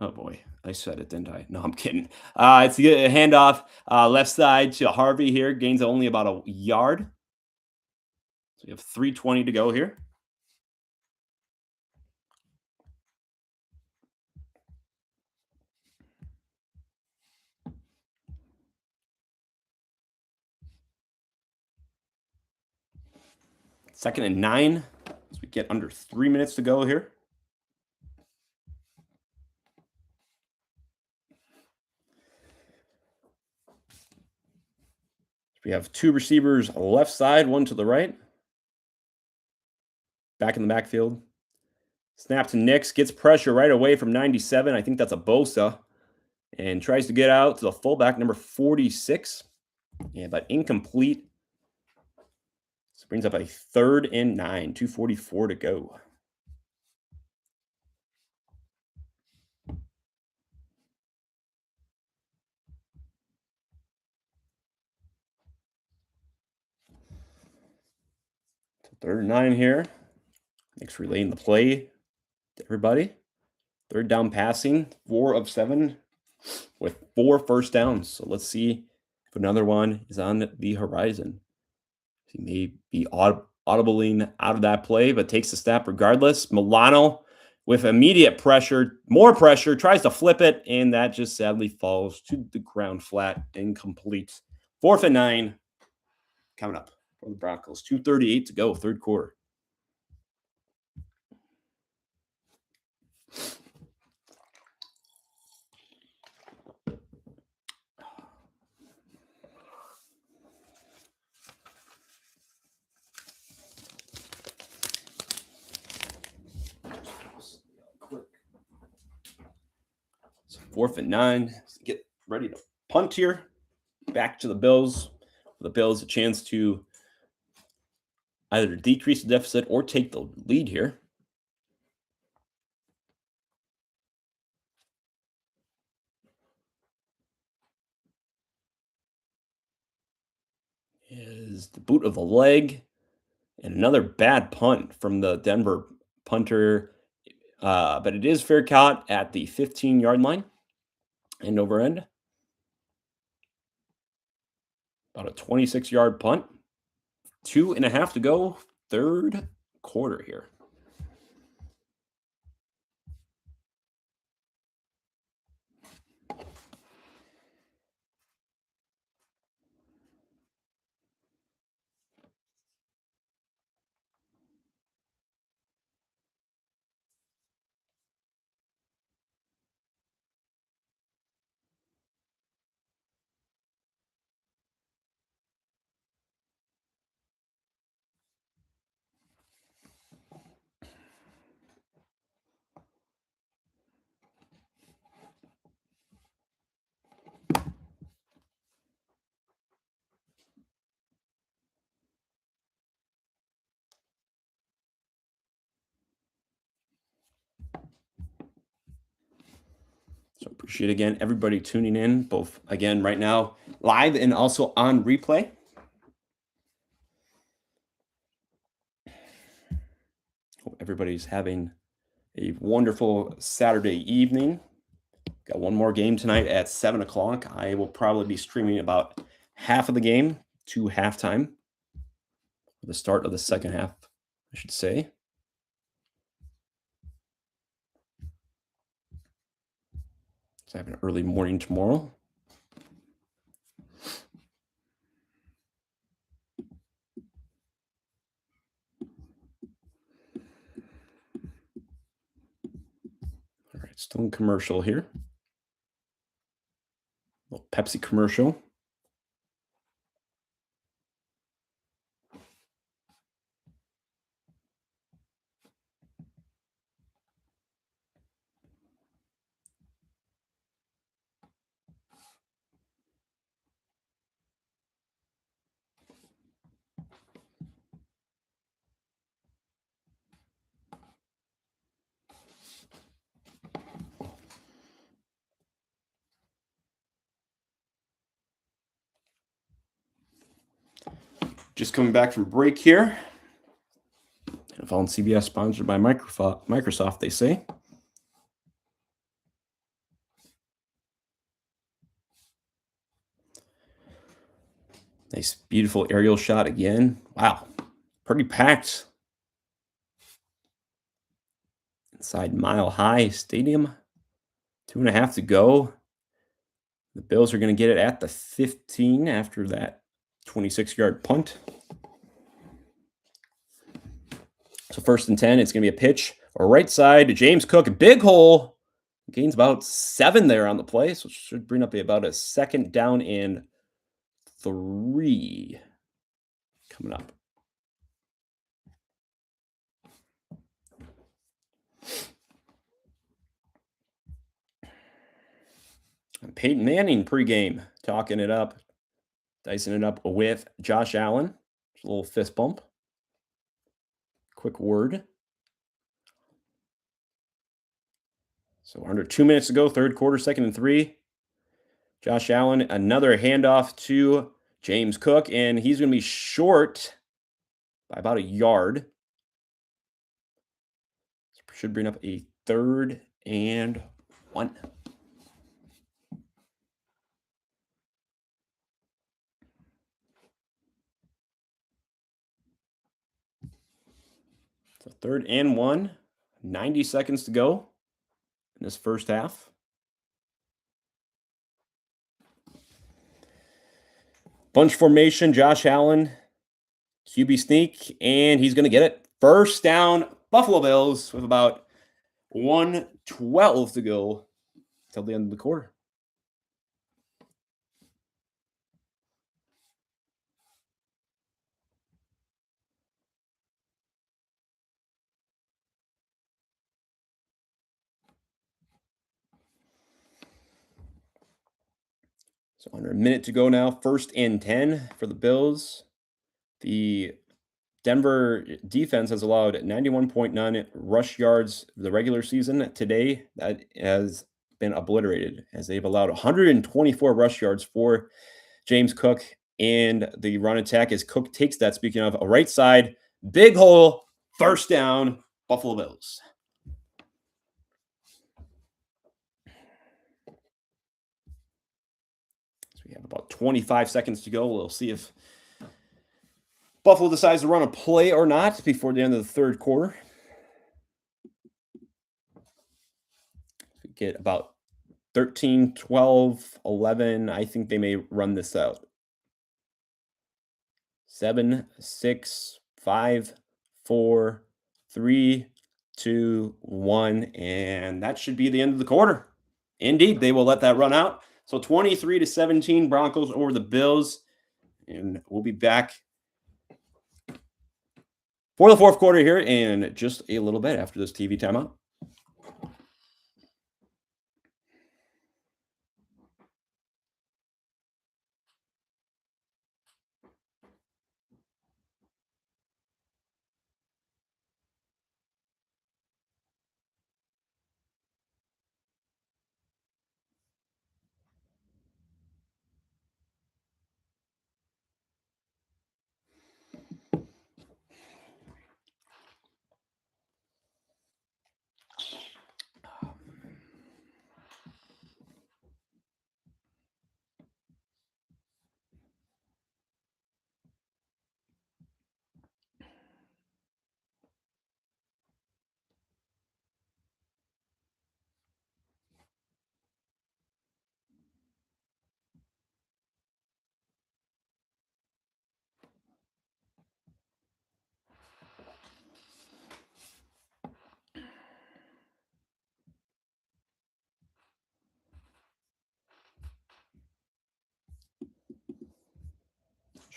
Oh boy, I said it, didn't I? No, I'm kidding. It's a handoff left side to Harvey here. Gains only about a yard. So we have 3:20 to go here. Second and 9. As we get under 3 minutes to go here. We have 2 receivers left side, 1 to the right. Back in the backfield. Snap to Nix. Gets pressure right away from 97. I think that's a Bosa. And tries to get out to the fullback, number 46. Yeah, but incomplete. So brings up a 3rd and 9. 2:44 to go. So 3rd and 9 here. Nix relaying the play to everybody. 3rd down passing, 4 of 7 with 4 first downs. So let's see if another one is on the horizon. He may be audibling out of that play, but takes the snap regardless. Milano with immediate pressure, more pressure, tries to flip it, and that just sadly falls to the ground flat, incomplete. 4th and 9 coming up for the Broncos. 2:38 to go, third quarter. So 4th and 9. Get ready to punt here. Back to the Bills. The Bills a chance to either decrease the deficit or take the lead here. Is the boot of the leg, and another bad punt from the Denver punter. But it is fair count at the 15-yard line. End over end. About a 26-yard punt. 2.5 to go, third quarter here. So appreciate again everybody tuning in, both again right now live and also on replay. Hope everybody's having a wonderful Saturday evening. Got one more game tonight at 7 o'clock. I will probably be streaming about half of the game to halftime, the start of the second half, I should say. So I have an early morning tomorrow. All right, still in commercial here. A little Pepsi commercial. Just coming back from break here. NFL and CBS sponsored by Microsoft, they say. Nice, beautiful aerial shot again. Wow, pretty packed inside Mile High Stadium. 2.5 to go. The Bills are going to get it at the 15 after that 26-yard punt. So 1st and 10, it's going to be a pitch or right side to James Cook. Big hole. Gains about 7 there on the play, so it should bring up about a 2nd down and 3 coming up. And Peyton Manning pregame, talking it up, dicing it up with Josh Allen. Just a little fist bump. Quick word. So under 2 minutes to go, 3rd quarter, 2nd and 3. Josh Allen, another handoff to James Cook, and he's going to be short by about a yard. Should bring up a 3rd and 1. So 3rd and 1, 90 seconds to go in this first half. Bunch formation, Josh Allen, QB sneak, and he's going to get it. First down, Buffalo Bills with about 1:12 to go till the end of the quarter. So under a minute to go now, 1st and 10 for the Bills. The Denver defense has allowed 91.9 rush yards the regular season. Today, that has been obliterated as they've allowed 124 rush yards for James Cook and the run attack as Cook takes that. Speaking of a right side, big hole, 1st down, Buffalo Bills. So we have about 25 seconds to go. We'll see if Buffalo decides to run a play or not before the end of the 3rd quarter. We get about 13, 12, 11. I think they may run this out. 7, 6, 5, 4, 3, 2, 1. And that should be the end of the quarter. Indeed, they will let that run out. So 23-17, Broncos over the Bills. And we'll be back for the 4th quarter here in just a little bit after this TV timeout.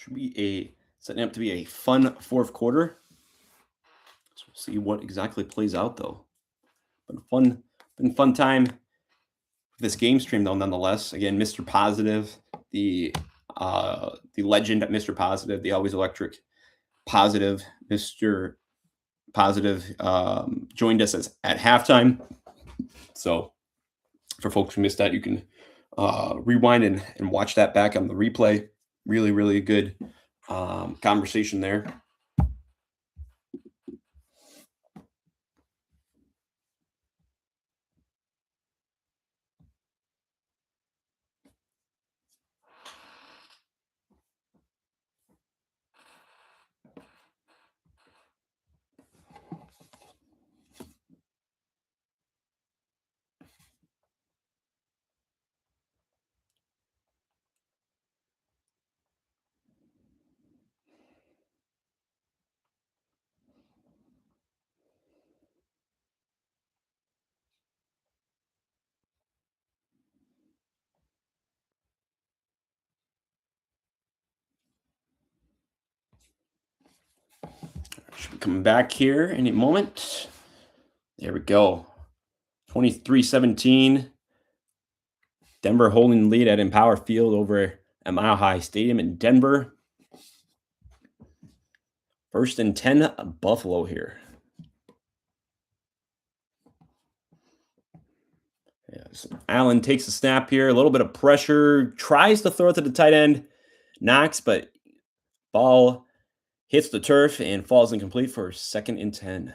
Should be setting up to be a fun fourth quarter. So we'll see what exactly plays out though. Been fun time. This game stream though, nonetheless. Again, Mr. Positive, the legend at Mr. Positive, the always electric positive Mr. Positive joined us at halftime. So for folks who missed that, you can rewind and watch that back on the replay. Really, really good conversation there. Should be coming back here any moment. There we go. 23-17. Denver holding the lead at Empower Field over at Mile High Stadium in Denver. 1st and 10, Buffalo here. Yes. Allen takes a snap here. A little bit of pressure. Tries to throw it to the tight end. Knocks, but ball hits the turf and falls incomplete for 2nd and 10.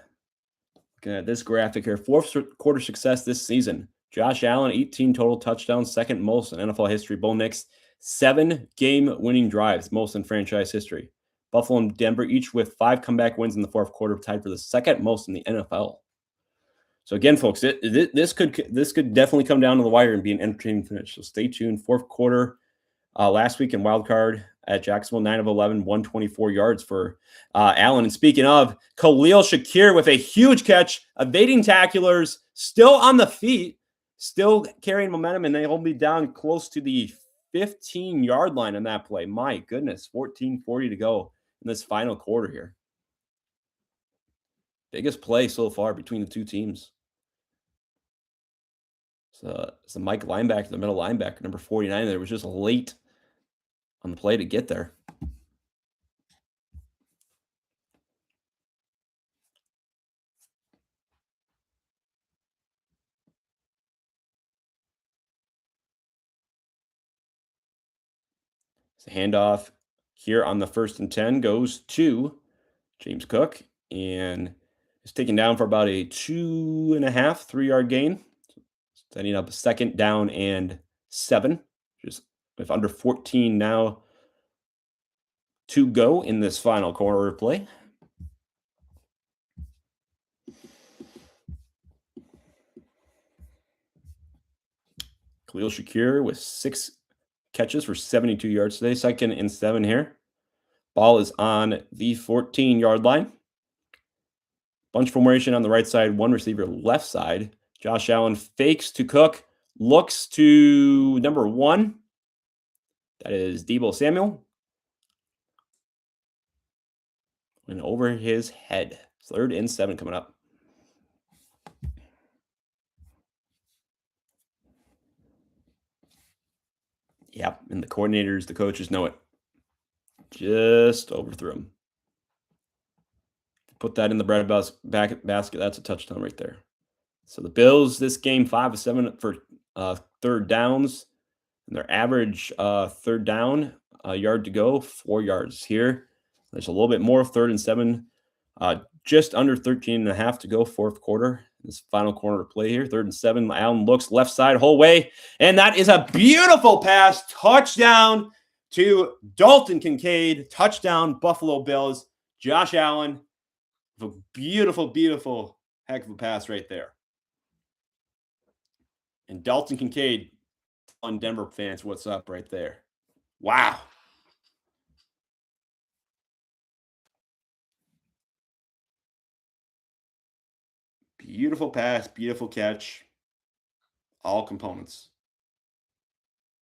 Looking at this graphic here. 4th quarter success this season. Josh Allen, 18 total touchdowns, 2nd most in NFL history. Bo Nix, 7 game-winning drives, most in franchise history. Buffalo and Denver each with 5 comeback wins in the 4th quarter, tied for the 2nd most in the NFL. So again, folks, this could definitely come down to the wire and be an entertaining finish. So stay tuned. 4th quarter, last week in wild card at Jacksonville, 9 of 11, 124 yards for Allen. And speaking of, Khalil Shakir with a huge catch, evading tacklers, still on the feet, still carrying momentum, and they hold me down close to the 15-yard line on that play. My goodness, 14:40 to go in this final quarter here. Biggest play so far between the two teams. So it's the Mike linebacker, the middle linebacker, number 49. There was just late on the play to get there. So handoff here on the 1st and 10 goes to James Cook and is taken down for about a 2.5, 3-yard gain. Setting up a 2nd down and 7. Just with under 14 now to go in this final quarter of play. Khalil Shakir with 6 catches for 72 yards today. 2nd and 7 here. Ball is on the 14-yard line. Bunch formation on the right side, 1 receiver left side. Josh Allen fakes to Cook, looks to number 1. That is Deebo Samuel. And over his head. 3rd and 7 coming up. Yep, and the coordinators, the coaches know it. Just overthrew him. Put that in the bread basket. That's a touchdown right there. So the Bills, this game, 5 of 7 for 3rd downs. And their average 3rd down, yard to go, 4 yards here. There's a little bit more, 3rd and 7. Just under 13.5 to go, 4th quarter. This final corner to play here, 3rd and 7. Allen looks left side whole way. And that is a beautiful pass. Touchdown to Dalton Kincaid. Touchdown, Buffalo Bills. Josh Allen. A beautiful, beautiful heck of a pass right there. And Dalton Kincaid on Denver fans, what's up right there? Wow. Beautiful pass, beautiful catch. All components.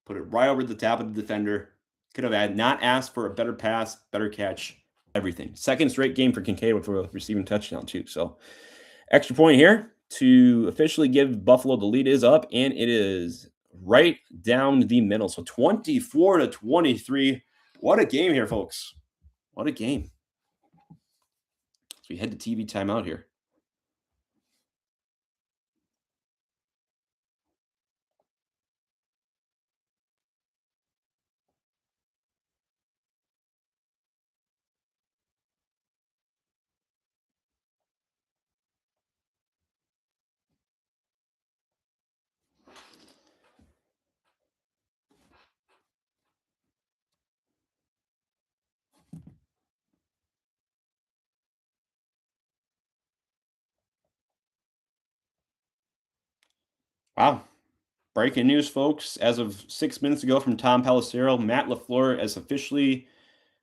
Put it right over the top of the defender. Could have had not asked for a better pass, better catch, everything. Second straight game for Kincaid with a receiving touchdown, too. So, extra point here to officially give Buffalo the lead is up, and it is right down the middle. So, 24-23. What a game here, folks. What a game. So, we head to TV timeout here. Wow. Breaking news, folks. As of 6 minutes ago from Tom Pelissero, Matt LaFleur has officially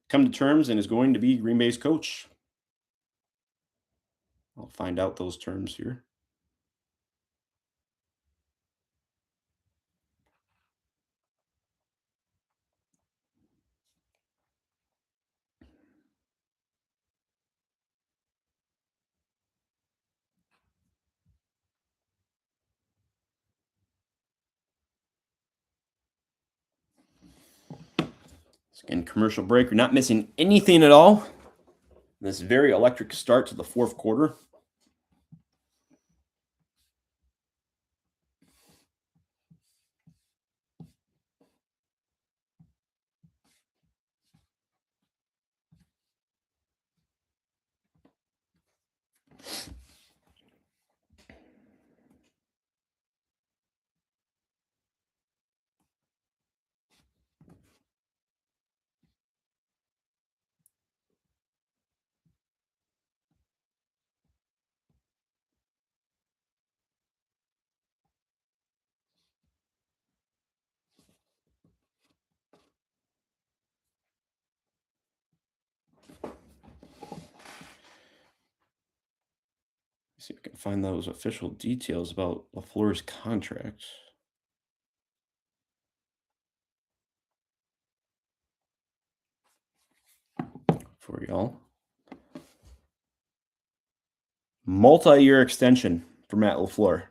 come to terms and is going to be Green Bay's coach. I'll find out those terms here. Again, commercial break. We're not missing anything at all. This very electric start to the fourth quarter. See if I can find those official details about LaFleur's contract. For y'all. Multi-year extension for Matt LaFleur.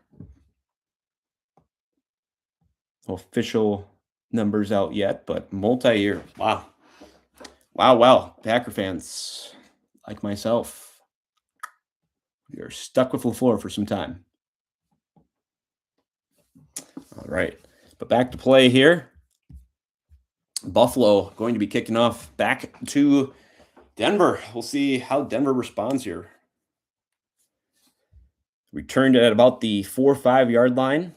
No official numbers out yet, but multi-year. Wow. Wow. Packer fans like myself, we are stuck with LaFleur for some time. All right. But back to play here. Buffalo going to be kicking off back to Denver. We'll see how Denver responds here. Returned at about the 4 or 5 yard line.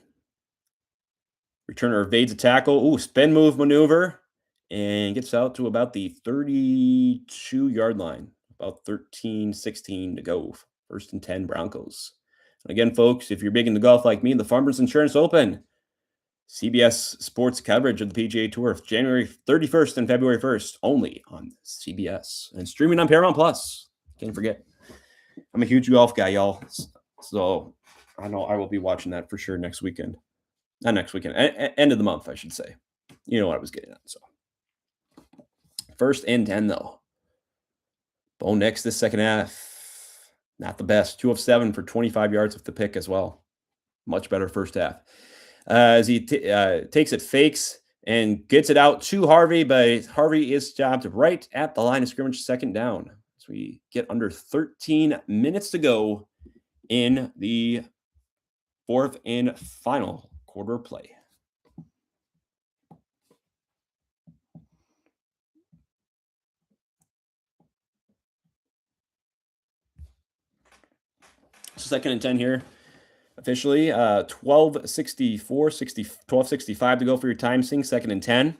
Returner evades a tackle. Ooh, spin move maneuver. And gets out to about the 32 yard line. About 13-16 to go. First and 10 Broncos. And again, folks, if you're big into golf like me, the Farmers Insurance Open. CBS sports coverage of the PGA Tour, January 31st and February 1st, only on CBS and streaming on Paramount Plus. Can't forget. I'm a huge golf guy, y'all. So I know I will be watching that for sure next weekend. Not next weekend, end of the month, I should say. You know what I was getting at. So first and 10, though. Bo Nix this second half. Not the best. 2 of 7 for 25 yards with the pick as well. Much better first half. As he takes it, fakes, and gets it out to Harvey, but Harvey is stopped right at the line of scrimmage, second down. So we get under 13 minutes to go in the fourth and final quarter play. So second and 10 here. Officially, 12:65 to go for your time sync, second and 10.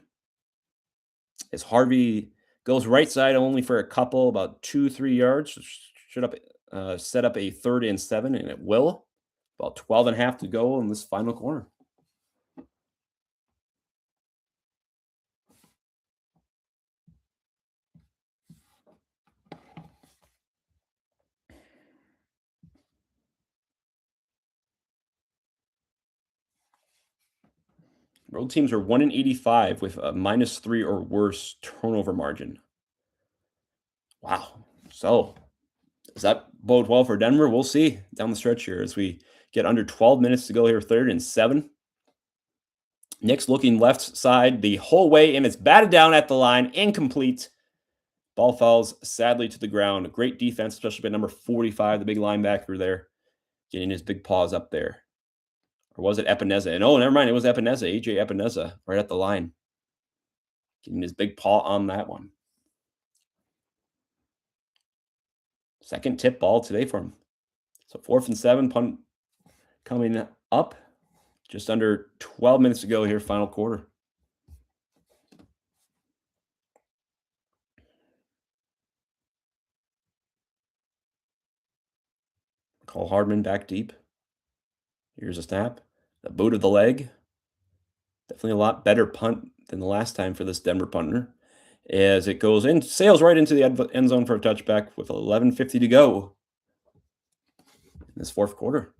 As Harvey goes right side only for a couple, about 2-3 yards. Should set up a 3rd and 7, and it will. About 12 and a half to go in this final corner. Road teams are 1 in 85 with a -3 or worse turnover margin. Wow. So does that bode well for Denver? We'll see down the stretch here as we get under 12 minutes to go here, 3rd and 7. Nick's looking left side the whole way, and it's batted down at the line, incomplete. Ball falls sadly to the ground. Great defense, especially by number 45, the big linebacker there, getting his big paws up there. Or was it Epineza? And oh, never mind, it was Epineza, AJ Epineza, right at the line, getting his big paw on that one. Second tip ball today for him. So 4th and 7, punt coming up. Just under 12 minutes to go here, final quarter. Cole Hardman back deep. Here's a snap. The boot of the leg. Definitely a lot better punt than the last time for this Denver punter. As it goes in, sails right into the end zone for a touchback with 11:50 to go in this fourth quarter.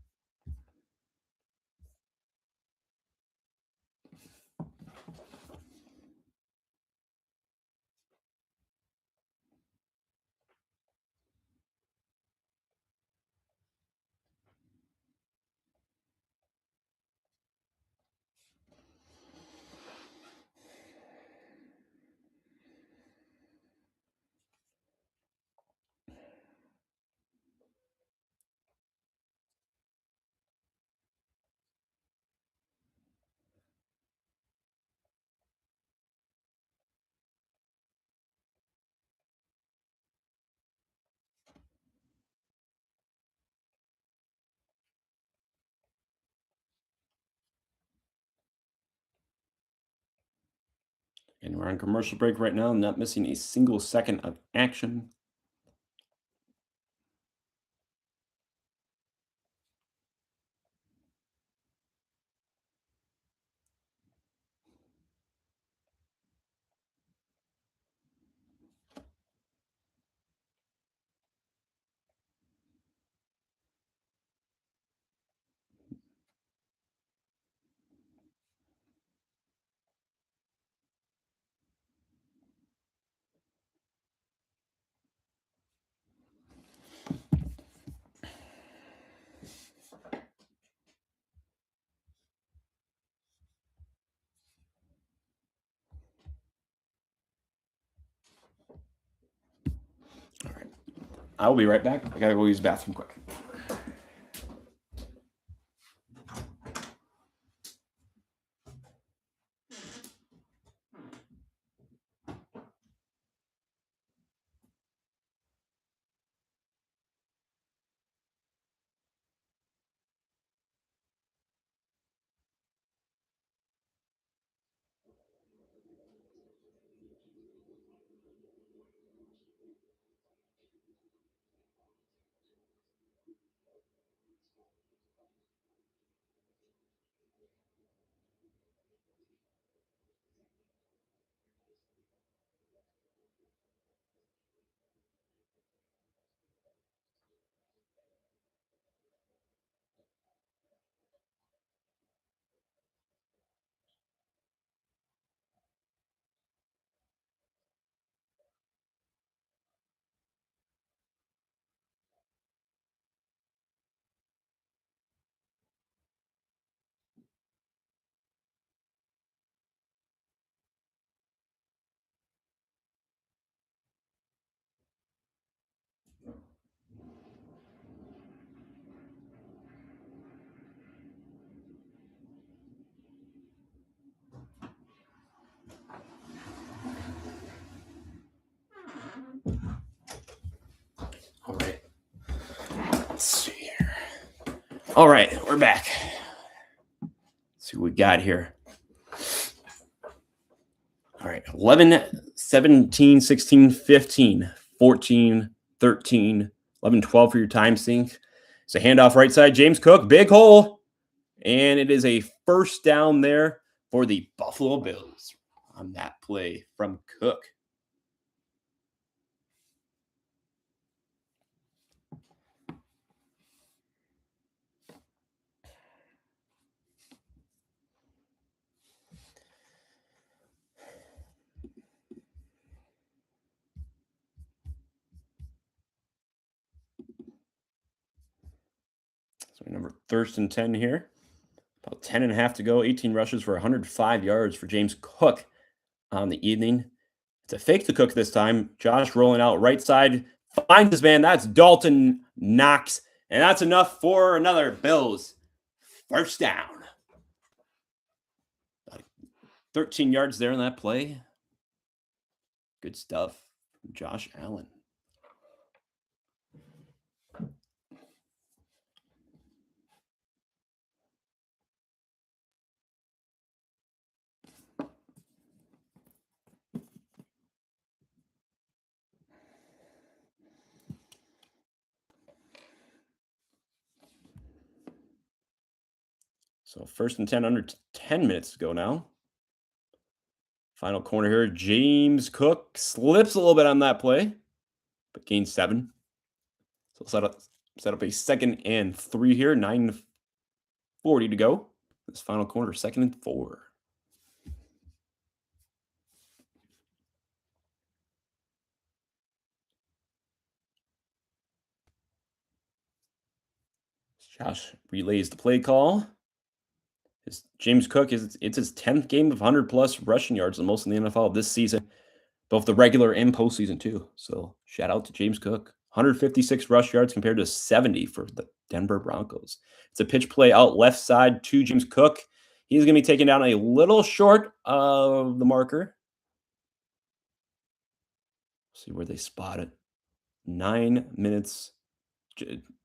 And we're on commercial break right now, not missing a single second of action. All right. I will be right back. I gotta go use the bathroom quick. All right. Let's see here. All right, we're back. Let's see what we got here. All right, 11, 17, 16, 15, 14, 13, 11, 12 for your time sync. It's a handoff right side. James Cook, big hole. And it is a first down there for the Buffalo Bills on that play from Cook. Number first and 10 here. About 10 and a half to go. 18 rushes for 105 yards for James Cook on the evening. It's a fake to Cook this time. Josh rolling out right side. Finds his man. That's Dalton Knox. And that's enough for another Bills first down. 13 yards there in that play. Good stuff from Josh Allen. So first and 10, under 10 minutes to go now. Final corner here. James Cook slips a little bit on that play, but gains 7. So set up a 2nd and 3 here. 9:40 to go. This final corner, 2nd and 4. Josh relays the play call. James Cook it's his 10th game of 100+ rushing yards, the most in the NFL this season, both the regular and postseason too. So shout out to James Cook. 156 rush yards compared to 70 for the Denver Broncos. It's a pitch play out left side to James Cook. He's going to be taken down a little short of the marker. See where they spot it. 9 minutes,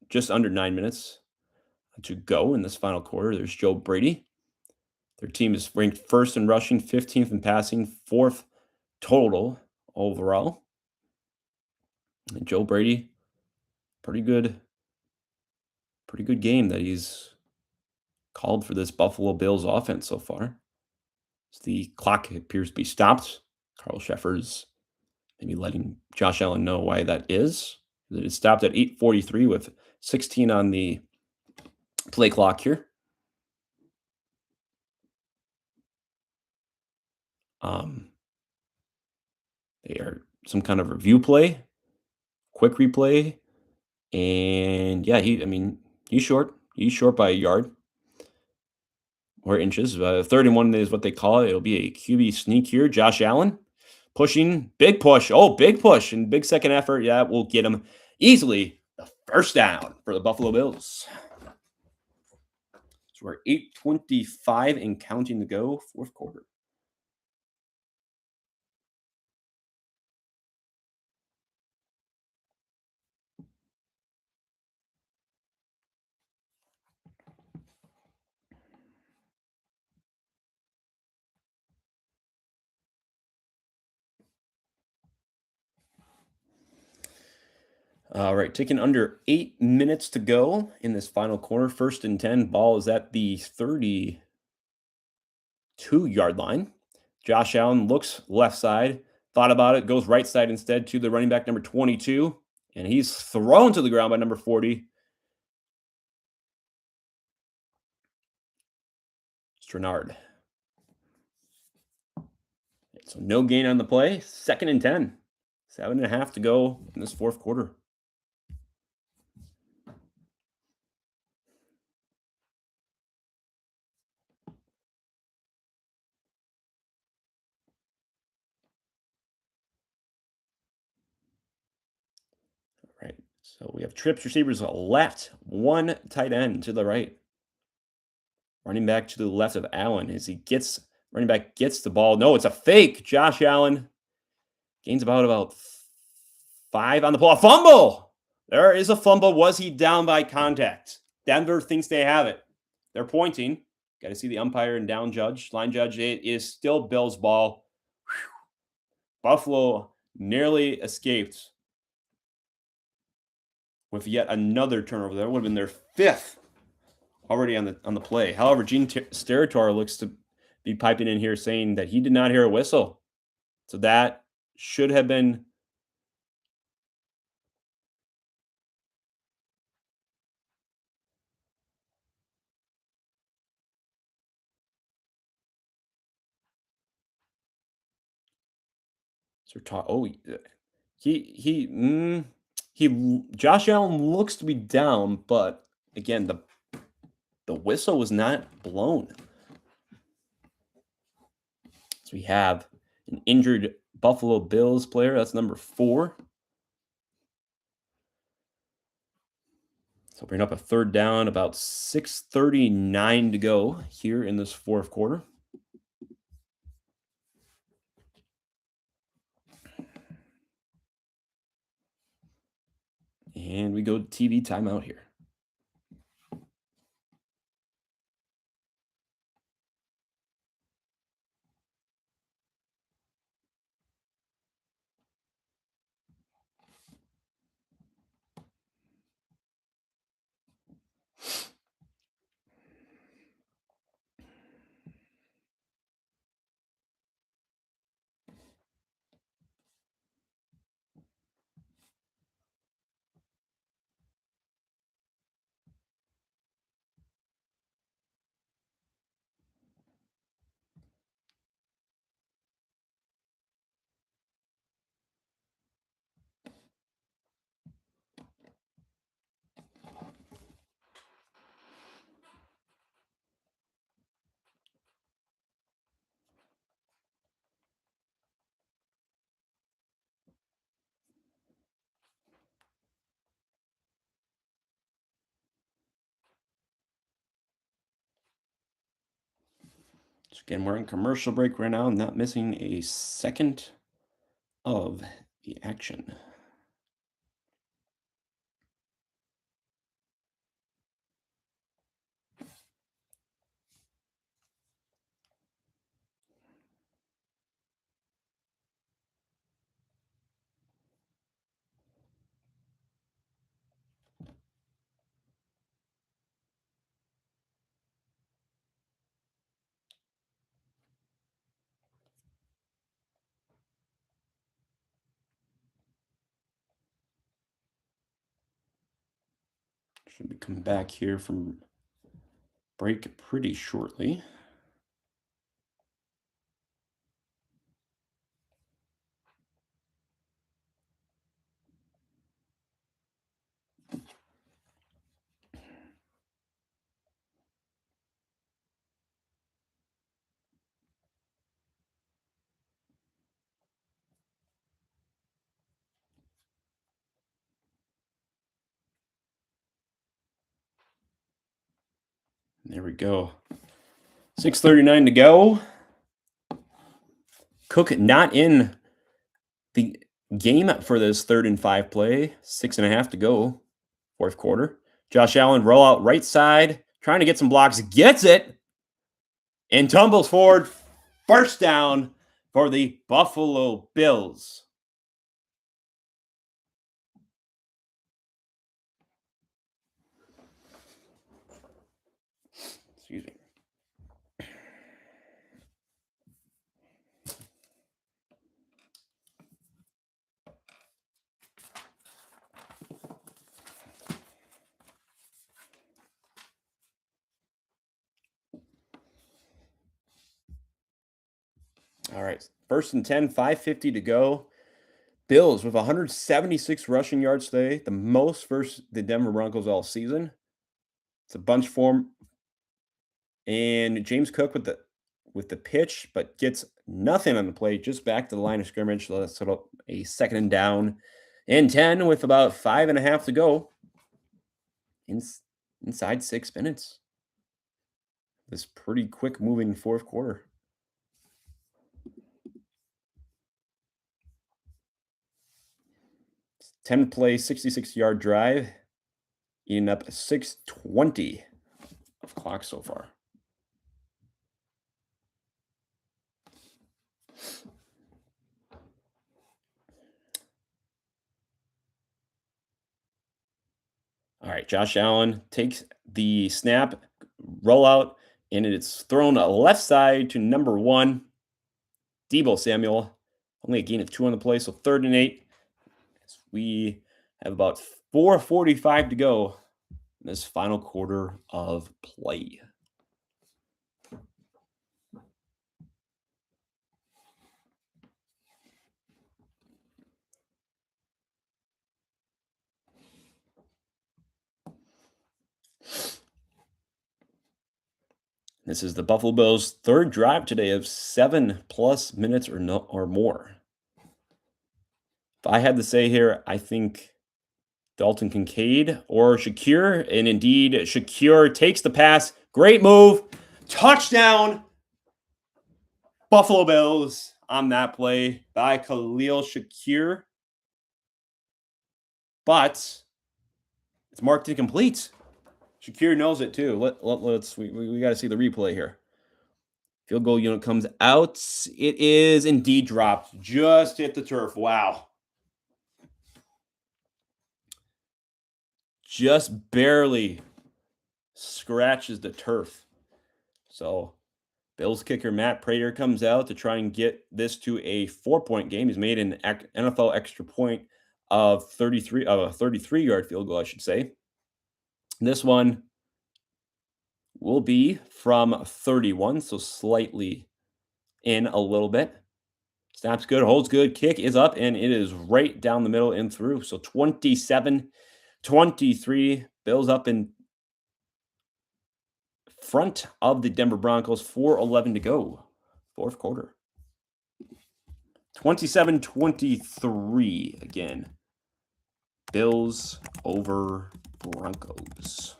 just under 9 minutes to go in this final quarter. There's Joe Brady. Their team is ranked first in rushing, 15th in passing, 4th total overall. And Joe Brady, pretty good game that he's called for this Buffalo Bills offense so far. As the clock appears to be stopped. Carl Sheffer's maybe letting Josh Allen know why that is. It is stopped at 8:43 with 16 on the play clock here. They are some kind of review play, quick replay, and yeah, he's short. He's short by a yard or inches. 31 is what they call it. It'll be a QB sneak here. Josh Allen pushing, big push. Oh, big push and big second effort. Yeah, we'll get him easily the first down for the Buffalo Bills. So we're 8:25 and counting to go, fourth quarter. All right, taking under 8 minutes to go in this final quarter. First and 10. Ball is at the 32-yard line. Josh Allen looks left side, thought about it, goes right side instead to the running back number 22, and he's thrown to the ground by number 40. Strenard. So no gain on the play. 2nd and 10. 7.5 to go in this fourth quarter. Right. So we have trips receivers left, one tight end to the right. Running back to the left of Allen as running back gets the ball. No, it's a fake. Josh Allen gains about 5 on the ball. A fumble. There is a fumble. Was he down by contact? Denver thinks they have it. They're pointing. Got to see the umpire and line judge. It is still Bills' ball. Whew. Buffalo nearly escaped with yet another turnover. That would have been their 5th already on the play. However, Gene Steratore looks to be piping in here saying that he did not hear a whistle. So that should have been Josh Allen looks to be down, but again, the The whistle was not blown. So we have an injured Buffalo Bills player. That's number 4. So bring up a third down, about 6:39 to go here in this fourth quarter. And we go to TV timeout here. So again, we're in commercial break right now, not missing a second of the action. Should be coming back here from break pretty shortly. There we go. 6:39 to go. Cook not in the game for this 3rd and 5 play. 6.5 to go, fourth quarter. Josh Allen roll out right side, trying to get some blocks, gets it, and tumbles forward. First down for the Buffalo Bills. Excuse me. All right, 1st and 10, 5:50 to go. Bills with 176 rushing yards today, the most versus the Denver Broncos all season. It's a bunch form, and James Cook with the pitch, but gets nothing on the play, just back to the line of scrimmage. So that's about a 2nd and down and 10 with about 5.5 to go. Inside 6 minutes. This pretty quick moving fourth quarter. 10 play, 66-yard drive, eating up 6:20 of clock so far. All right, Josh Allen takes the snap, rollout, and it's thrown left side to number 1, Deebo Samuel. Only a gain of 2 on the play, so 3rd and 8. We have about 4:45 to go in this final quarter of play. This is the Buffalo Bills' third drive today of 7+ minutes or more. If I had to say here, I think Dalton Kincaid or Shakir, and indeed Shakir takes the pass. Great move. Touchdown. Buffalo Bills on that play by Khalil Shakir. But it's marked incomplete. Shakir knows it too. We got to see the replay here. Field goal unit comes out. It is indeed dropped. Just hit the turf. Wow. Just barely scratches the turf. So Bills kicker Matt Prater comes out to try and get this to a 4-point game. He's made an NFL extra point of a 33-yard field goal, I should say. This one will be from 31, so slightly in a little bit. Snaps good, holds good, kick is up, and it is right down the middle and through. So 27-23, Bills up in front of the Denver Broncos, 4:11 to go, fourth quarter. 27-23 again. Bills over Broncos.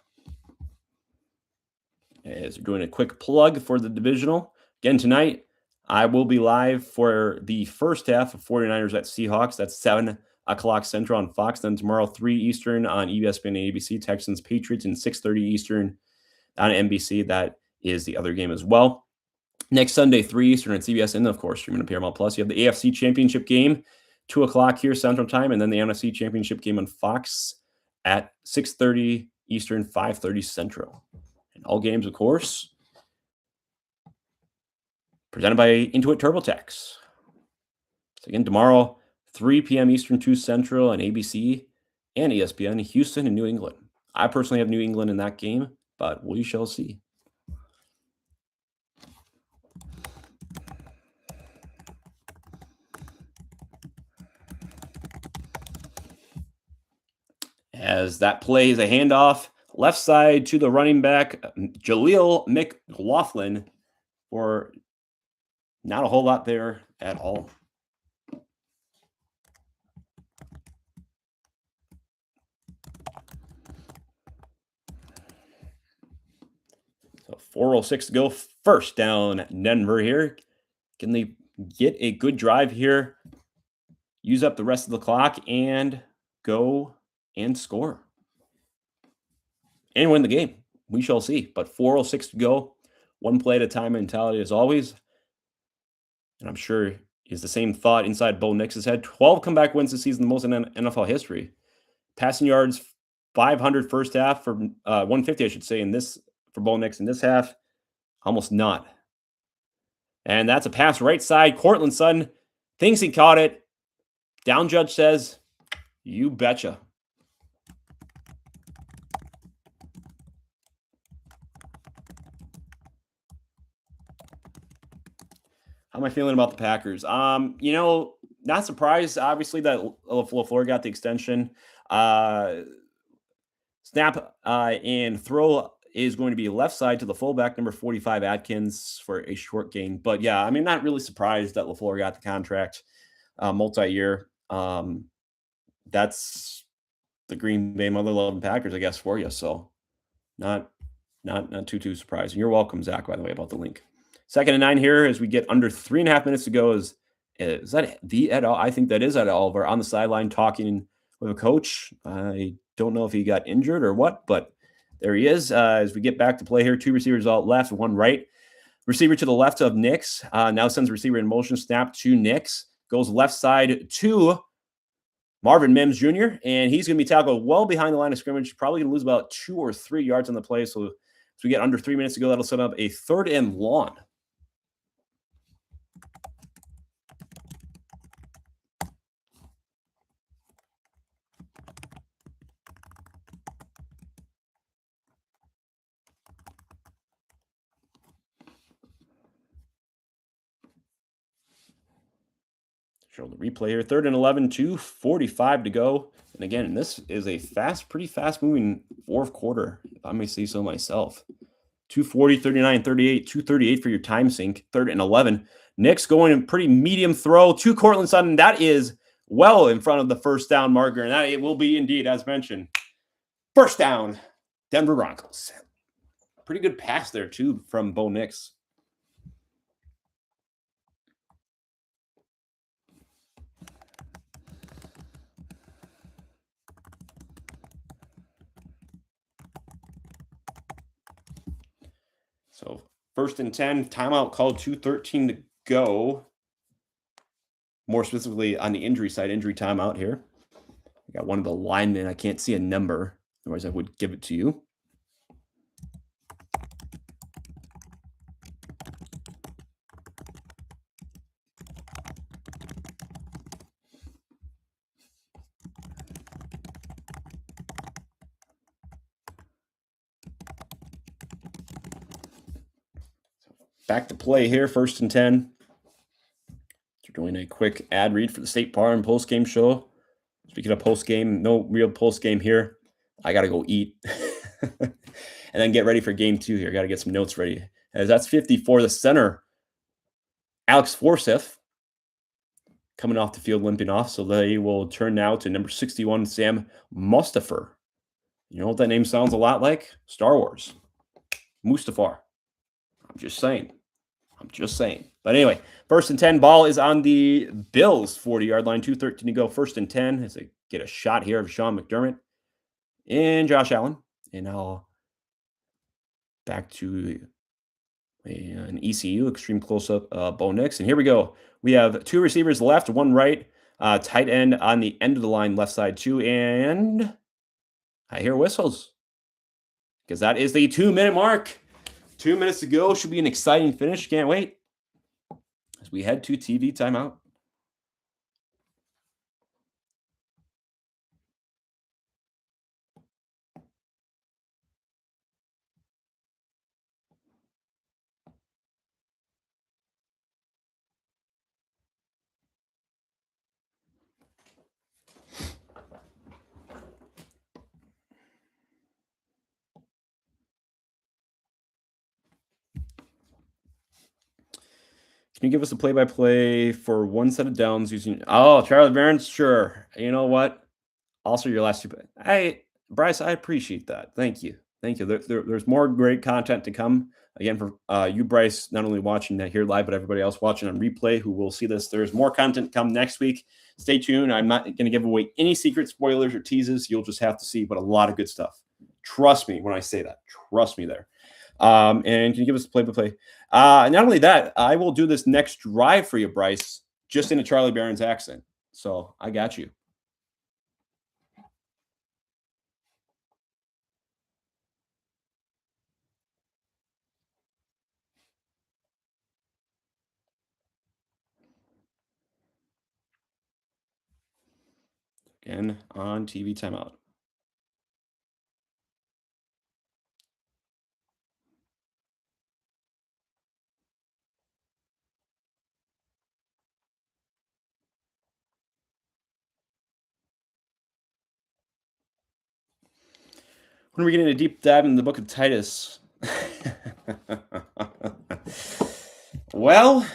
As we're doing a quick plug for the divisional. Again, tonight, I will be live for the first half of 49ers at Seahawks. That's 7 o'clock Central on Fox. Then tomorrow, 3 Eastern on ESPN and ABC. Texans, Patriots, and 6:30 Eastern on NBC. That is the other game as well. Next Sunday, 3 Eastern on CBS, and of course, streaming on Paramount Plus. You have the AFC Championship game, 2 o'clock here Central Time, and then the NFC Championship game on Fox at 6:30 Eastern, 5:30 Central. And all games, of course, presented by Intuit TurboTax. So again, tomorrow, 3 p.m. Eastern, 2 Central on ABC and ESPN, Houston and New England. I personally have New England in that game, but we shall see. As that play is a handoff, left side to the running back, Jaleel McLaughlin, for not a whole lot there at all. So 4:06 to go, first down Denver here. Can they get a good drive here, use up the rest of the clock, and go and score and win the game? We shall see. But 4:06 to go, one play at a time mentality as always. And I'm sure is the same thought inside Bo Nix's head. 12 comeback wins this season, the most in NFL history. Passing yards, 500 first half for 150, I should say, in this for Bo Nix in this half. Almost not. And that's a pass right side. Cortland Sutton thinks he caught it. Down judge says, you betcha. How am I feeling about the Packers? Not surprised, obviously, that LaFleur got the extension. Snap and throw is going to be left side to the fullback, number 45, Atkins, for a short gain. But yeah, I mean, not really surprised that LaFleur got the contract, multi-year. That's the Green Bay mother-loving Packers, I guess, for you. So not too surprised. And you're welcome, Zach, by the way, about the link. 2nd and 9 here as we get under 3.5 minutes to go. Is that the Ed? I think that is Ed Oliver on the sideline talking with a coach. I don't know if he got injured or what, but there he is. As we get back to play here, 2 receivers out left, 1 right. Receiver to the left of Nix. Now sends receiver in motion. Snap to Nix. Goes left side to Marvin Mims Jr., and he's going to be tackled well behind the line of scrimmage. Probably going to lose about 2 or 3 yards on the play. So as we get under 3 minutes to go, that'll set up a 3rd and long. Show the replay here. 3rd and 11, 2:45 to go. And again, this is a pretty fast moving fourth quarter, if I may say so myself. 240, 39, 38, 238 for your time sink, 3rd and 11. Knicks going in pretty medium throw to Cortland Sutton. That is well in front of the first down marker, and that it will be indeed, as mentioned, first down, Denver Broncos. Pretty good pass there, too, from Bo Nix. So 1st and 10, timeout called, 2:13 to go. More specifically on the injury side, injury timeout here. I got one of the linemen. I can't see a number. Otherwise, I would give it to you. Back to play here, 1st and 10. We're doing a quick ad read for the State Farm post-game show. Speaking of post-game, no real post-game here. I got to go eat and then get ready for game 2 here. Got to get some notes ready. As that's 54, the center, Alex Forsyth, coming off the field limping off. So they will turn now to number 61, Sam Mustafar. You know what that name sounds a lot like? Star Wars. Mustafar. I'm just saying. But anyway, 1st and 10, ball is on the Bills' 40-yard line, 2:13 to go. 1st and 10 as they get a shot here of Sean McDermott and Josh Allen. And now back to an ECU, extreme close-up, Bo Nix. And here we go. We have 2 receivers left, 1 right, tight end on the end of the line, left side 2. And I hear whistles because that is the 2-minute mark. 2 minutes to go. Should be an exciting finish. Can't wait. As we head to TV timeout. Can you give us a play-by-play for one set of downs using? Oh, Charlie Barnes, sure. You know what? Also, your last 2. Hey, Bryce, I appreciate that. Thank you. There's more great content to come. Again, for you, Bryce, not only watching that here live, but everybody else watching on replay who will see this. There's more content come next week. Stay tuned. I'm not going to give away any secret spoilers or teases. You'll just have to see, but a lot of good stuff. Trust me when I say that. Trust me there. And can you give us a play-by-play? Not only that, I will do this next drive for you, Bryce, just in a Charlie Barnes accent. So I got you. Again, on TV timeout. When are we getting a deep dive in the book of Titus? Well,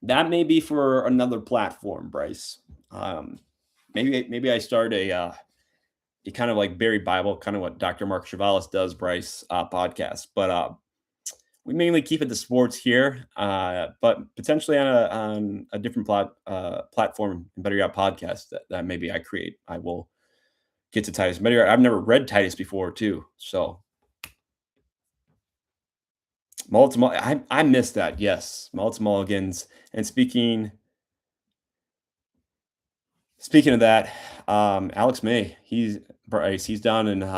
that may be for another platform, Bryce. Maybe I start a kind of like Barry Bible, kind of what Dr. Mark Chavalis does, Bryce, podcast. But we mainly keep it to sports here, but potentially on a different platform, Better Yet podcast that maybe I create. I will get to Titus. Better Yet, I've never read Titus before, too. So I missed that. Yes, mulligans. And speaking of that, Alex May, he's down in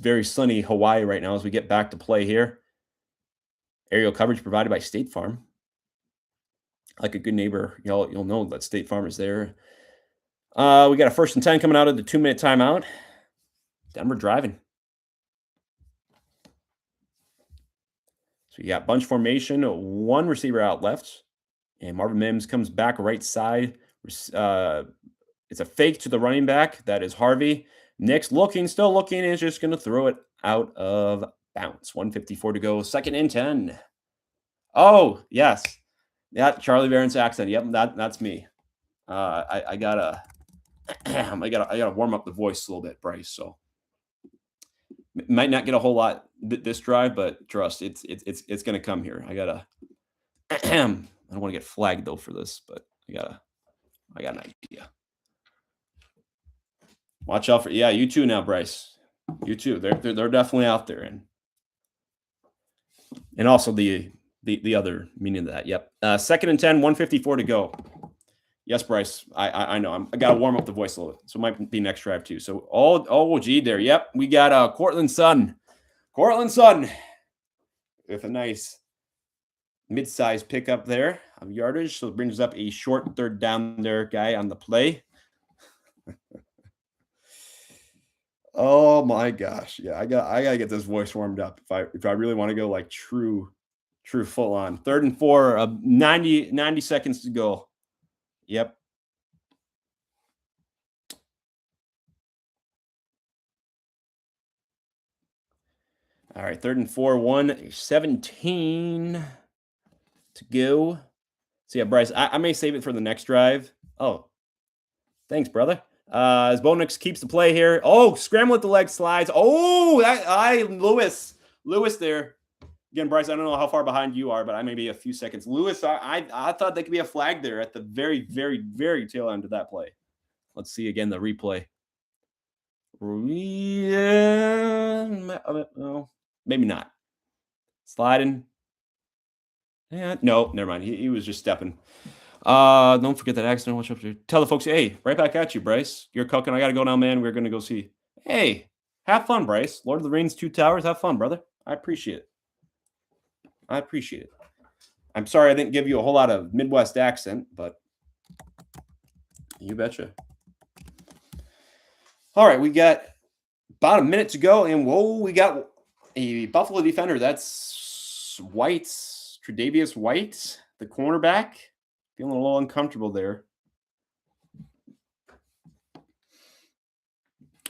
very sunny Hawaii right now as we get back to play here. Aerial coverage provided by State Farm. Like a good neighbor, you'll know that State Farm is there. We got a 1st and 10 coming out of the 2-minute timeout. Denver driving. So you got bunch formation, 1 receiver out left, and Marvin Mims comes back right side. It's a fake to the running back. That is Harvey. Nick's still looking, is just going to throw it out of Bounce. 154 to go. Second and 10. Oh, yes. Yeah, Charlie Barron's accent. Yep, that's me. I gotta I gotta warm up the voice a little bit, Bryce. So might not get a whole lot this drive, but trust it's gonna come here. I gotta I don't want to get flagged though for this, but I got an idea. Watch out for you too now, Bryce. You too. They're definitely out there, and also the other meaning of that. Yep. Second and 10, 154 to go. Yes, Bryce. I know. I got to warm up the voice a little bit, so it might be next drive too. So gee there. Yep, we got Cortland Sutton with a nice mid-sized pickup there of yardage. So it brings up a short third down there guy on the play. Oh my gosh. Yeah, I gotta get this voice warmed up if I really want to go like true full on. Third and 4, 90 seconds to go. Yep. All right, third and 4, 1:17 to go. So yeah, Bryce, I may save it for the next drive. Oh, thanks, brother. As Bo Nix keeps the play here. Oh, scramble at the leg slides. Oh, Lewis there. Again, Bryce, I don't know how far behind you are, but I may be a few seconds. Lewis, I thought there could be a flag there at the very, very, very tail end of that play. Let's see again the replay. Well, maybe not. Sliding. Yeah, no, never mind. He was just stepping. Don't forget that accident. Watch up. Tell the folks, hey, right back at you, Bryce. You're cooking. I gotta go now, man. We're gonna go see. Hey, have fun, Bryce. Lord of the Rings, Two Towers. Have fun, brother. I appreciate it. I'm sorry I didn't give you a whole lot of Midwest accent, but you betcha. All right, we got about a minute to go, and we got a Buffalo defender. That's Tre'Davious White, the cornerback. Feeling a little uncomfortable there.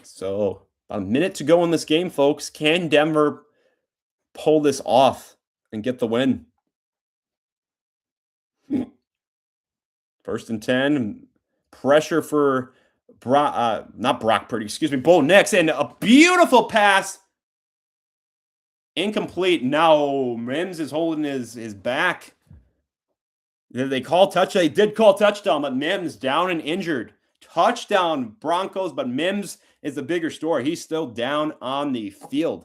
So about a minute to go in this game, folks. Can Denver pull this off and get the win? First and 10. Pressure for not Brock Purdy, excuse me, Bo Nix, and a beautiful pass. Incomplete. Now Mims is holding his back. Did they call touchdown? They did call touchdown, but Mims down and injured. Touchdown Broncos, but Mims is the bigger story. He's still down on the field.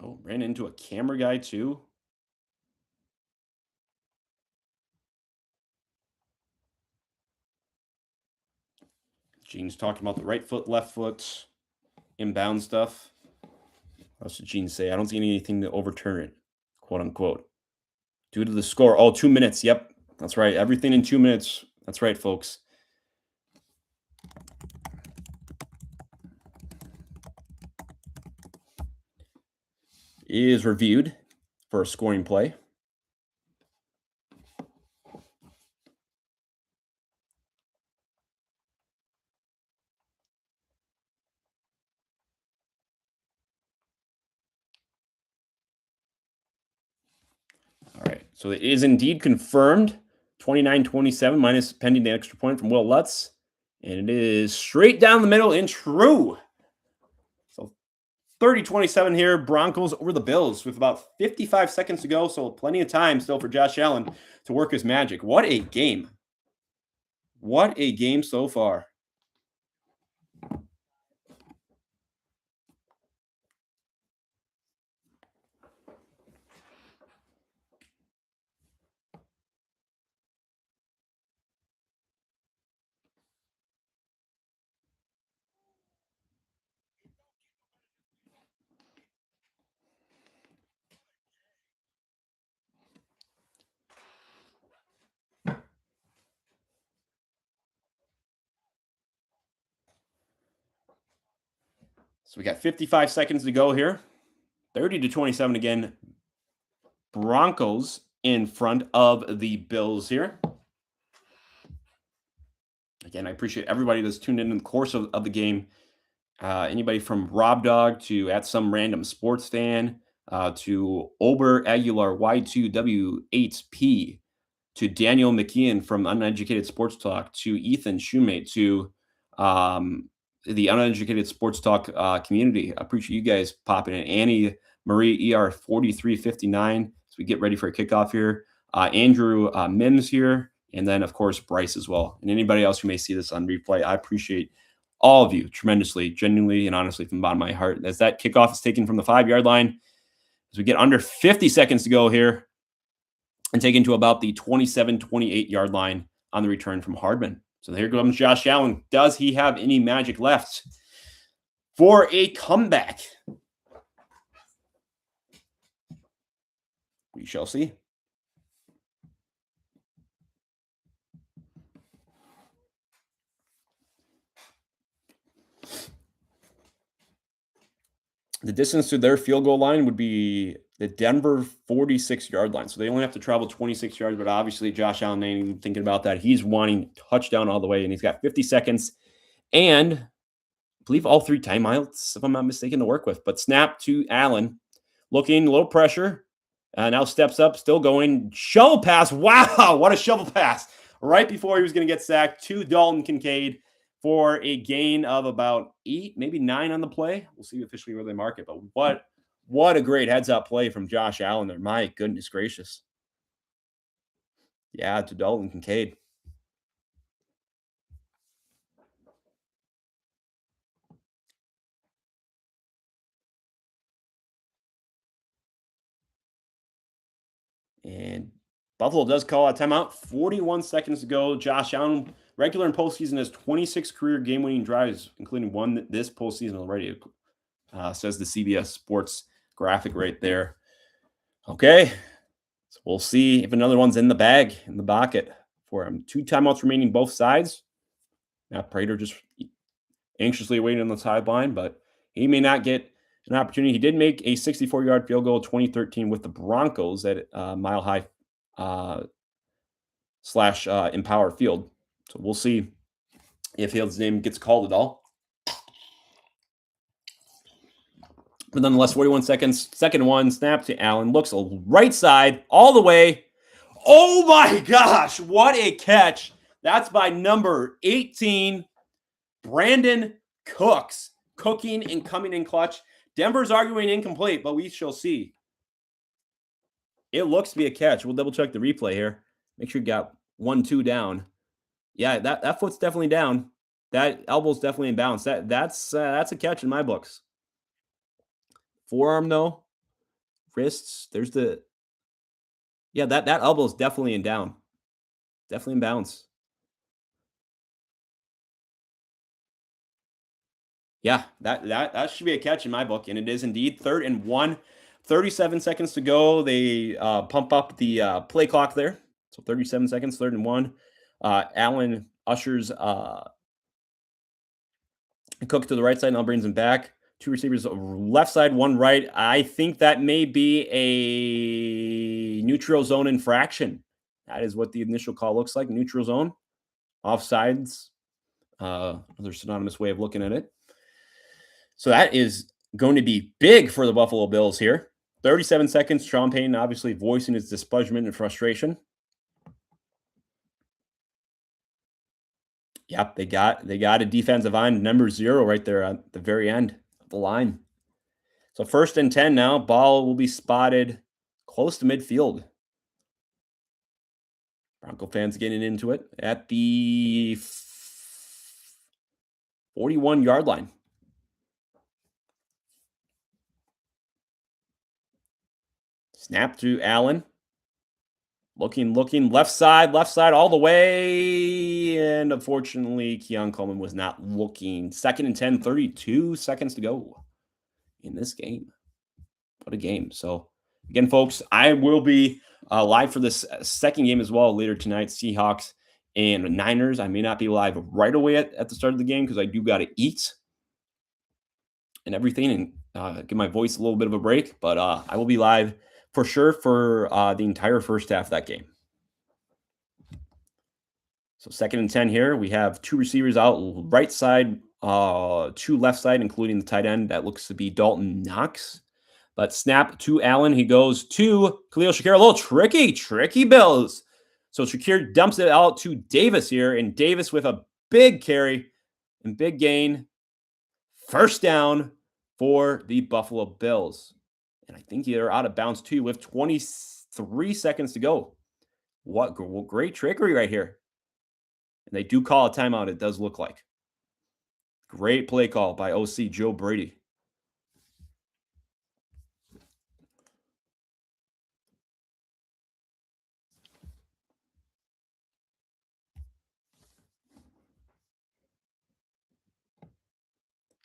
Oh, ran into a camera guy too. Gene's talking about the right foot, left foot, inbound stuff. What else did Gene say? I don't see anything to overturn it, quote unquote. Due to the score. Oh, 2 minutes. Yep. That's right. Everything in 2 minutes. That's right, folks. Is reviewed for a scoring play. All right. So it is indeed confirmed. 29-27 minus pending the extra point from Will Lutz. And it is straight down the middle and true. So 30-27 here. Broncos over the Bills with about 55 seconds to go. So plenty of time still for Josh Allen to work his magic. What a game. What a game so far. So we got 55 seconds to go here. 30-27 again. Broncos in front of the Bills here. Again, I appreciate everybody that's tuned in the course of the game. Anybody from Rob Dog to at some random sports fan to Ober Aguilar Y2W8P to Daniel McKeon from Uneducated Sports Talk to Ethan Shoemate to the Uneducated Sports Talk community. I appreciate you guys popping in. Annie Marie ER 4359 as we get ready for a kickoff here. Andrew Mims here. And then, of course, Bryce as well. And anybody else who may see this on replay, I appreciate all of you tremendously, genuinely, and honestly from the bottom of my heart. As that kickoff is taken from the 5-yard line, as we get under 50 seconds to go here, and taken to about the 27, 28-yard line on the return from Hardman. So here comes Josh Allen. Does he have any magic left for a comeback? We shall see. The distance to their field goal line would be the Denver 46-yard line. So they only have to travel 26 yards, but obviously Josh Allen ain't even thinking about that. He's wanting touchdown all the way, and he's got 50 seconds and I believe all 3 timeouts, if I'm not mistaken, to work with. But snap to Allen, looking, a little pressure, now steps up, still going, shovel pass. Wow, what a shovel pass. Right before he was going to get sacked to Dalton Kincaid for a gain of about 8, maybe 9 on the play. We'll see officially where they mark it, but what a great heads-up play from Josh Allen there. My goodness gracious. Yeah, to Dalton Kincaid. And Buffalo does call a timeout. 41 seconds to go. Josh Allen, regular and postseason, has 26 career game-winning drives, including one this postseason already, says the CBS Sports graphic right there. Okay, so we'll see if another one's in the bag, in the bucket for him. 2 timeouts remaining both sides. Matt Prater just anxiously waiting on the sideline, but he may not get an opportunity. He did make a 64-yard field goal 2013 with the Broncos at Mile High / Empower Field. So we'll see if his name gets called at all. But nonetheless, 41 seconds, second one, snap to Allen, looks right side all the way. Oh my gosh, what a catch. That's by number 18, Brandon Cooks, cooking and coming in clutch. Denver's arguing incomplete, but we shall see. It looks to be a catch. We'll double check the replay here. Make sure you got 1-2 down. Yeah, that foot's definitely down. That elbow's definitely in bounds. That's a catch in my books. Forearm though, wrists. There's the that elbow's definitely in down. Definitely in bounds. Yeah, that should be a catch in my book, and it is indeed. 3rd and 1, 37 seconds to go. They pump up the play clock there. So 37 seconds, 3rd and 1. Allen ushers Cook to the right side, now brings him back. 2 receivers left side, 1 right. I think that may be a neutral zone infraction. That is what the initial call looks like. Neutral zone, offsides. Another synonymous way of looking at it. So that is going to be big for the Buffalo Bills here. 37 seconds. Sean Payton obviously voicing his displeasure and frustration. Yep, they got a defensive end, number 0 right there at the very end of the line. So 1st and 10 now. Ball will be spotted close to midfield. Bronco fans getting into it at the 41-yard line. Snap to Allen. Looking, left side all the way. And unfortunately, Keon Coleman was not looking. 2nd and 10, 32 seconds to go in this game. What a game. So, again, folks, I will be live for this second game as well later tonight, Seahawks and Niners. I may not be live right away at the start of the game because I do got to eat. and everything, and give my voice a little bit of a break. But I will be live for sure for the entire first half of that game. So 2nd and 10 here. We have 2 receivers out right side, 2 left side, including the tight end. That looks to be Dalton Knox. But snap to Allen. He goes to Khalil Shakir. A little tricky Bills. So Shakir dumps it out to Davis here, and Davis with a big carry and big gain. First down for the Buffalo Bills. And I think they're out of bounds too with 23 seconds to go. What great trickery right here. And they do call a timeout, it does look like. Great play call by OC Joe Brady.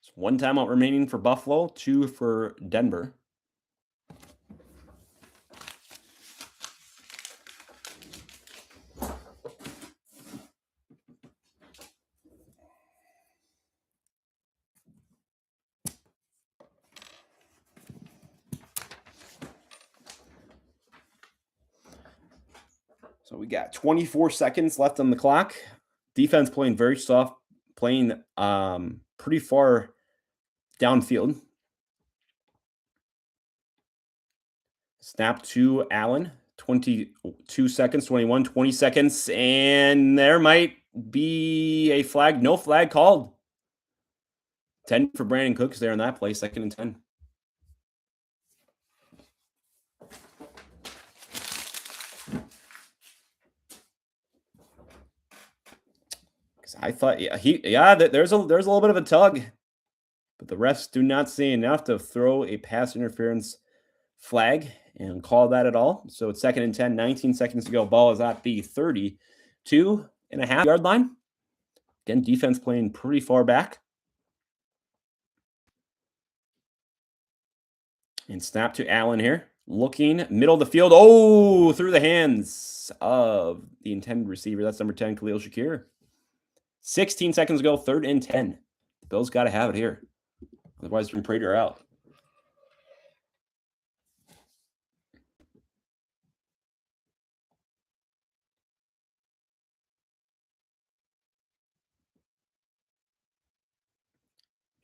It's 1 timeout remaining for Buffalo, 2 for Denver. So we got 24 seconds left on the clock. Defense playing very soft, playing pretty far downfield. Snap to Allen. 22 seconds, 21, 20 seconds. And there might be a flag. No flag called. 10 for Brandon Cooks there in that play. 2nd and 10. I thought, there's a little bit of a tug, but the refs do not see enough to throw a pass interference flag and call that at all. So it's 2nd and 10, 19 seconds to go. Ball is at the 32.5 yard line. Again, defense playing pretty far back. And snap to Allen here. Looking, middle of the field. Oh, through the hands of the intended receiver. That's number 10, Khalil Shakir. 16 seconds ago, 3rd and 10. The Bills got to have it here. Otherwise, from Prater out.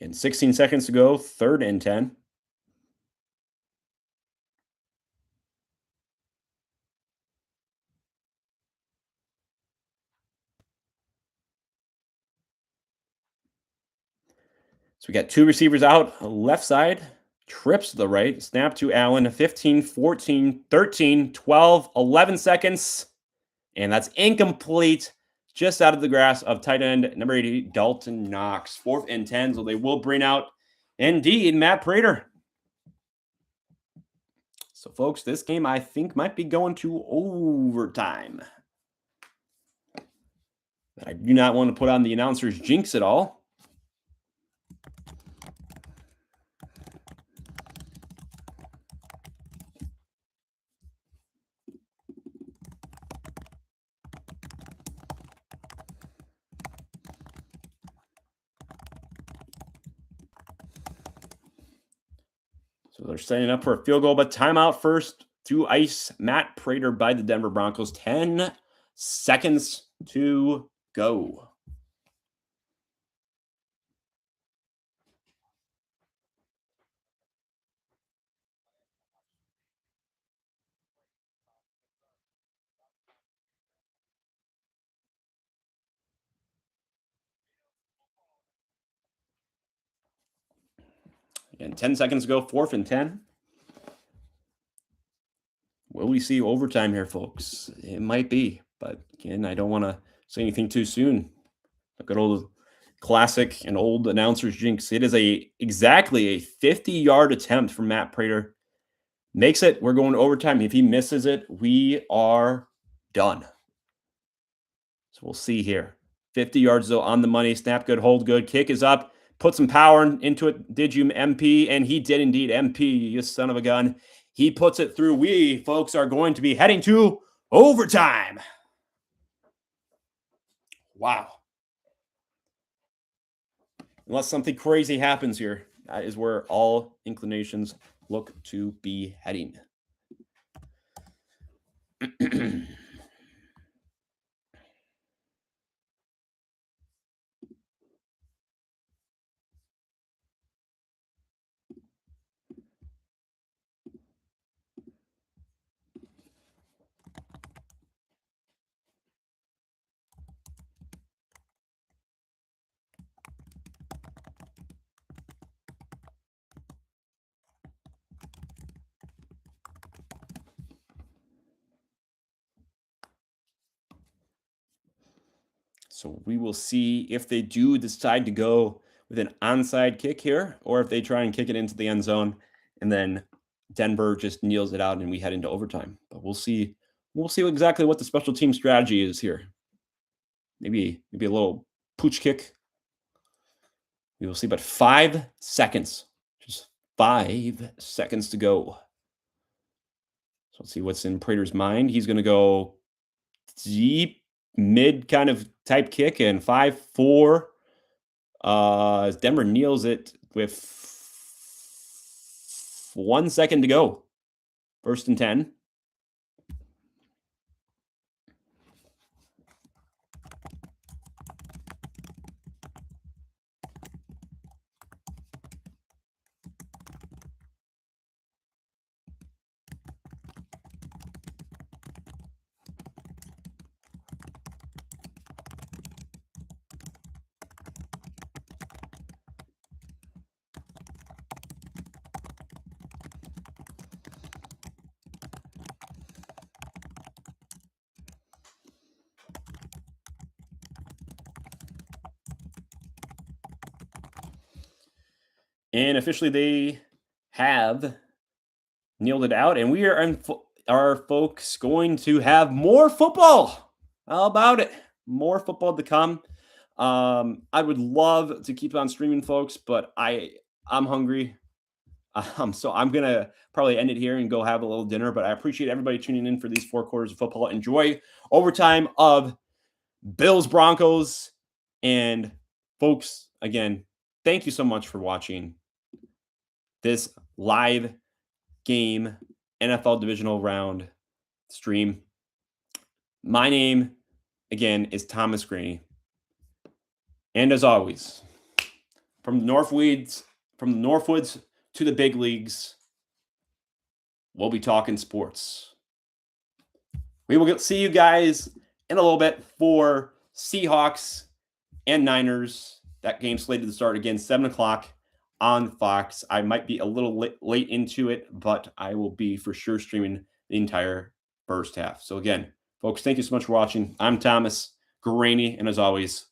And 16 seconds to go, 3rd and 10. So we got 2 receivers out, left side, trips to the right, snap to Allen, 15, 14, 13, 12, 11 seconds. And that's incomplete, just out of the grasp of tight end number 80, Dalton Knox. 4th and 10, so they will bring out, indeed, Matt Prater. So, folks, this game, I think, might be going to overtime. But I do not want to put on the announcer's jinx at all. So they're setting up for a field goal, but timeout first to ice Matt Prater by the Denver Broncos. 10 seconds to go. And 10 seconds to go, 4th and 10. Will we see overtime here, folks? It might be, but again, I don't want to say anything too soon. A good old classic and old announcer's jinx. It is exactly a 50-yard attempt from Matt Prater. Makes it. We're going to overtime. If he misses it, we are done. So we'll see here. 50 yards, though, on the money. Snap good, hold good. Kick is up. Put some power into it. Did you, MP? And he did indeed. MP, you son of a gun. He puts it through. We, folks, are going to be heading to overtime. Wow. Unless something crazy happens here. That is where all inclinations look to be heading. So we will see if they do decide to go with an onside kick here, or if they try and kick it into the end zone, and then Denver just kneels it out and we head into overtime. But we'll see. We'll see exactly what the special team strategy is here. Maybe a little pooch kick. We will see. But 5 seconds, just 5 seconds to go. So let's see what's in Prater's mind. He's going to go deep mid kind of type kick, and 5-4. Denver kneels it with 1 second to go. 1st and 10. And officially, they have kneeled it out, and we are folks going to have more football. How about it? More football to come. I would love to keep on streaming, folks, but I'm hungry. So I'm gonna probably end it here and go have a little dinner. But I appreciate everybody tuning in for these 4 quarters of football. Enjoy overtime of Bills Broncos, and folks, again, thank you so much for watching this live game NFL divisional round stream. My name, again, is Thomas Graney. And as always, from the Northwoods to the big leagues, we'll be talking sports. We will see you guys in a little bit for Seahawks and Niners. That game slated to start again, 7 o'clock on Fox. I might be a little late into it, but I will be for sure streaming the entire first half. So again, folks, thank you so much for watching. I'm Thomas Graney, and as always,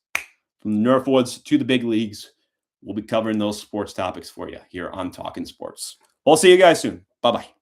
from the Northwoods to the big leagues, we'll be covering those sports topics for you here on Talking Sports. We'll see you guys soon. Bye-bye.